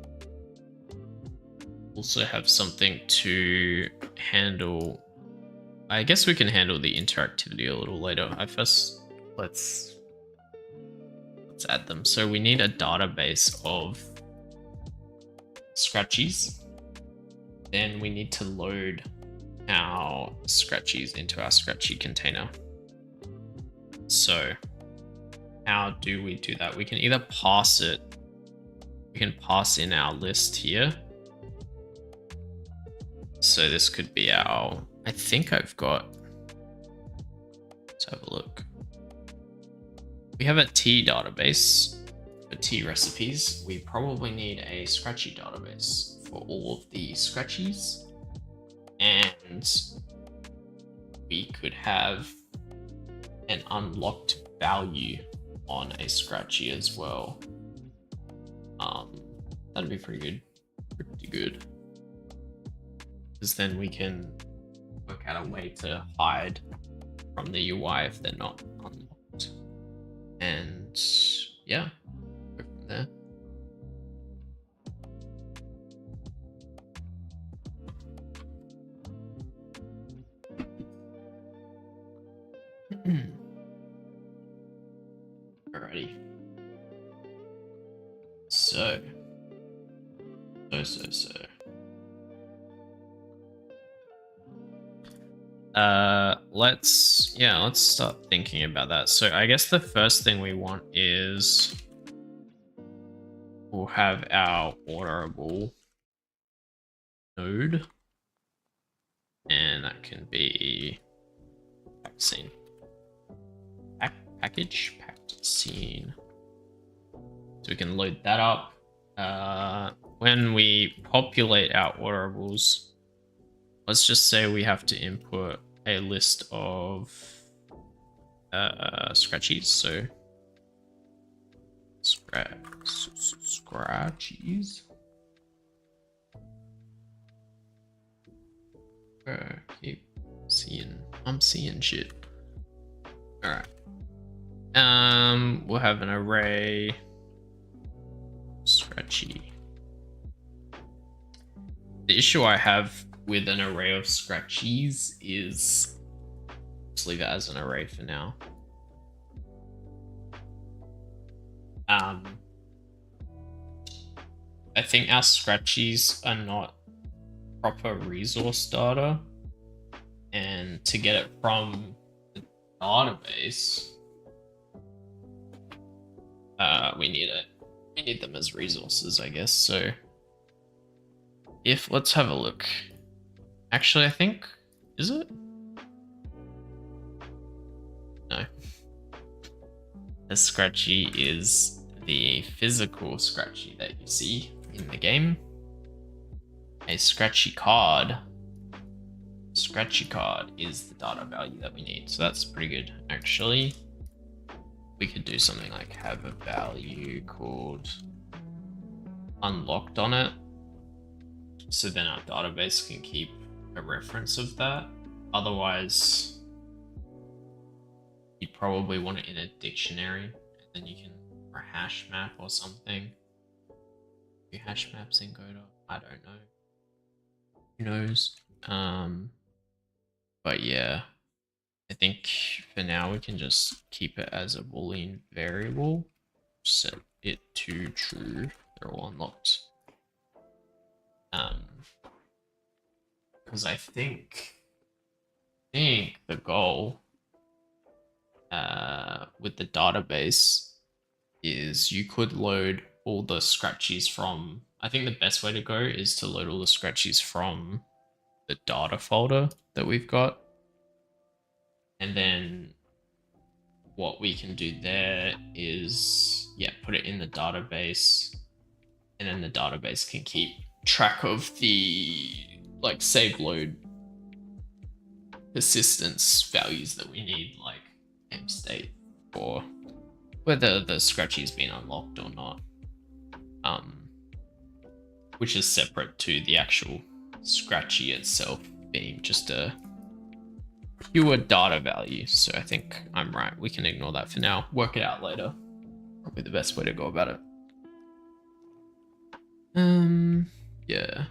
also have something to handle. I guess we can handle the interactivity a little later. Let's add them. So we need a database of scratchies. Then we need to load our scratchies into our scratchy container. So how do we do that? We can either pass it. We can pass in our list here. So this could be our, I think I've got, let's have a look. We have a tea database for tea recipes. We probably need a scratchy database for all of the scratchies. And we could have an unlocked value on a scratchy as well. That'd be pretty good. Because then we can work out a way to hide from the UI if they're not unlocked. And yeah, go from there. Alrighty. So. Let's start thinking about that. So I guess the first thing we want is we'll have our orderable node, and that can be packed scene. Packed scene. So we can load that up. When we populate our orderables, let's just say we have to input a list of scratchies. So scratchies. Keep seeing. I'm seeing shit. All right. We'll have an array scratchy. The issue I have with an array of scratchies is, let's leave it as an array for now. I think our scratchies are not proper resource data, and to get it from the database, we need them as resources, I guess. So let's have a look. Actually, I think, is it? No. A scratchy is the physical scratchy that you see in the game. A scratchy card is the data value that we need. So that's pretty good. Actually, we could do something like have a value called unlocked on it. So then our database can keep a reference of that. Otherwise, you'd probably want it in a dictionary, and then you can, or a hash map or something. Do hash maps in Godot? I don't know. Who knows? But yeah, I think for now we can just keep it as a Boolean variable. Set it to true. They're all unlocked. Because I think the goal with the database is you could load all the scratchies from, I think the best way to go is to load all the scratchies from the data folder that we've got. And then what we can do there is, yeah, put it in the database, and then the database can keep track of the like save load persistence values that we need, like M state, or whether the scratchy's been unlocked or not, which is separate to the actual Scratchy itself being just a pure data value. So I think I'm right. We can ignore that for now. Work it out later. Probably the best way to go about it. Yeah.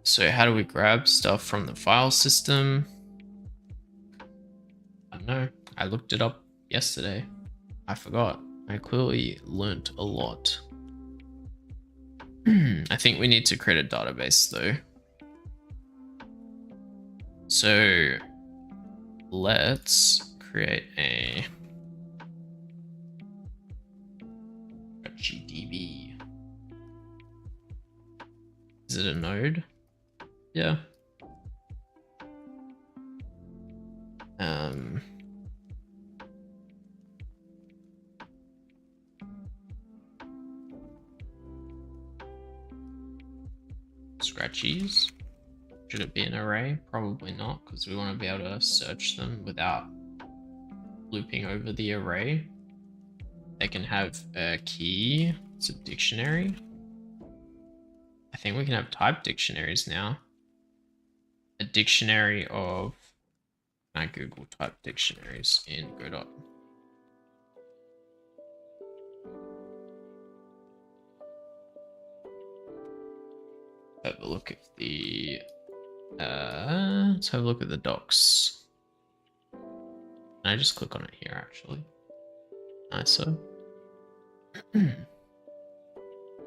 So how do we grab stuff from the file system? I don't know. I looked it up yesterday. I forgot. I clearly learnt a lot. I think we need to create a database though. So let's create a GDB. Is it a node? Yeah. Scratchies. Should it be an array? Probably not, because we want to be able to search them without looping over the array. They can have a key. It's a dictionary. I think we can have type dictionaries now. A dictionary of... I Google type dictionaries in Godot. Have a look at the... let's have a look at the docs. Can I just click on it here, actually? Nicer.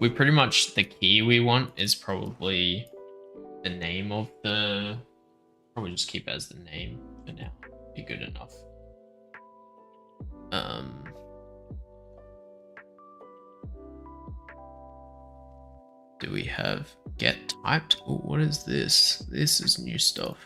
We pretty much... The key we want is probably the name of the... Probably just keep it as the name for now. Be good enough. Do we have get typed? Oh, what is this? This is new stuff.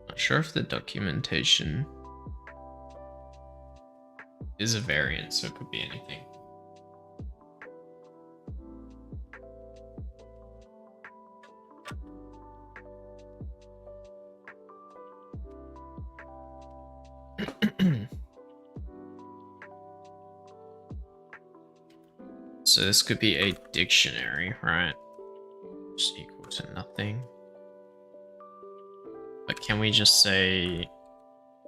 Not sure if the documentation is a variant, so it could be anything. So this could be a dictionary, right? Just equal to nothing. But can we just say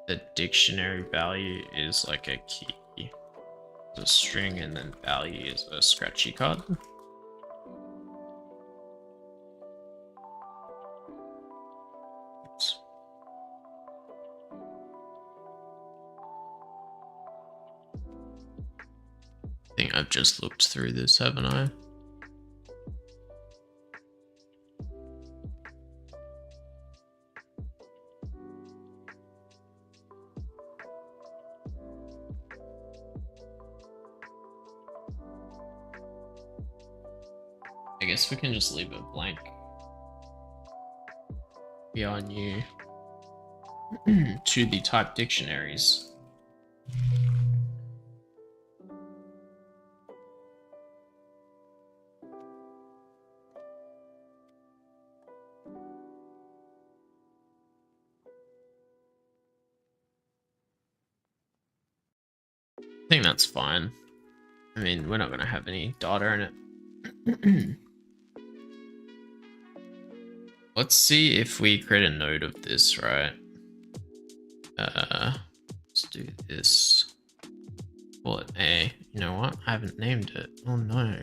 the dictionary value is like a key, a string, and then value is a scratchy card? Oops. I think I've just looked through this, haven't I? I guess we can just leave it blank. We are new to the type dictionaries. I think that's fine. I mean, we're not going to have any data in it. Let's see if we create a node of this, right? Let's do this. Call it A. You know what? I haven't named it. Oh no.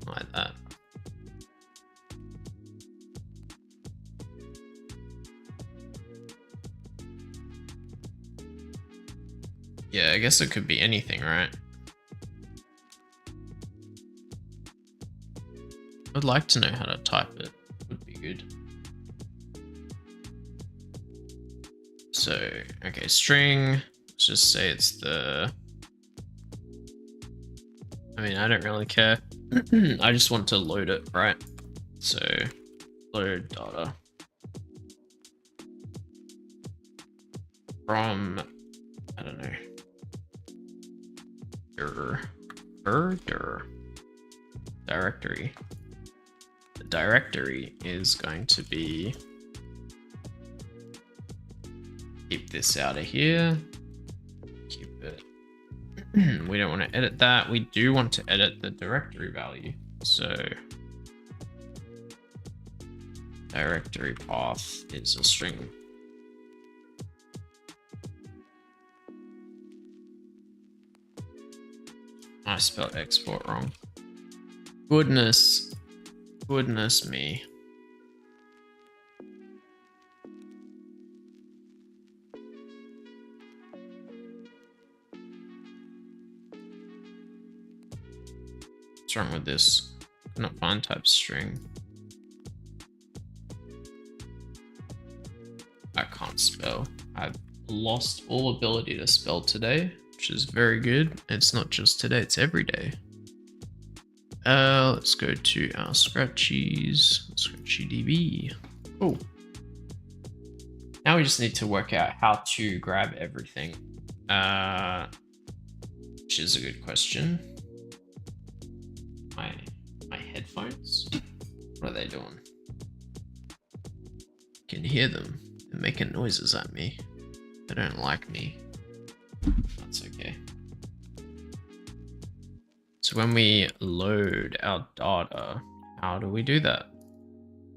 Like that. Yeah, I guess it could be anything, right? I'd like to know how to type it. Would be good. So, okay, string. Let's just say it's the... I mean, I don't really care. I just want to load it, right? So, load data. From, I don't know, directory. The directory is going to be, keep this out of here, keep it. We don't want to edit that. We do want to edit the directory value. So directory path is a string. I spelled export wrong. Goodness me. What's wrong with this? Cannot find type string. I can't spell. I've lost all ability to spell today, which is very good. It's not just today, it's every day. Let's go to our Scratchies, ScratchyDB. Cool. Now we just need to work out how to grab everything, which is a good question. My headphones, what are they doing? Can hear them. They're making noises at me. They don't like me. That's okay. So when we load our data, how do we do that?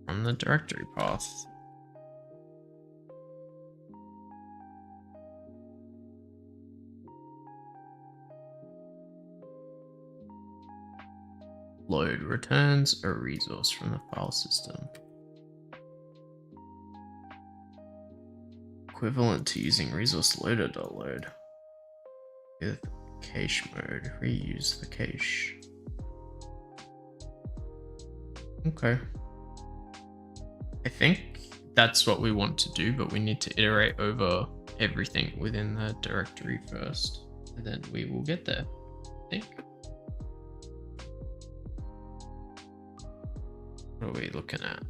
From the directory path. Load returns a resource from the file system. Equivalent to using resource loader.load. With cache mode, reuse the cache. Okay. I think that's what we want to do, but we need to iterate over everything within the directory first, and then we will get there, I think. What are we looking at?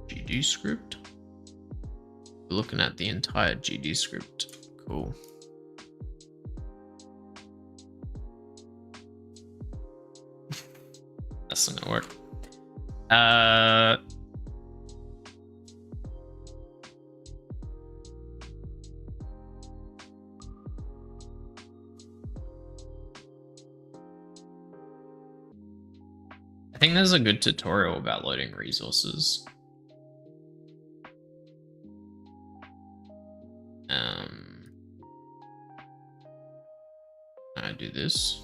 GD script? We're looking at the entire GD script. Cool. That's not gonna work. I think there's a good tutorial about loading resources. I do this.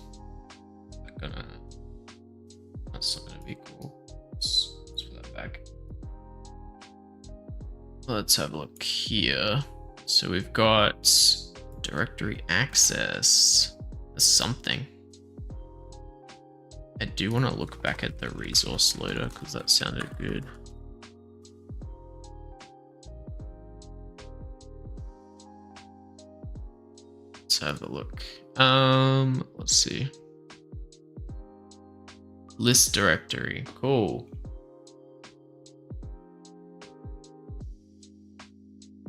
That's not gonna be cool. Let's put that back. Let's have a look here. So we've got directory access as something. I do want to look back at the resource loader because that sounded good. Let's have a look. Let's see. List directory, cool.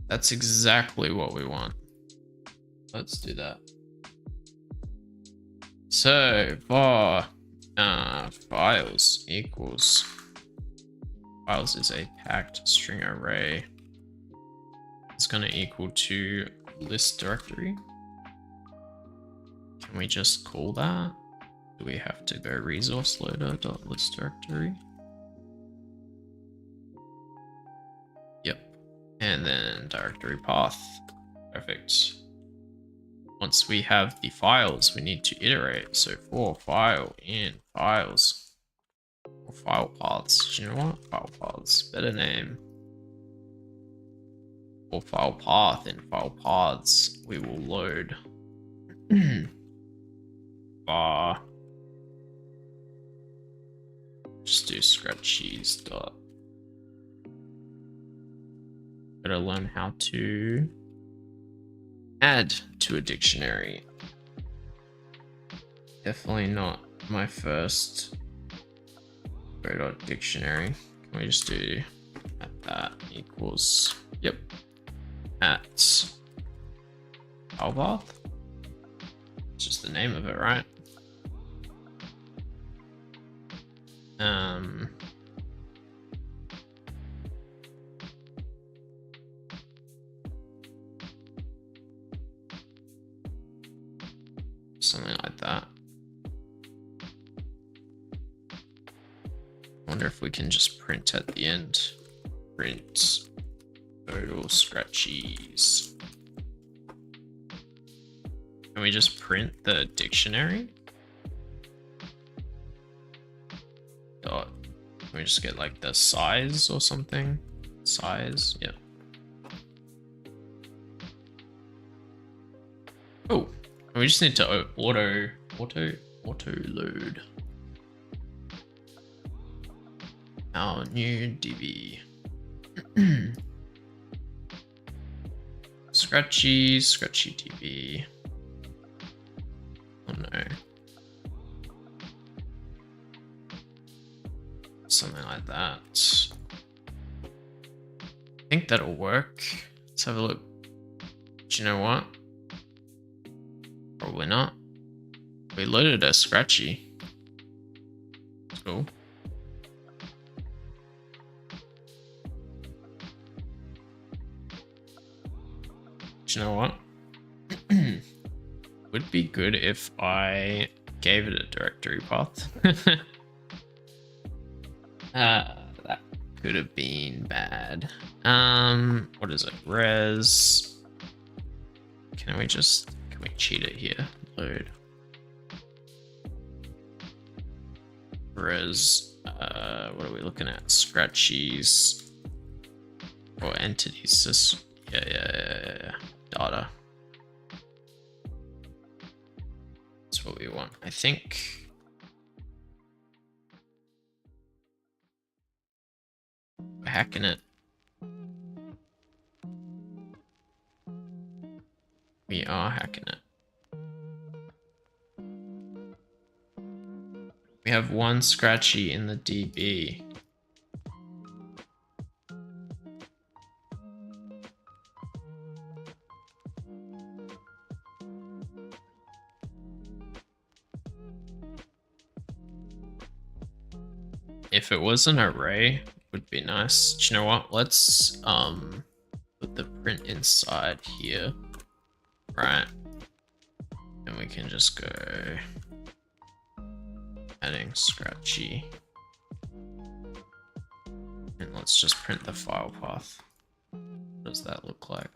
That's exactly what we want. Let's do that. So var files equals, files is a packed string array. It's going to equal to list directory. Can we just call that? Do we have to go resource loader.list directory? Yep. And then directory path. Perfect. Once we have the files, we need to iterate. So for file in files, or file paths. Do you know what? File paths, better name. For file path in file paths, we will load var. Just do scratchies dot. Gotta learn how to add to a dictionary. Definitely not my first Godot dictionary. Can we just do that equals, yep, at file path. It's just the name of it, right? Something like that. I wonder if we can just print at the end. Print total scratchies. Can we just print the dictionary? Dot. Can we just get like the size or something? Size, yeah. Oh, we just need to auto load our new DB. Scratchy DB. Oh no. Something like that. I think that'll work. Let's have a look. Do you know what? Probably not. We loaded a scratchy. That's cool. Do you know what? Would be good if I gave it a directory path. That could have been bad. What is it? Res. Can we cheat it here? Load. Res. What are we looking at? Scratchies. Or entities. Yeah. Data. That's what we want. I think. We're hacking it. We are hacking it. We have one scratchy in the DB. If it was an array, would be nice. Do you know what? Let's put the print inside here. Right. And we can just go adding scratchy. And let's just print the file path. What does that look like?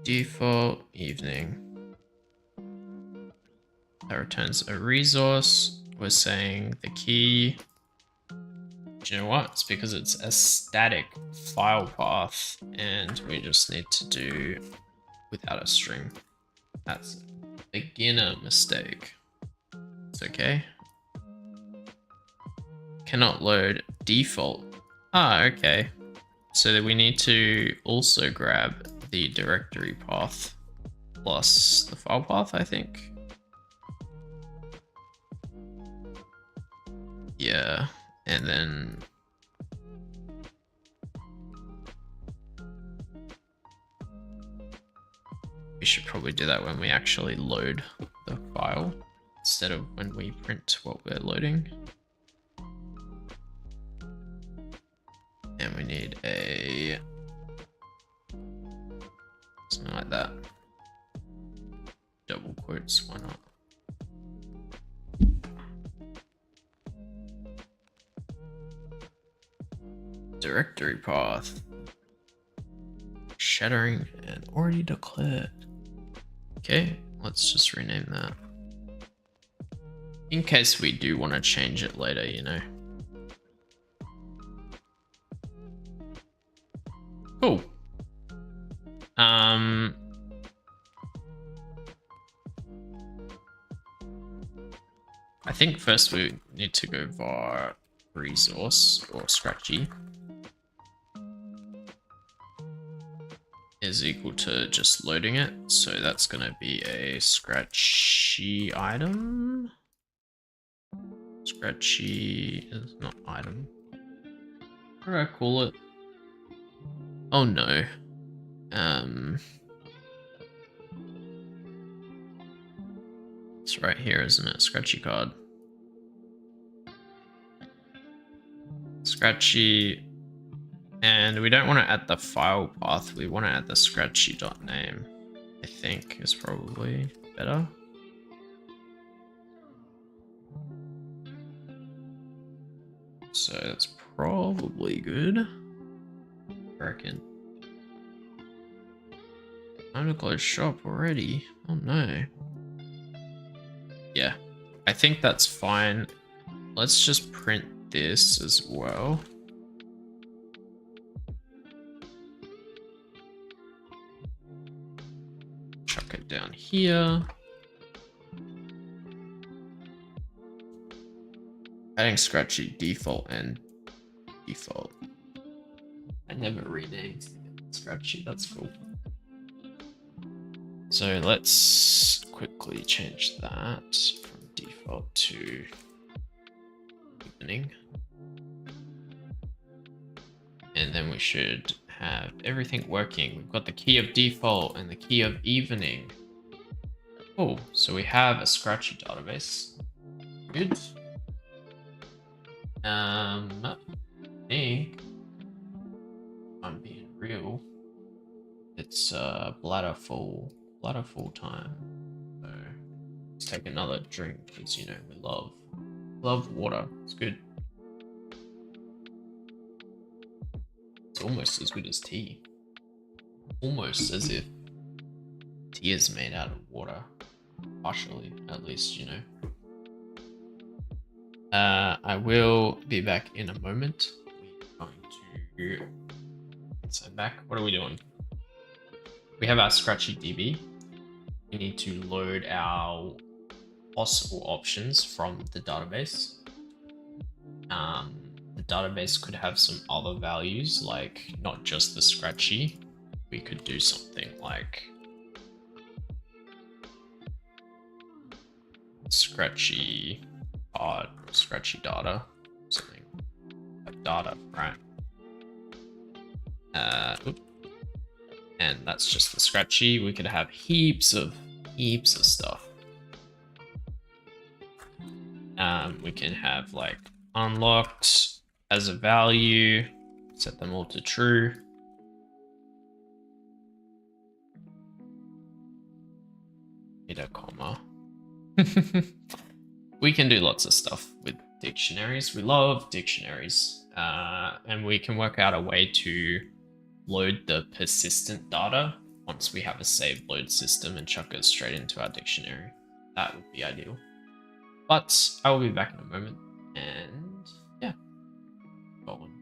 Default evening. That returns a resource. We're saying the key. Do you know what? It's because it's a static file path and we just need to do without a string. That's a beginner mistake. It's okay. Cannot load default. Ah, okay. So that we need to also grab the directory path plus the file path, I think. Yeah, and then we should probably do that when we actually load the file instead of when we print what we're loading. And we need a something like that. Double quotes, why not? Directory path. Shattering and already declared. Okay, let's just rename that. In case we do want to change it later, you know. Cool. I think first we need to go var resource or scratchy is equal to just loading it. So that's going to be a scratchy item. Scratchy is not item. What do I call it? Oh no. It's right here, isn't it? Scratchy card. Scratchy. And we don't want to add the file path. We want to add the scratchy.name. I think is probably better. So that's probably good. I reckon. Time to close shop already. Oh no. Yeah, I think that's fine. Let's just print this as well. Chuck it down here. Adding scratchy default and default. I never renamed scratchy, that's cool. So let's quickly change that from default to evening. And then we should have everything working. We've got the key of default and the key of evening. Oh, so we have a scratchy database. Good. I think, if I'm being real, it's bladder full time. So let's take another drink because, you know, we love water. It's good. It's almost as good as tea. Almost as if tea is made out of water. Partially, at least, you know. I will be back in a moment. We're going to... So back, what are we doing? We have our scratchy DB. We need to load our possible options from the database. The database could have some other values, like not just the scratchy. We could do something like scratchy card, scratchy data, something like data, right? And that's just the scratchy. We could have heaps of stuff. We can have like unlocked as a value, set them all to true. Need a comma. We can do lots of stuff with dictionaries. We love dictionaries. And we can work out a way to load the persistent data once we have a saved load system and chuck it straight into our dictionary. That would be ideal. But I will be back in a moment, and yeah, go on.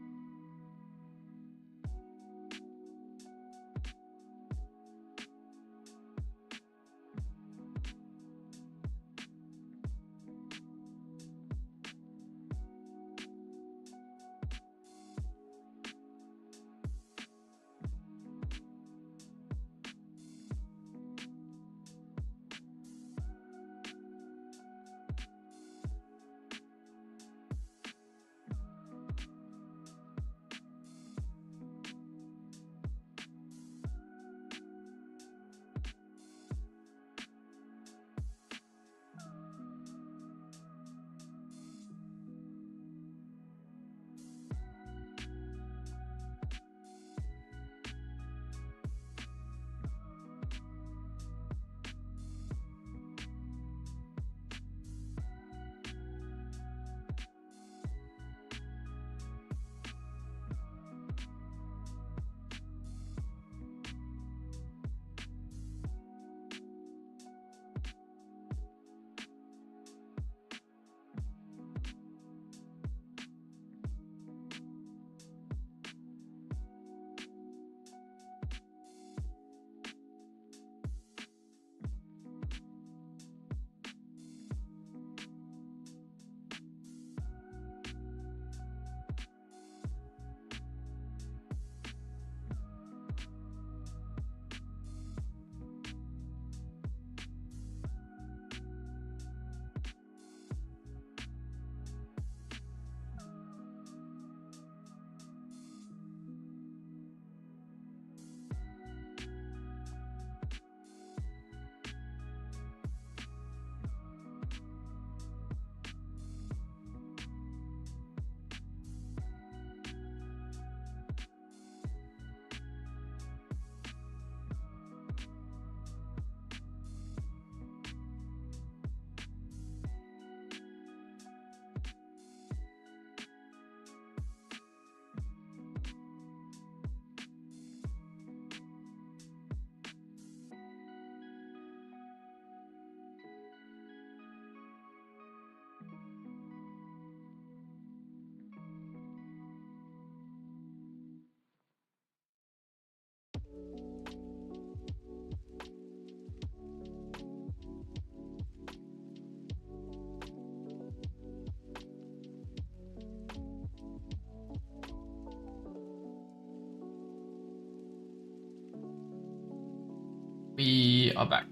We are back.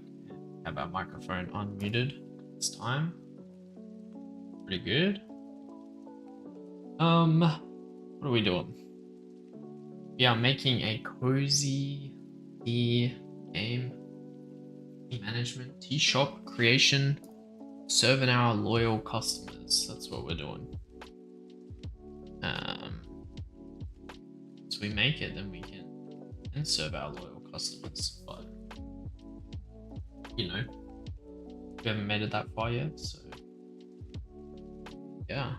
Have our microphone unmuted this time. Pretty good. What are we doing? We are making a cozy tea game, tea management, tea shop creation, serving our loyal customers. That's what we're doing. So we make it, then we can serve our loyal customers. But you know, we haven't made it that far yet, so yeah,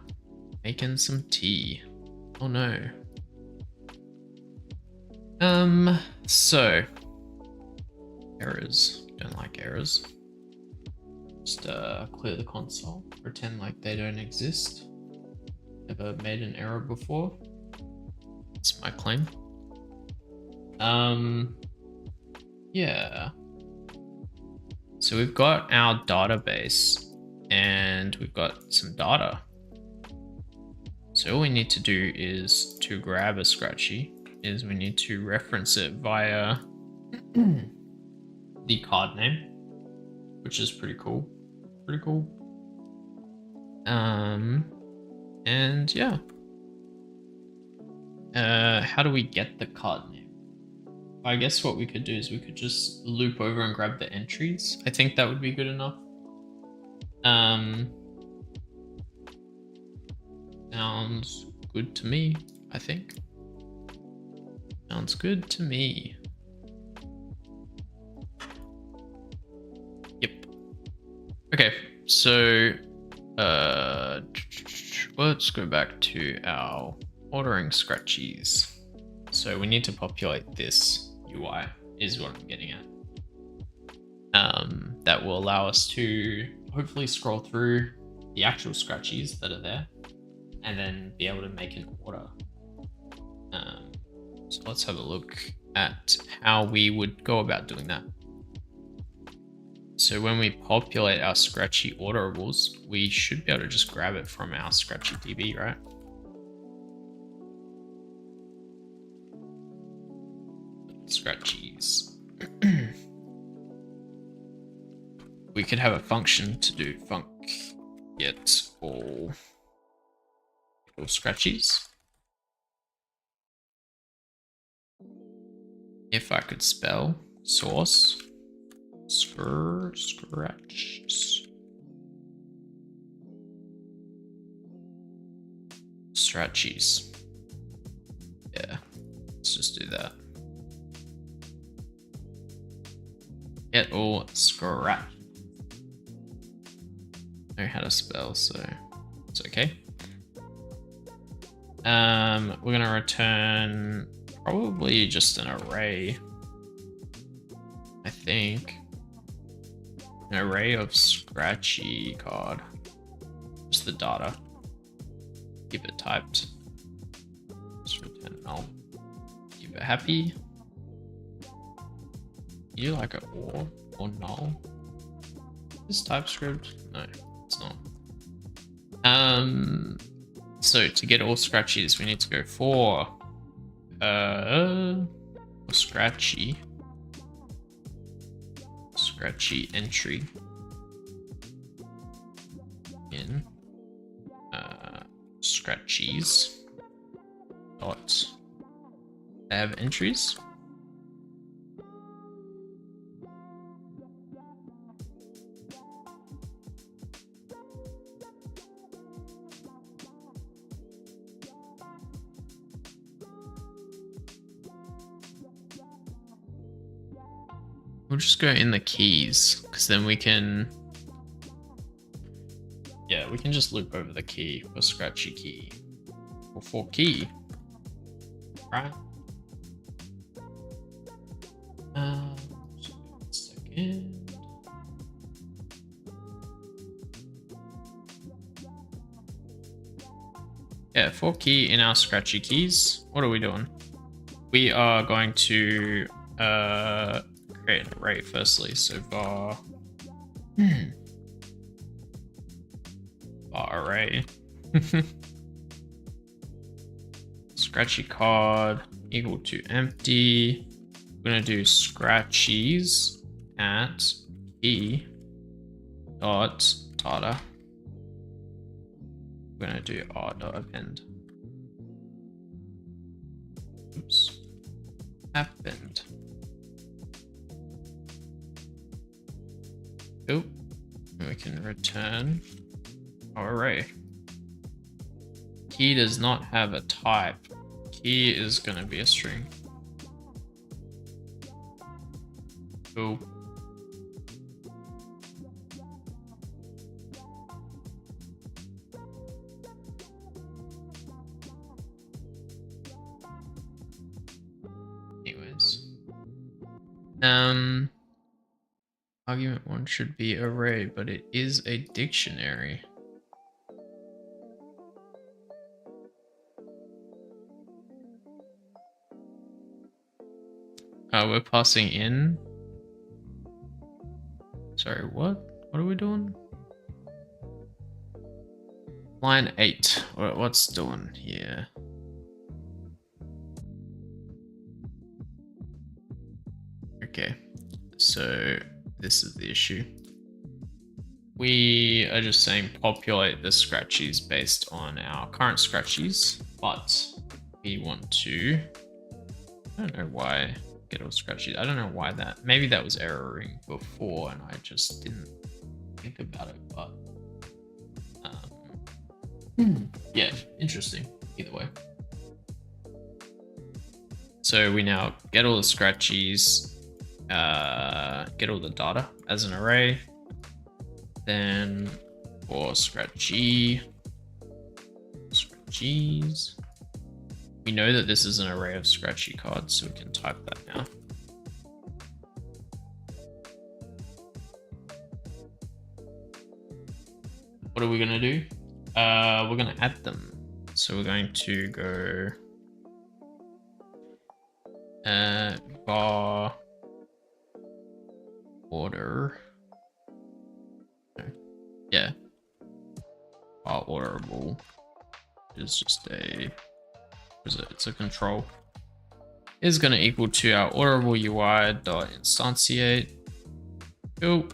making some tea. Oh no. So errors. Don't like errors. Just clear the console. Pretend like they don't exist. Never made an error before. That's my claim. Yeah. So we've got our database and we've got some data. So all we need to do is to grab a Scratchy is we need to reference it via the card name, which is pretty cool. Pretty cool. And yeah. How do we get the card name? I guess what we could do is we could just loop over and grab the entries. I think that would be good enough. Sounds good to me, I think. Sounds good to me. Yep. Okay, so let's go back to our ordering Scratchies. So we need to populate this UI is what I'm getting at. That will allow us to hopefully scroll through the actual Scratchies that are there and then be able to make an order. So let's have a look at how we would go about doing that. So when we populate our Scratchy orderables, we should be able to just grab it from our Scratchy DB, right? Scratchies. We could have a function to do func get all Scratchies. If I could spell source Scratchies. Yeah, let's just do that. Get all Scratch. Know how to spell, so it's okay. We're gonna return probably just an array. I think an array of Scratchy card. Just the data. Keep it typed. Just return null. Keep it happy. You like it or null? Is TypeScript? No, it's not. So to get all Scratchies, we need to go for Scratchy entry in Scratchies dot have entries. We'll just go in the keys, because then we can, yeah, we can just loop over the key for Scratchy key, or for key, right? Just a second. Yeah, for key in our Scratchy keys. What are we doing? We are going to create an array firstly, so var array Scratchy card equal to empty. We're gonna do Scratchies at key dot data. We're gonna do r dot append. Oops. Append. Oh, we can return our array. Key does not have a type. Key is gonna be a string. Cool. Anyways. Argument 1 should be array, but it is a dictionary. We're passing in. Sorry, what? What are we doing? Line 8. What's doing here? Okay, so this is the issue. We are just saying populate the scratchies based on our current scratchies, but we want to, I don't know why, get all scratchies. I don't know why that, maybe that was erroring before and I just didn't think about it, but yeah, interesting, either way. So we now get all the scratchies, get all the data as an array, then for scratchies, we know that this is an array of scratchy cards, so we can type that now. What are we gonna do? We're gonna add them. So we're going to go bar order. Yeah. Bar orderable is just a, it's a control. Is going to equal to our orderable UI dot instantiate. Cool.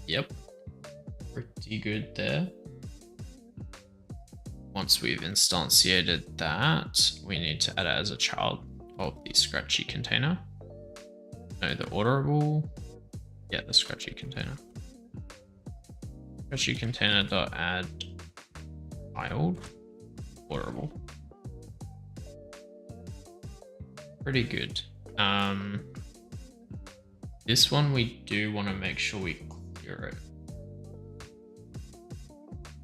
Yep. Pretty good there. Once we've instantiated that, we need to add it as a child of the scratchy container. No, the orderable. Yeah, the scratchy container. Scratchy container dot add child orderable. Pretty good. This one we do want to make sure we clear it.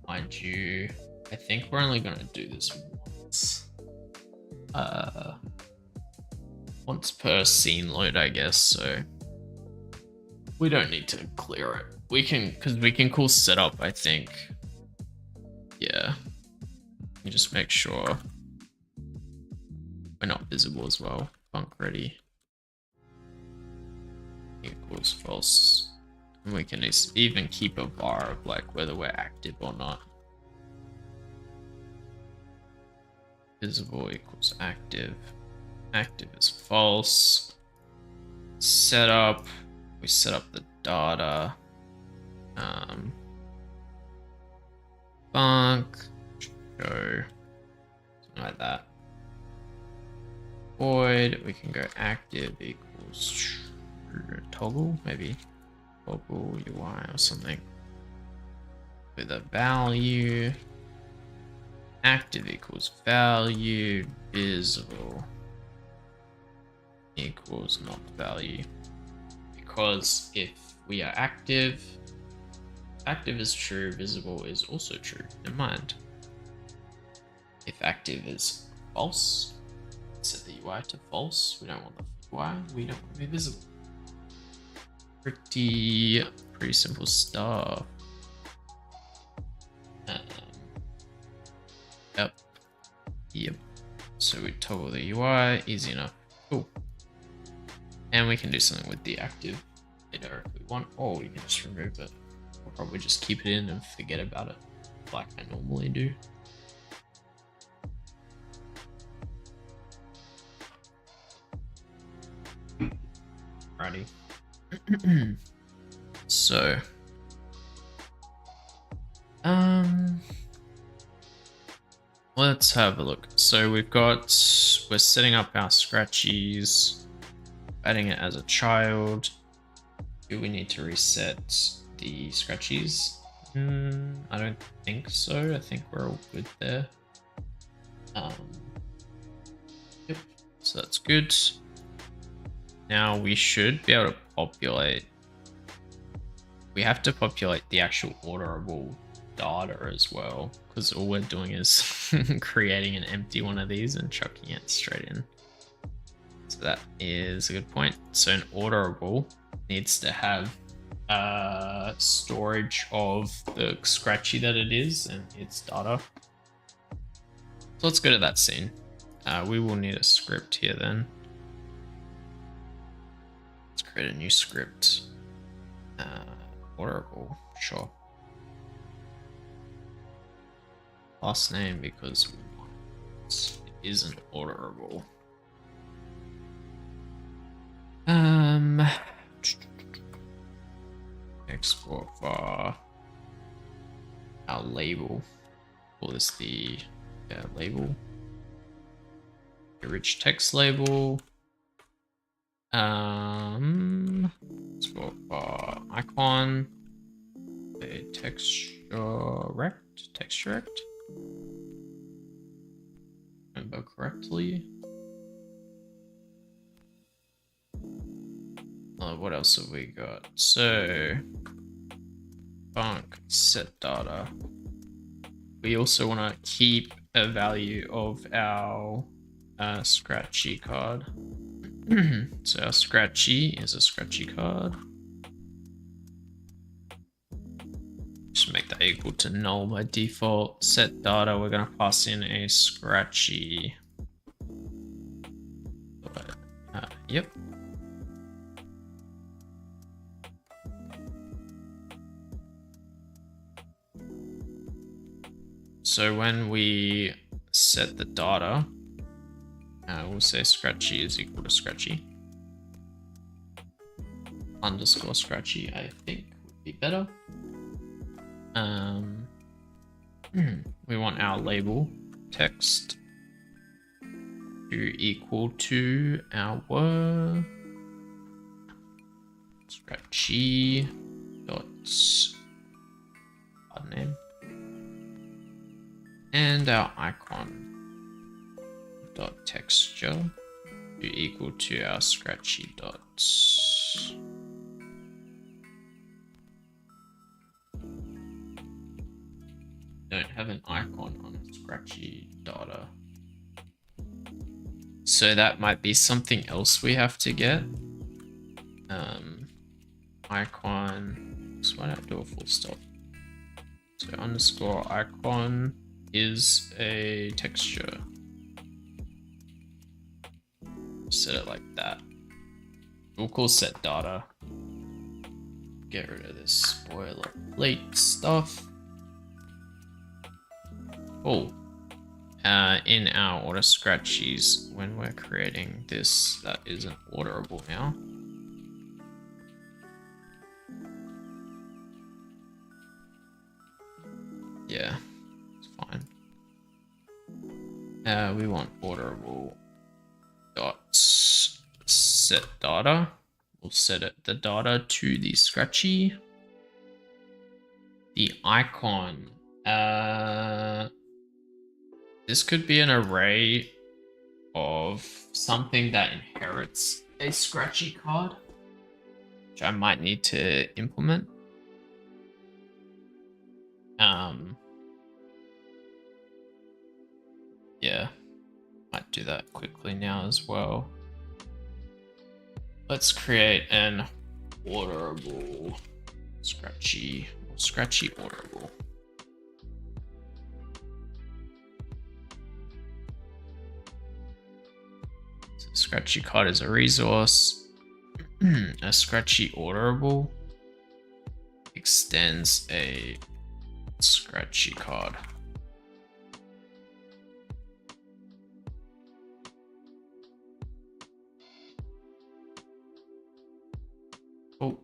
Mind you, I think we're only going to do this once per scene load, I guess, so we don't need to clear it. We can, because we can call setup, I think. Yeah. You just make sure we're not visible as well. Func ready equals false. And we can even keep a var of like whether we're active or not. Visible equals active. Active is false. Setup. We set up the data. Func. Show. Something like that. Void. We can go active equals toggle, maybe. Toggle UI or something. With a value. Active equals value. Visible equals not value. Because if we are active, active is true, visible is also true. In mind, if active is false, set the UI to false. We don't want the UI, we don't want to be visible. Pretty simple stuff. Yep. So we toggle the UI, easy enough. Cool. And we can do something with the active data if we want, or we can just remove it. Or probably just keep it in and forget about it, like I normally do. Alrighty. So, let's have a look. So we're setting up our scratchies, adding it as a child. Do we need to reset the scratchies? I don't think so. I think we're all good there. Yep. So that's good. Now we should be able to populate. We have to populate the actual orderable data as well, because all we're doing is creating an empty one of these and chucking it straight in. So that is a good point. So an orderable needs to have storage of the scratchy that it is and its data. So let's go to that scene. We will need a script here then. Let's create a new script. Orderable, sure. Last name because it isn't orderable. Export var our label. Call this the label. A rich text label. Export var icon. A texture rect. Remember correctly. What else have we got? So, func set data. We also want to keep a value of our scratchy card. So our scratchy is a scratchy card. Just make that equal to null by default. Set data, we're going to pass in a scratchy. Yep. So when we set the data, we'll say scratchy is equal to scratchy. Underscore scratchy, I think would be better. We want our label text to equal to our scratchy dot card name and our icon dot texture to equal to our scratchy dots. Don't have an icon on a scratchy data. So that might be something else we have to get. Icon, so why not do a full stop? So underscore icon is a texture. Set it like that. We'll call set data. Get rid of this boilerplate stuff. Oh, in our order scratchies, when we're creating this, that isn't orderable now. Yeah, it's fine. We want orderable dot set data. We'll set it the data to the scratchy. The icon. This could be an array of something that inherits a scratchy card, which I might need to implement. Yeah, might do that quickly now as well. Let's create an orderable scratchy orderable. So scratchy card is a resource. A scratchy orderable extends a scratchy card. Oh.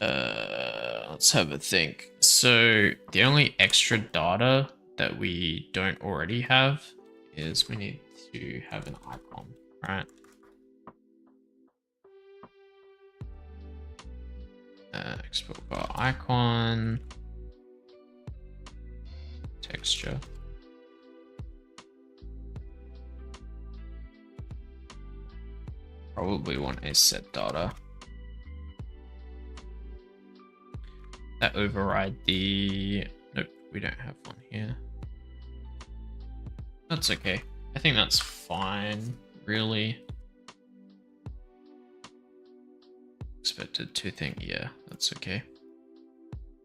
Let's have a think. So the only extra data that we don't already have is we need to have an icon, right? Export bar icon, texture. Probably want a set data. That override the... Nope, we don't have one here. That's okay. I think that's fine, really. Expected to think, yeah, that's okay.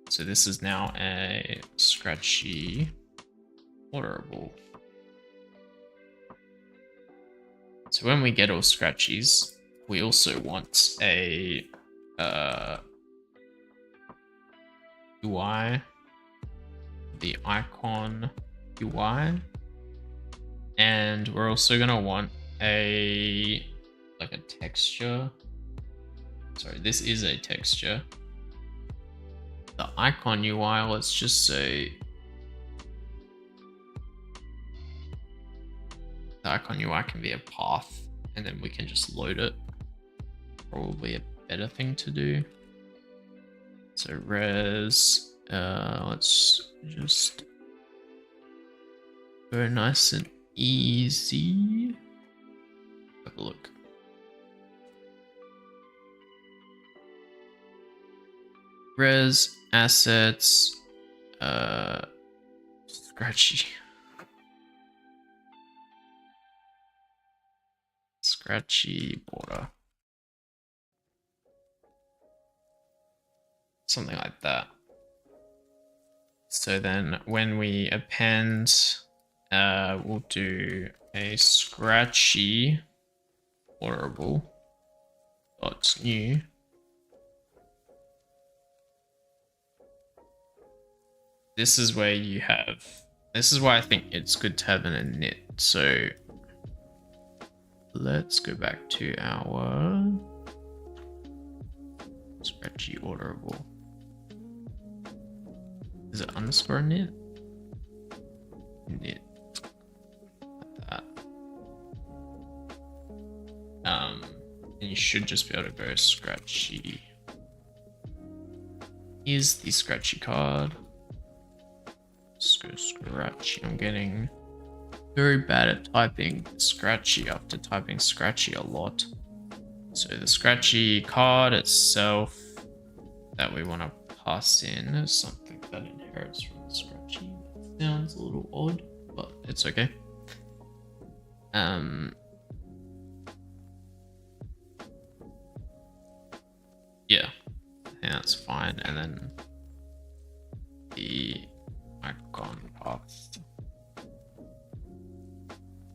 So this is now a scratchy orderable. So when we get all scratchies, we also want a UI, the icon UI, and we're also gonna want a like a texture. Sorry, this is a texture. The icon UI, let's just say the icon UI can be a path, and then we can just load it. Probably a better thing to do. So res, let's just go nice and easy. Have a look. Res, assets, scratchy. Scratchy border. Something like that. So then when we append, we'll do a scratchy orderable dot new. This is where you have, this is why I think it's good to have an init. So let's go back to our scratchy orderable. Is it underscore init? Init. Like that. And you should just be able to go scratchy. Is the scratchy card. Let's go scratchy. I'm getting very bad at typing scratchy after typing scratchy a lot. So the scratchy card itself that we want to pass in is something that inherits from the scratchy. That sounds a little odd, but it's okay. Yeah, I think that's fine. And then the icon path,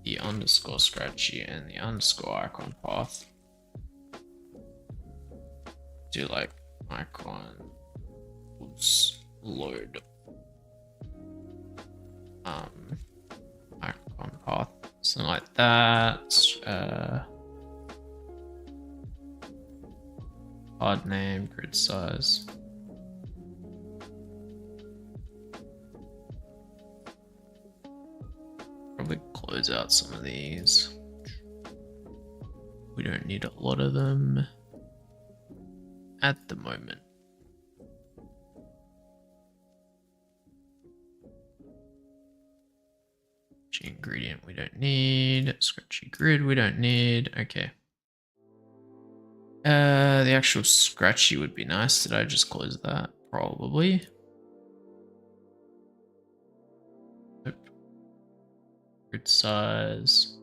the underscore scratchy and the underscore icon path. Do like icon load icon path, something like that. Card name, grid size. Probably close out some of these. We don't need a lot of them at the moment. Ingredient we don't need. Scratchy grid we don't need. Okay. The actual scratchy would be nice. Did I just close that? Probably. Nope. Grid size.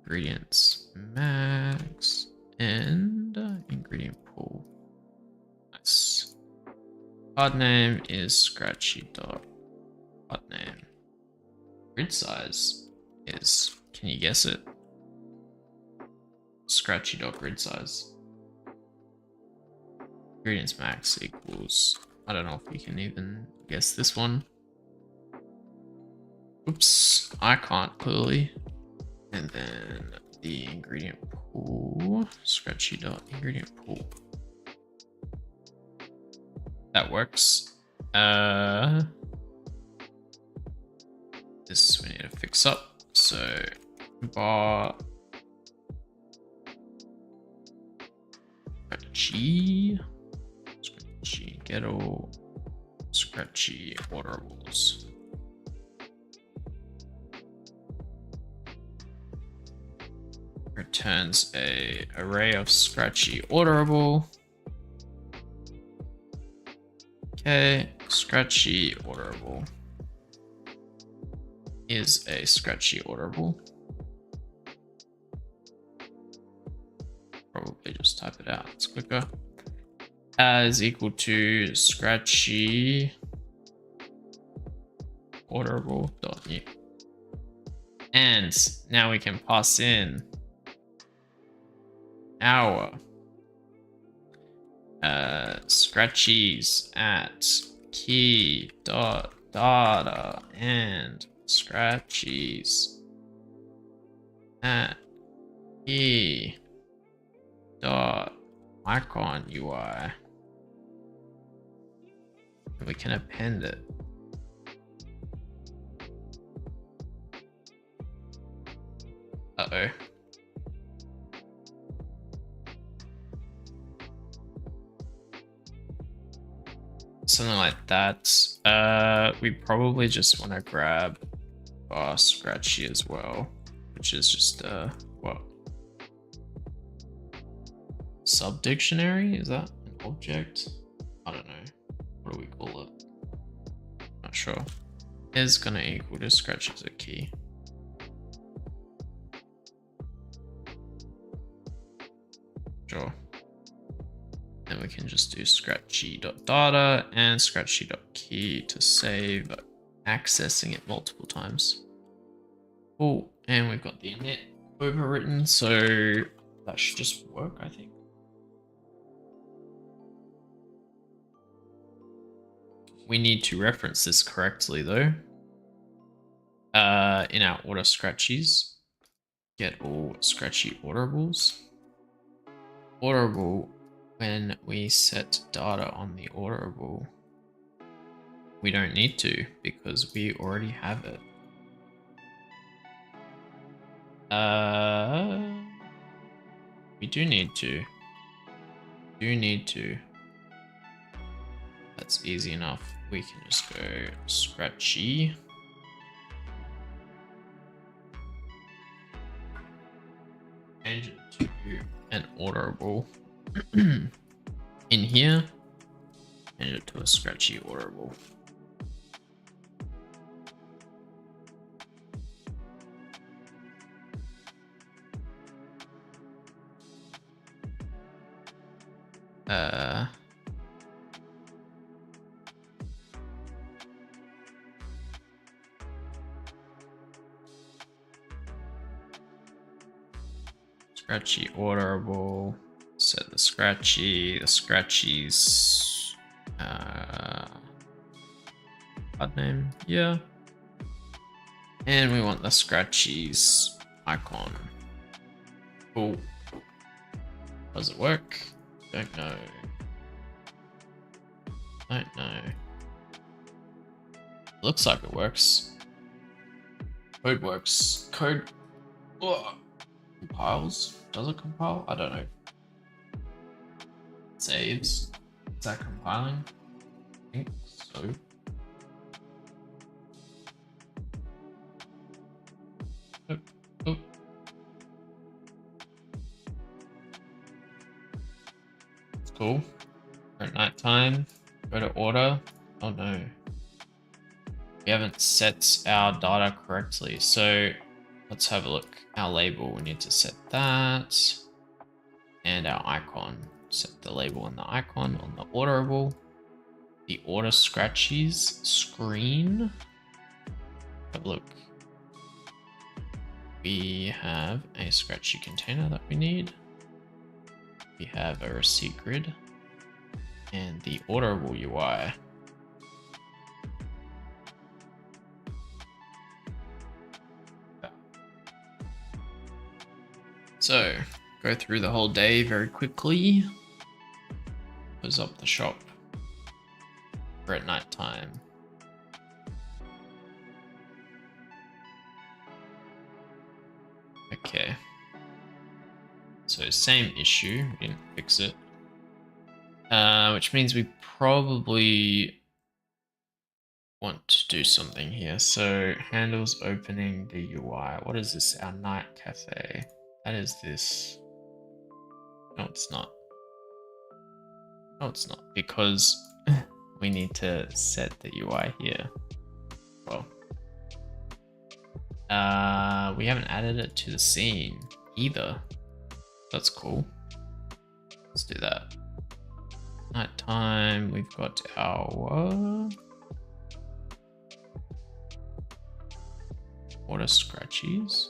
Ingredients max. And ingredient pool. Nice. Card name is scratchy dot card name. Grid size is, can you guess it? Scratchy dot grid size. Ingredients max equals, I don't know if you can even guess this one. Oops, I can't clearly. And then the ingredient pool. Scratchy dot ingredient pool. That works. This we need to fix up. So bar scratchy Godot scratchy orderables. Returns a array of scratchy orderable. Okay, scratchy orderable is a scratchy orderable. Probably just type it out, it's quicker. Is equal to scratchy orderable dot new. And now we can pass in our scratchies at key dot data and scratchies at key dot icon UI. And we can append it. Uh-oh. Something like that. We probably just want to grab our scratchy as well, which is just what? Subdictionary? Is that an object? I don't know. What do we call it? Not sure. Is gonna equal to scratchy as a key. Sure. Then we can just do scratchy.data and scratchy.key to save accessing it multiple times. Oh, and we've got the init overwritten, so that should just work, I think. We need to reference this correctly though. In our order scratchies, get all scratchy orderables. Orderable, when we set data on the orderable, we don't need to because we already have it. We do need to. That's easy enough. We can just go scratchy. Change it to an orderable. In here, change it to a scratchy orderable. Scratchy orderable, set the scratchies, card name, yeah. And we want the scratchies icon. Cool. Does it work? Don't know. Looks like it works. Code works. Code compiles. Does it compile? I don't know. Saves. Is that compiling? I think so. Oh. It's cool. We're at nighttime. Go to order. Oh no. We haven't set our data correctly. So let's have a look. Our label, we need to set that. And our icon. Set the label and the icon on the orderable. The order scratchies screen. Have a look. We have a scratchy container that we need. We have a receipt grid. And the orderable UI. So, go through the whole day very quickly. Close up the shop. We're at night time. Okay. So same issue, we didn't fix it. Which means we probably want to do something here. So handles opening the UI. What is this? Our night cafe. That is this. No, it's not. No, it's not, because we need to set the UI here. Well, we haven't added it to the scene either. That's cool. Let's do that. Nighttime, we've got our water scratchies.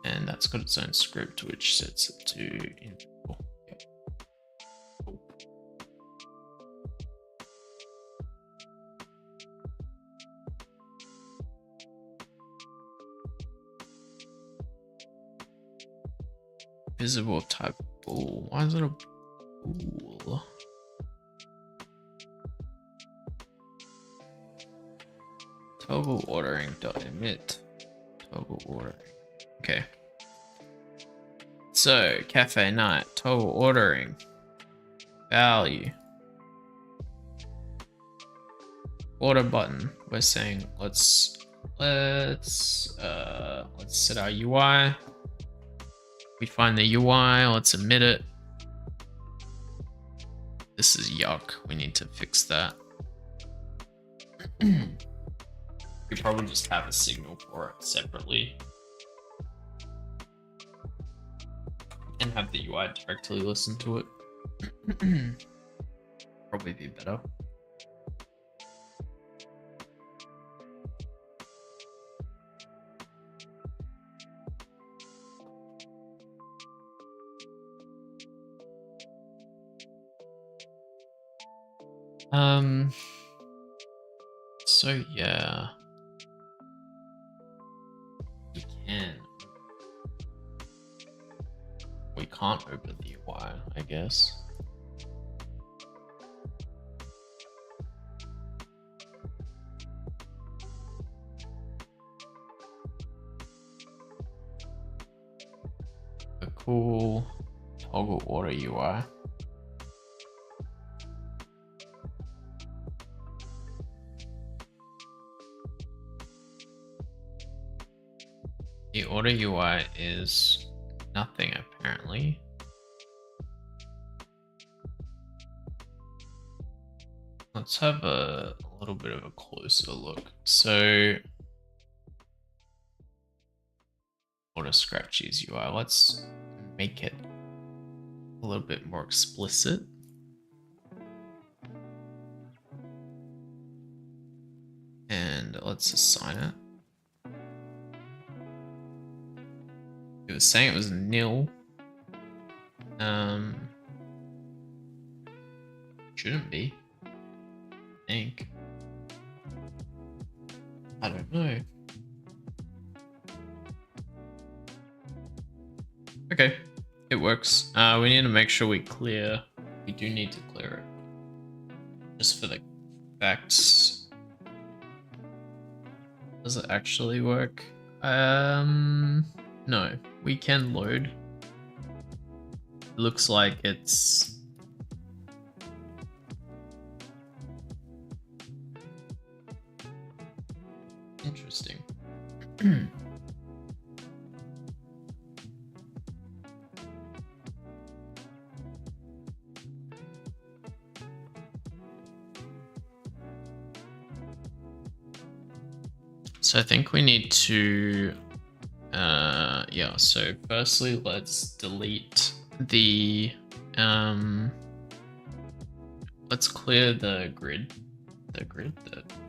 And that's got its own script, which sets it to invisible. Yep. Cool. Visible type bool. Why is it a bool? Toggle ordering dot emit. Toggle ordering. Okay. So cafe night toggle ordering value order button. We're saying let's set our UI. We find the UI. Let's emit it. This is yuck. We need to fix that. We probably just have a signal for it separately. And have the UI directly listen to it. Probably be better. So yeah. We can't open the UI, I guess. A cool toggle order UI. The order UI is nothing apparently. Let's have a little bit of a closer look. So order scratchies UI, let's make it a little bit more explicit. And let's assign it. It was saying it was nil. Shouldn't be. I think. I don't know. Okay, it works. We need to make sure we clear. We do need to clear it. Just for the facts. Does it actually work? No, we can load. It looks like it's interesting. So I think we need to yeah, so firstly let's delete the let's clear the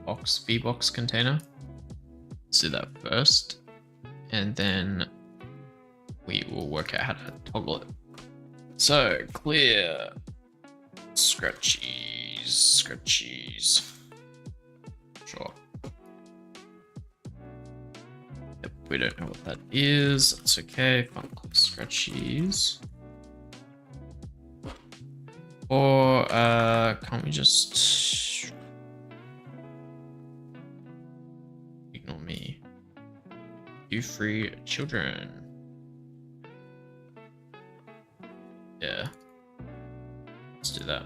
box VBox container. Let's do that first, and then we will work out how to toggle it. So clear scratchies. Sure. we don't know what that is. That's okay. Funcless scratchies. Or can't we just ignore me? You free children. Yeah. Let's do that.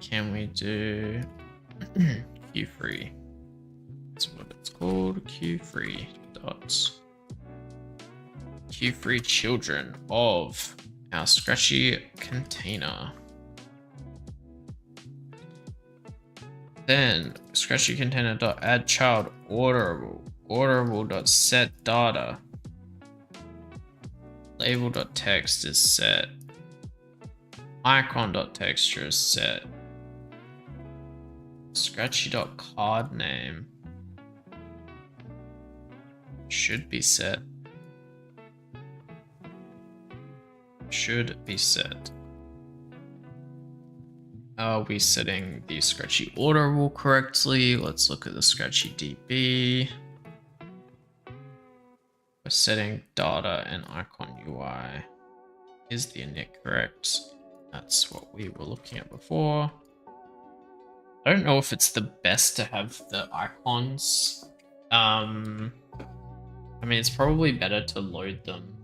Can we do Q free? That's what it's called. Q free dots. Q free children of our scratchy container. Then scratchy container dot add child orderable dot set data. Label dot text is set. Icon dot texture is set. Scratchy dot card name should be set. Should be set. Are we setting the scratchy orderable correctly? Let's look at the scratchy DB. We're setting data and icon UI. Is the init correct? That's what we were looking at before. I don't know if it's the best to have the icons. I mean, it's probably better to load them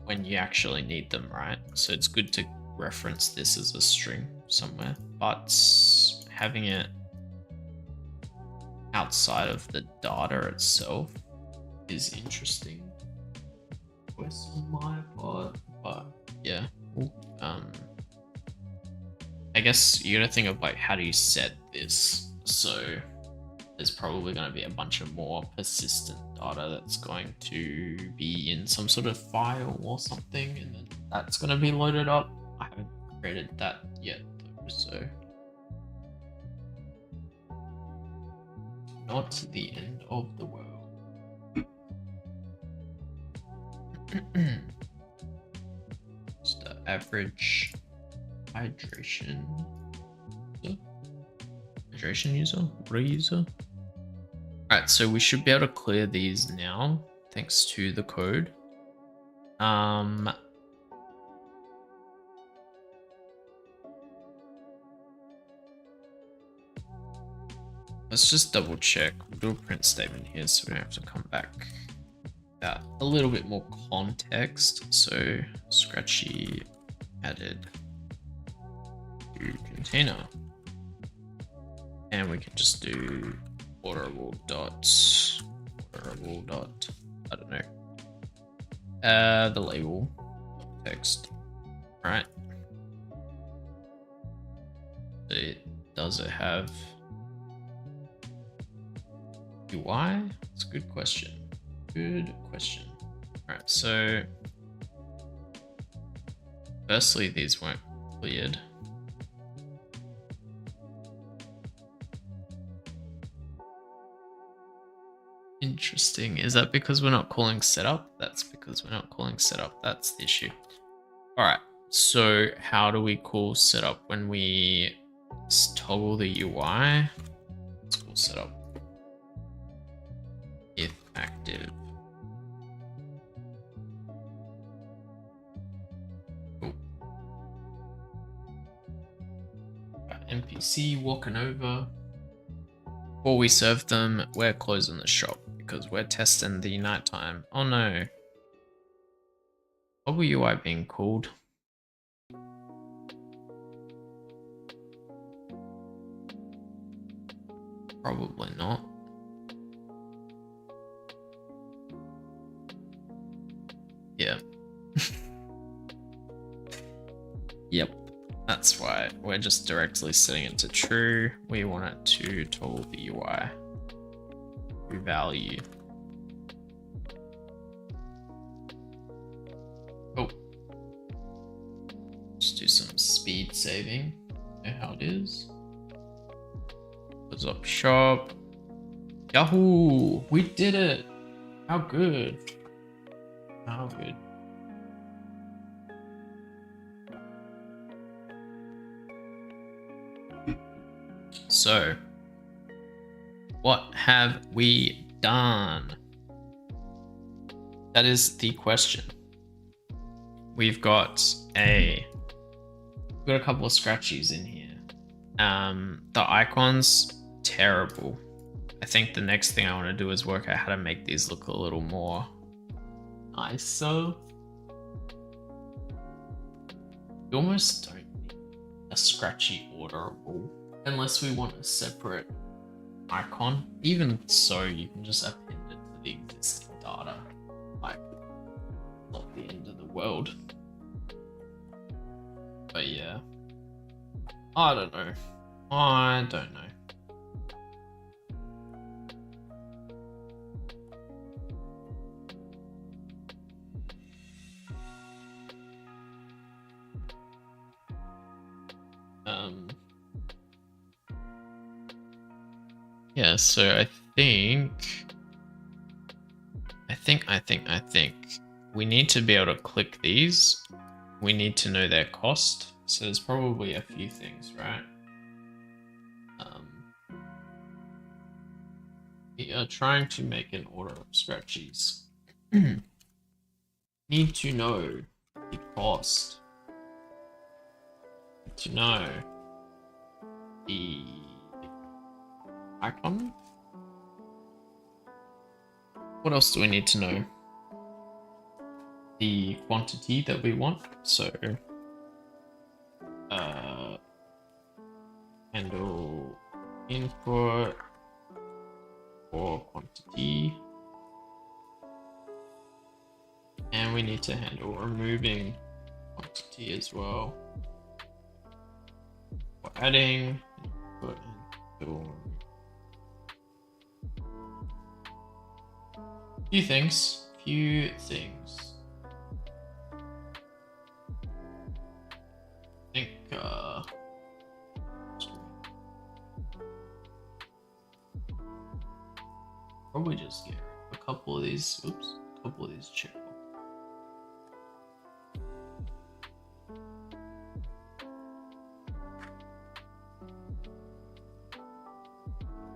when you actually need them, right? So it's good to reference this as a string somewhere, but having it outside of the data itself is interesting. Where's my part? But yeah. I guess you gotta think of like, how do you set this? So there's probably going to be a bunch of more persistent data that's going to be in some sort of file or something, and then that's going to be loaded up. I haven't created that yet though, so not the end of the world. Just the average hydration user, water user. Alright, so we should be able to clear these now, thanks to the code. Let's just double check. We'll do a print statement here so we don't have to come back without a little bit more context. So scratchy added to container. And we can just do orderable dot, I don't know, the label text, right? Does it have UI? It's a good question. Good question. All right, so firstly, these weren't cleared. Interesting. Is that because we're not calling setup? That's because we're not calling setup. That's the issue. All right. So how do we call setup when we toggle the UI? Let's call setup if active. Cool. NPC walking over. Before we serve them, we're closing the shop because we're testing the nighttime. Oh no. Toggle UI being called. Probably not. Yeah. Yep. That's why we're just directly setting it to true. We want it to toggle the UI value. Oh. Just do some speed saving. You know how it is. Close up shop. Yahoo! We did it! How good. How good. So, what have we done? That is the question. We've got a couple of scratchies in here. The icons, terrible. I think the next thing I want to do is work out how to make these look a little more nicer. You almost don't need a scratchy orderable unless we want a separate icon. Even so, you can just append it to the existing data. Like, not the end of the world. But yeah, I don't know. Yeah, so I think we need to be able to click these. We need to know their cost. So there's probably a few things, right? We are trying to make an order of scratchies. Need to know the cost. Need to know the icon. What else do we need to know? The quantity that we want. So handle input for quantity, and we need to handle removing quantity as well. For adding input and few things. I think probably just get a couple of these. Oops, a couple of these check.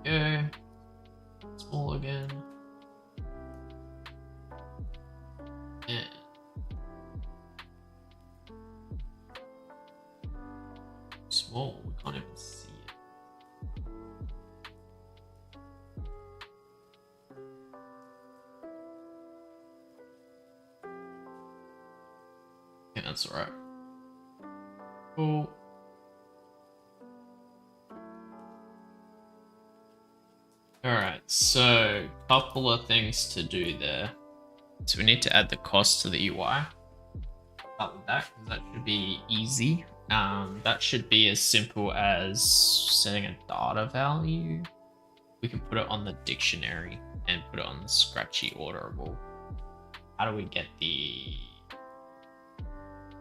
Okay, small again. And small, we can't even see it. Yeah, that's alright. Cool. Alright, so couple of things to do there. So we need to add the cost to the UI. Start with that, because that should be easy. That should be as simple as setting a data value. We can put it on the dictionary and put it on the scratchy orderable. How do we get the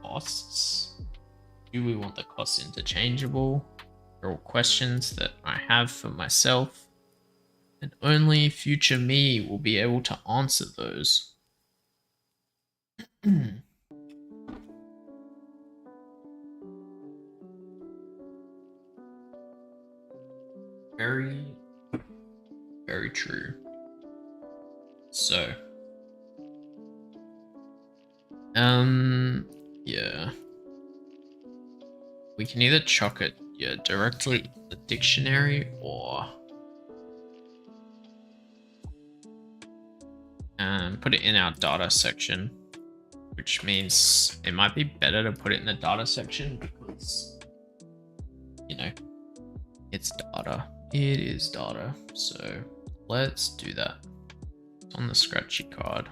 costs? Do we want the costs interchangeable? They're all questions that I have for myself, and only future me will be able to answer those. Very, very true. So, yeah. We can either chuck it, directly in the dictionary, or put it in our data section, which means it might be better to put it in the data section because, you know, it's data. It is data. So let's do that. It's on the scratchy card.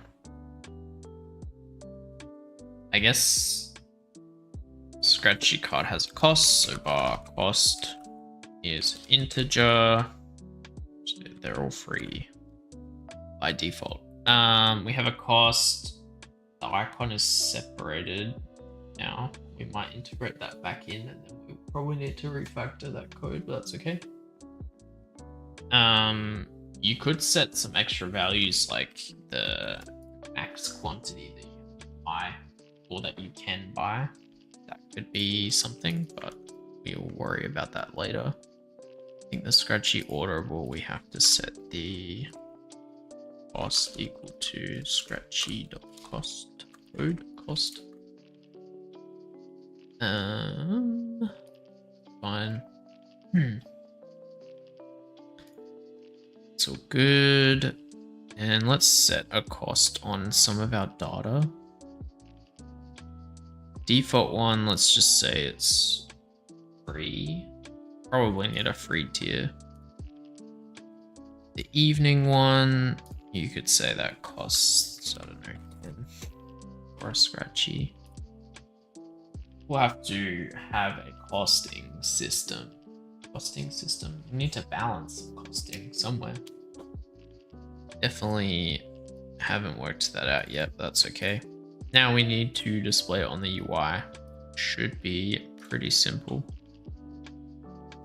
I guess scratchy card has a cost, so bar cost is integer. So they're all free by default. We have a cost. The icon is separated now. We might integrate that back in, and then we probably need to refactor that code, but that's okay. You could set some extra values like the max quantity that you can buy, or that you can buy. That could be something, but we'll worry about that later. I think the scratchy orderable, we have to set the cost equal to scratchy.cost code cost. Fine. It's all good. And let's set a cost on some of our data. Default one, let's just say it's free. Probably need a free tier. The evening one, you could say that costs, I don't know, 10 for a scratchy. We'll have to have a costing system. We need to balance some costing somewhere. Definitely haven't worked that out yet, but that's okay. Now we need to display it on the UI. Should be pretty simple.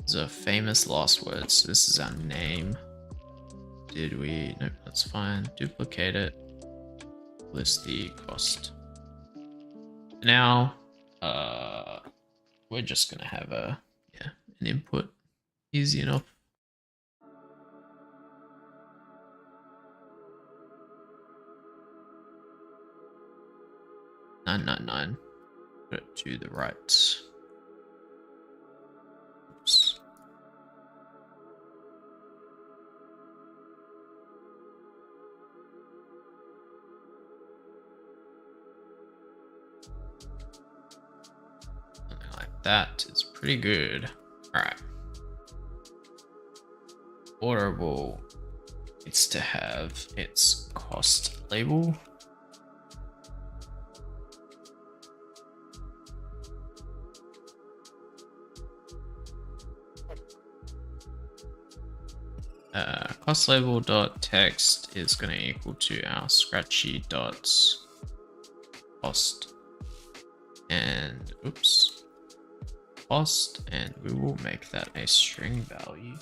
These are famous last words. So this is our name. Did we? Nope, that's fine. Duplicate it. List the cost. Now, we're just gonna have an input. Easy enough. 999. Put it to the right. Oops. Something like that is pretty good. All right. Orderable needs to have its cost label. Cost label dot text is going to equal to our scratchy dot cost and cost, and we will make that a string value.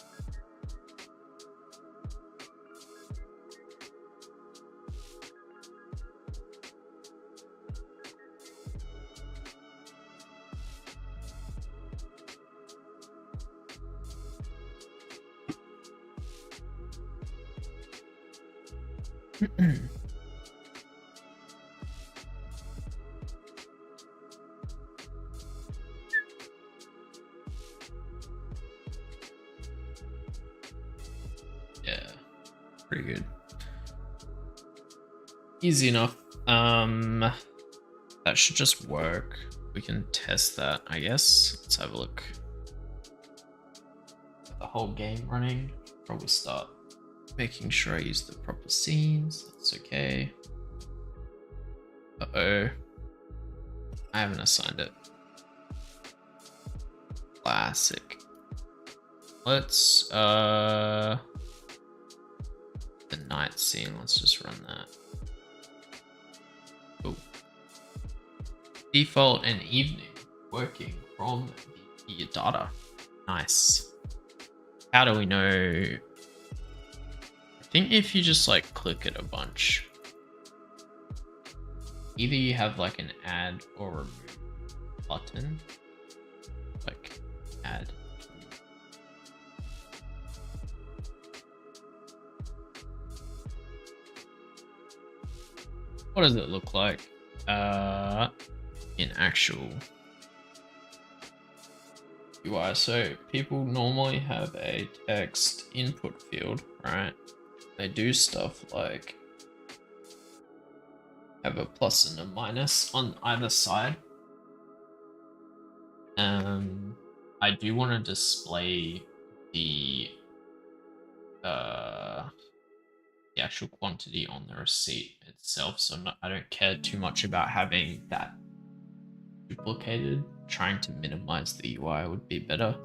Yeah, pretty good. Easy enough. That should just work. We can test that, I guess. Let's have a look. Got the whole game running. Probably start making sure I use the proper scenes. That's okay. Uh-oh. I haven't assigned it. Classic. Let's the night scene, let's just run that. Oh. Default and evening working from the data. Nice. How do we know? I think if you just like click it a bunch, either you have like an add or remove button, like add. What does it look like in actual UI? So people normally have a text input field, right? They do stuff like have a plus and a minus on either side. I do want to display the actual quantity on the receipt itself, so I don't care too much about having that duplicated. Trying to minimize the UI would be better.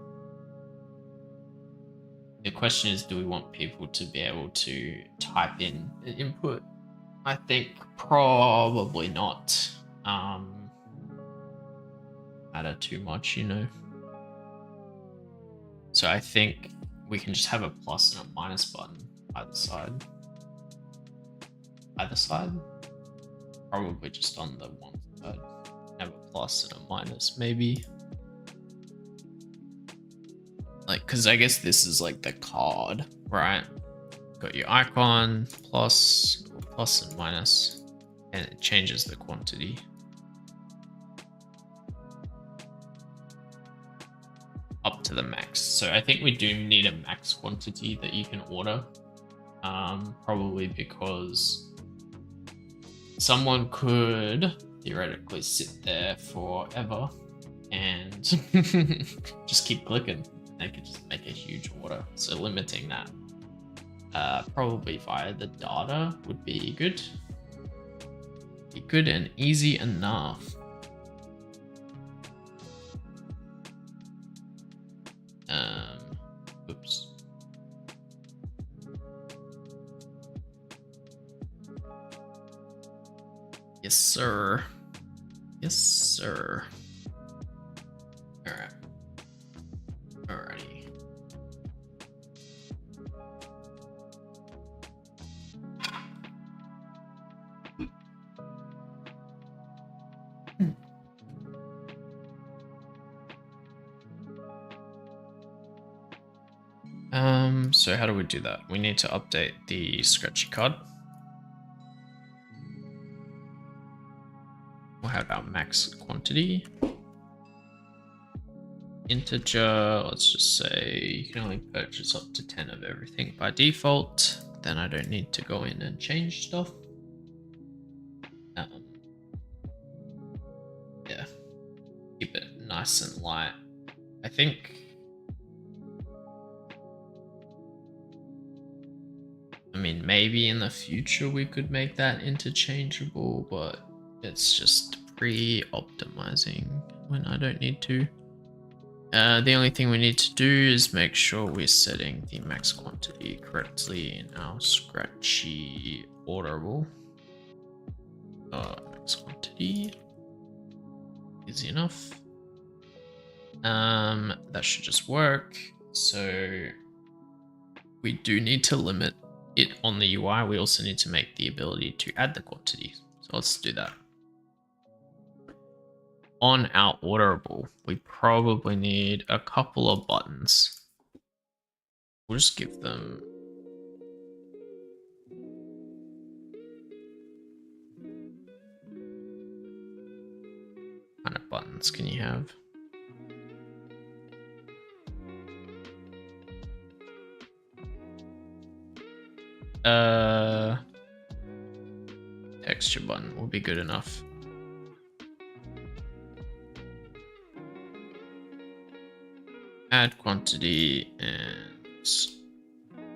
The question is, do we want people to be able to type in an input? I think probably not. Matter too much, you know. So I think we can just have a plus and a minus button either side. Either side? Probably just on the one side. Have a plus and a minus, maybe. Like, because I guess this is like the card, right? got your icon, plus and minus, and it changes the quantity. Up to the max. So I think we do need a max quantity that you can order. Probably because someone could theoretically sit there forever and just keep clicking. They could just make a huge order. So limiting that probably via the data would be good. Be good and easy enough. Oops. Yes, sir. Yes, sir. All right. Alrighty. So how do we do that? We need to update the scratchy card. We'll have our max quantity. Integer, let's just say you can only purchase up to 10 of everything by default. Then I don't need to go in and change stuff. Yeah, keep it nice and light. I think maybe in the future we could make that interchangeable, but it's just pre-optimizing when I don't need to. The only thing we need to do is make sure we're setting the max quantity correctly in our scratchy orderable. Max quantity. Easy enough. That should just work. So we do need to limit it on the UI. We also need to make the ability to add the quantity. So let's do that. On our orderable, we probably need a couple of buttons. We'll just give them what kind of buttons can you have? Texture button will be good enough. Add quantity, and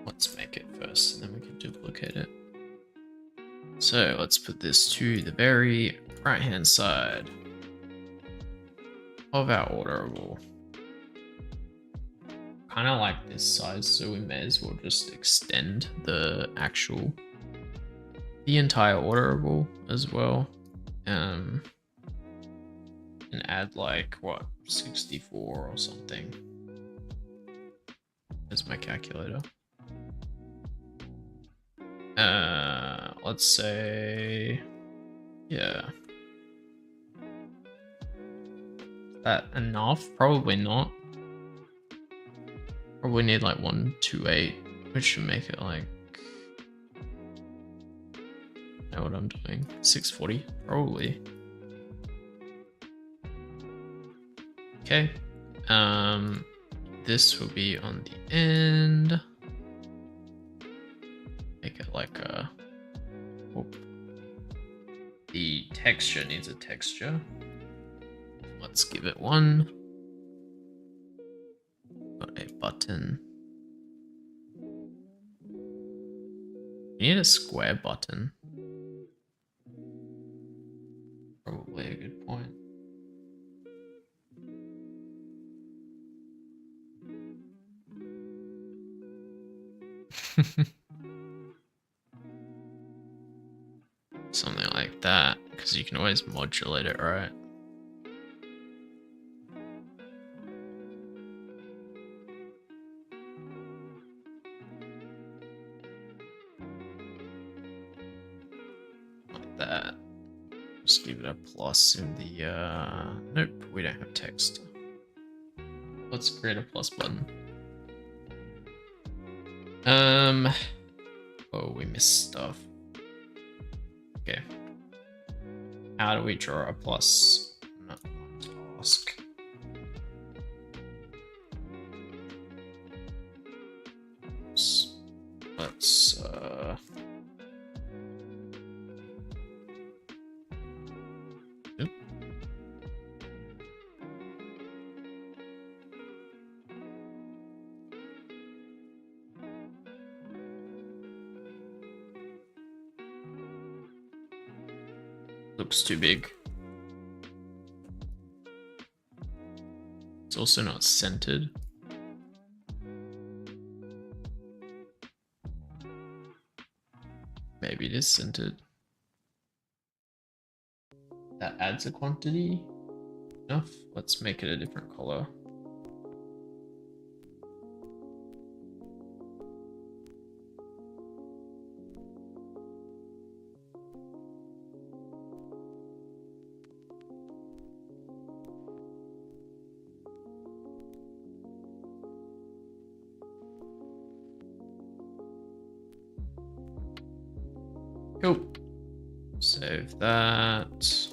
let's make it first, and then we can duplicate it. So let's put this to the very right hand side of our orderable. Kind of like this size, so we may as well just extend the entire orderable as well. And add like what, 64 or something. There's my calculator. Let's say, yeah. Is that enough? Probably not. Probably need like 128, which should make it like, I know what I'm doing, 640, probably. Okay. This will be on the end. Make it like a, whoop. The texture needs a texture. Let's give it one. Got a button. You need a square button. Probably a good point. Something like that, because you can always modulate it, right? Like that. Just give it a plus in the, nope, we don't have text. Let's create a plus button. Oh, we missed stuff. Okay. How do we draw a plus? Not task. Let's oop. Looks too big. It's also not centered. Maybe it is centered. That adds a quantity. Enough. Let's make it a different color. Cool. Save that.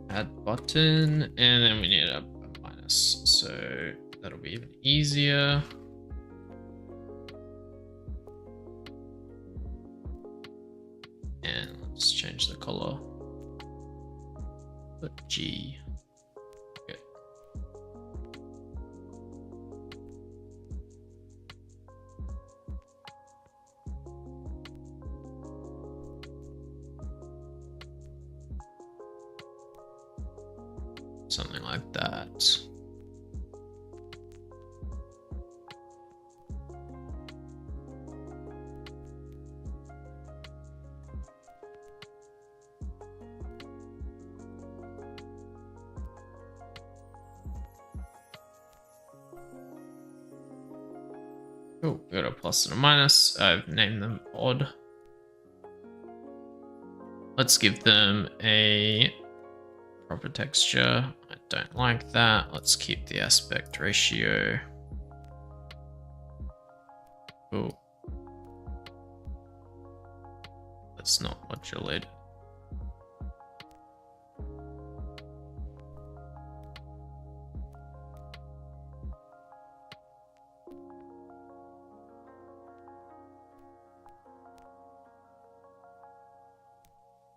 Add button, and then we need a minus, so that'll be even easier. And let's change the color. Put G. Okay. Something like that. Oh, we got a plus and a minus. I've named them odd. Let's give them a proper texture. I don't like that. Let's keep the aspect ratio. Oh, that's not modulated.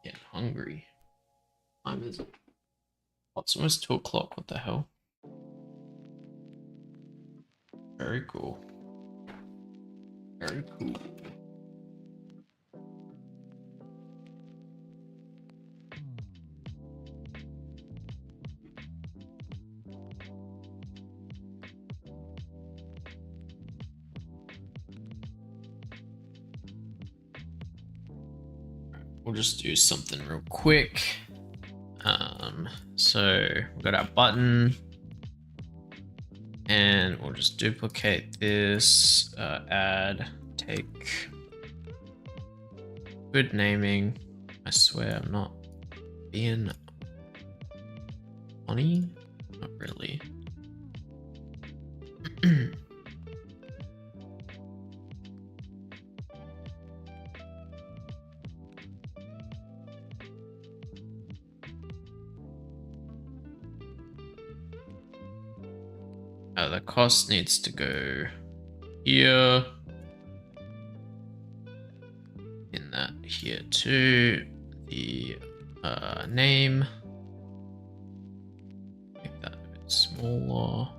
Getting hungry. What time is it? Oh, it's almost 2 o'clock. What the hell? Very cool. Very cool. We'll just do something real quick. So we've got our button, and we'll just duplicate this, add, take. Good naming. I swear I'm not being funny. Not really. The cost needs to go here. In that here too. The name. Make that a bit smaller.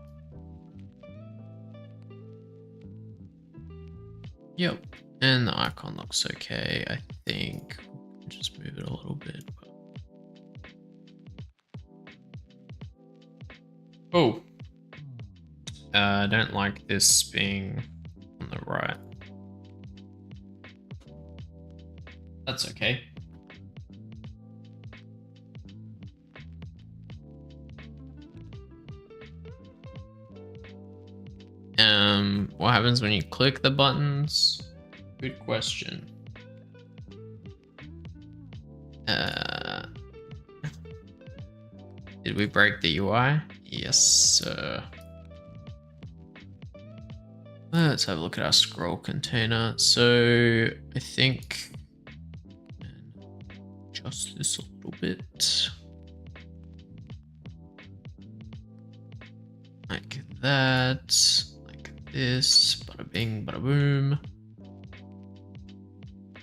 Yep. And the icon looks okay. I think just move it a little bit. Oh. I don't like this being on the right. That's okay. What happens when you click the buttons? Good question. Did we break the UI? Yes, sir. Let's have a look at our scroll container. So I think adjust this a little bit. Like that, like this, bada bing, bada boom.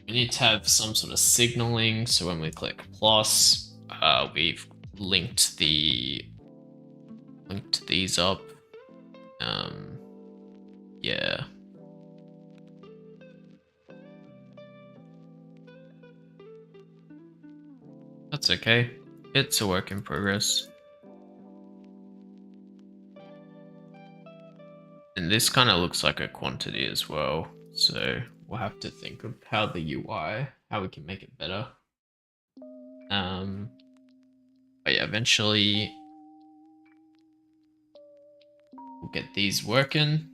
We need to have some sort of signaling, so when we click plus, we've linked these up. Yeah. That's okay. It's a work in progress. And this kind of looks like a quantity as well. So we'll have to think of how the UI, how we can make it better. But yeah, eventually we'll get these working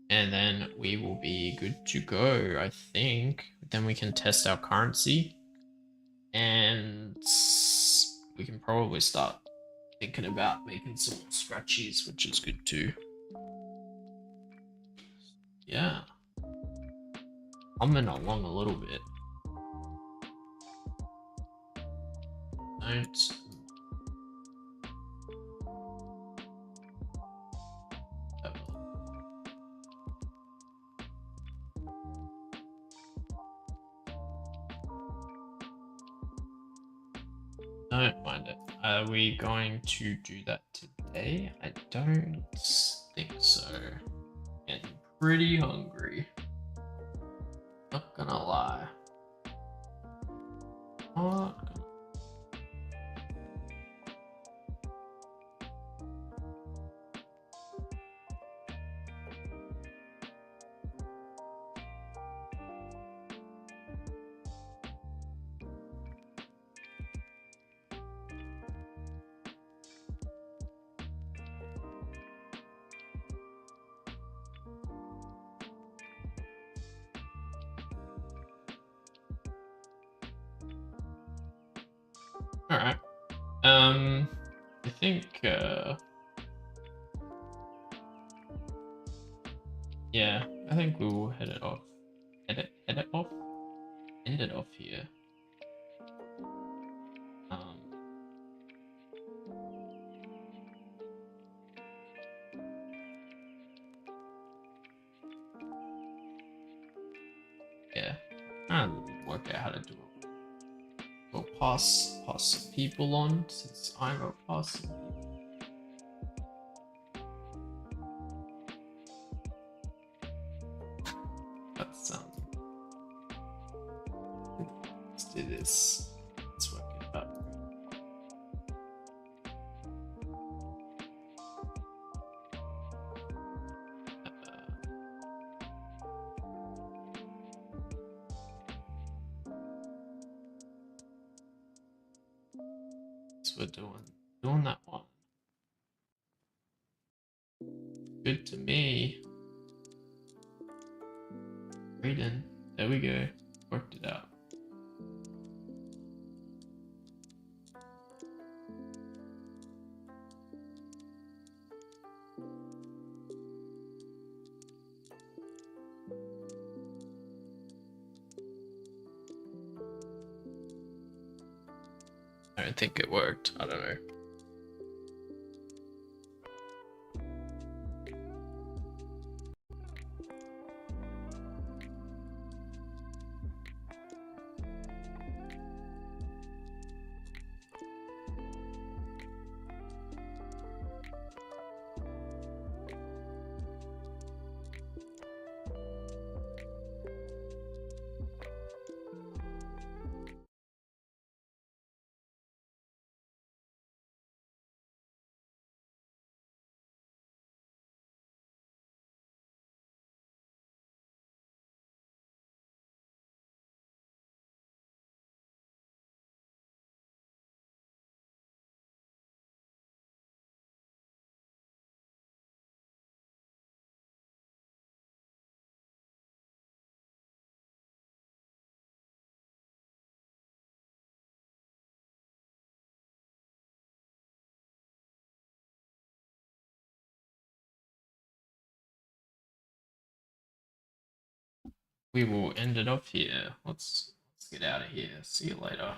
and then we will be good to go, I think. Then we can test our currency and we can probably start thinking about making some scratchies, which is good too. Yeah. Humming along a little bit. Don't. Don't mind it. Are we going to do that today? I don't think so. Getting pretty hungry. Not gonna lie. Not gonna. Alright. I think, yeah, I think we will head it off. Head it off? End it off here. Yeah, trying to work out how to do it. We'll pass some people on since I got pass some people. That's let's do this. Let's work it out. So we're doing that one. Good to me. Reading. There we go. Worked it out. I don't think it worked. I don't know. we will end it off here. Let's get out of here. See you later.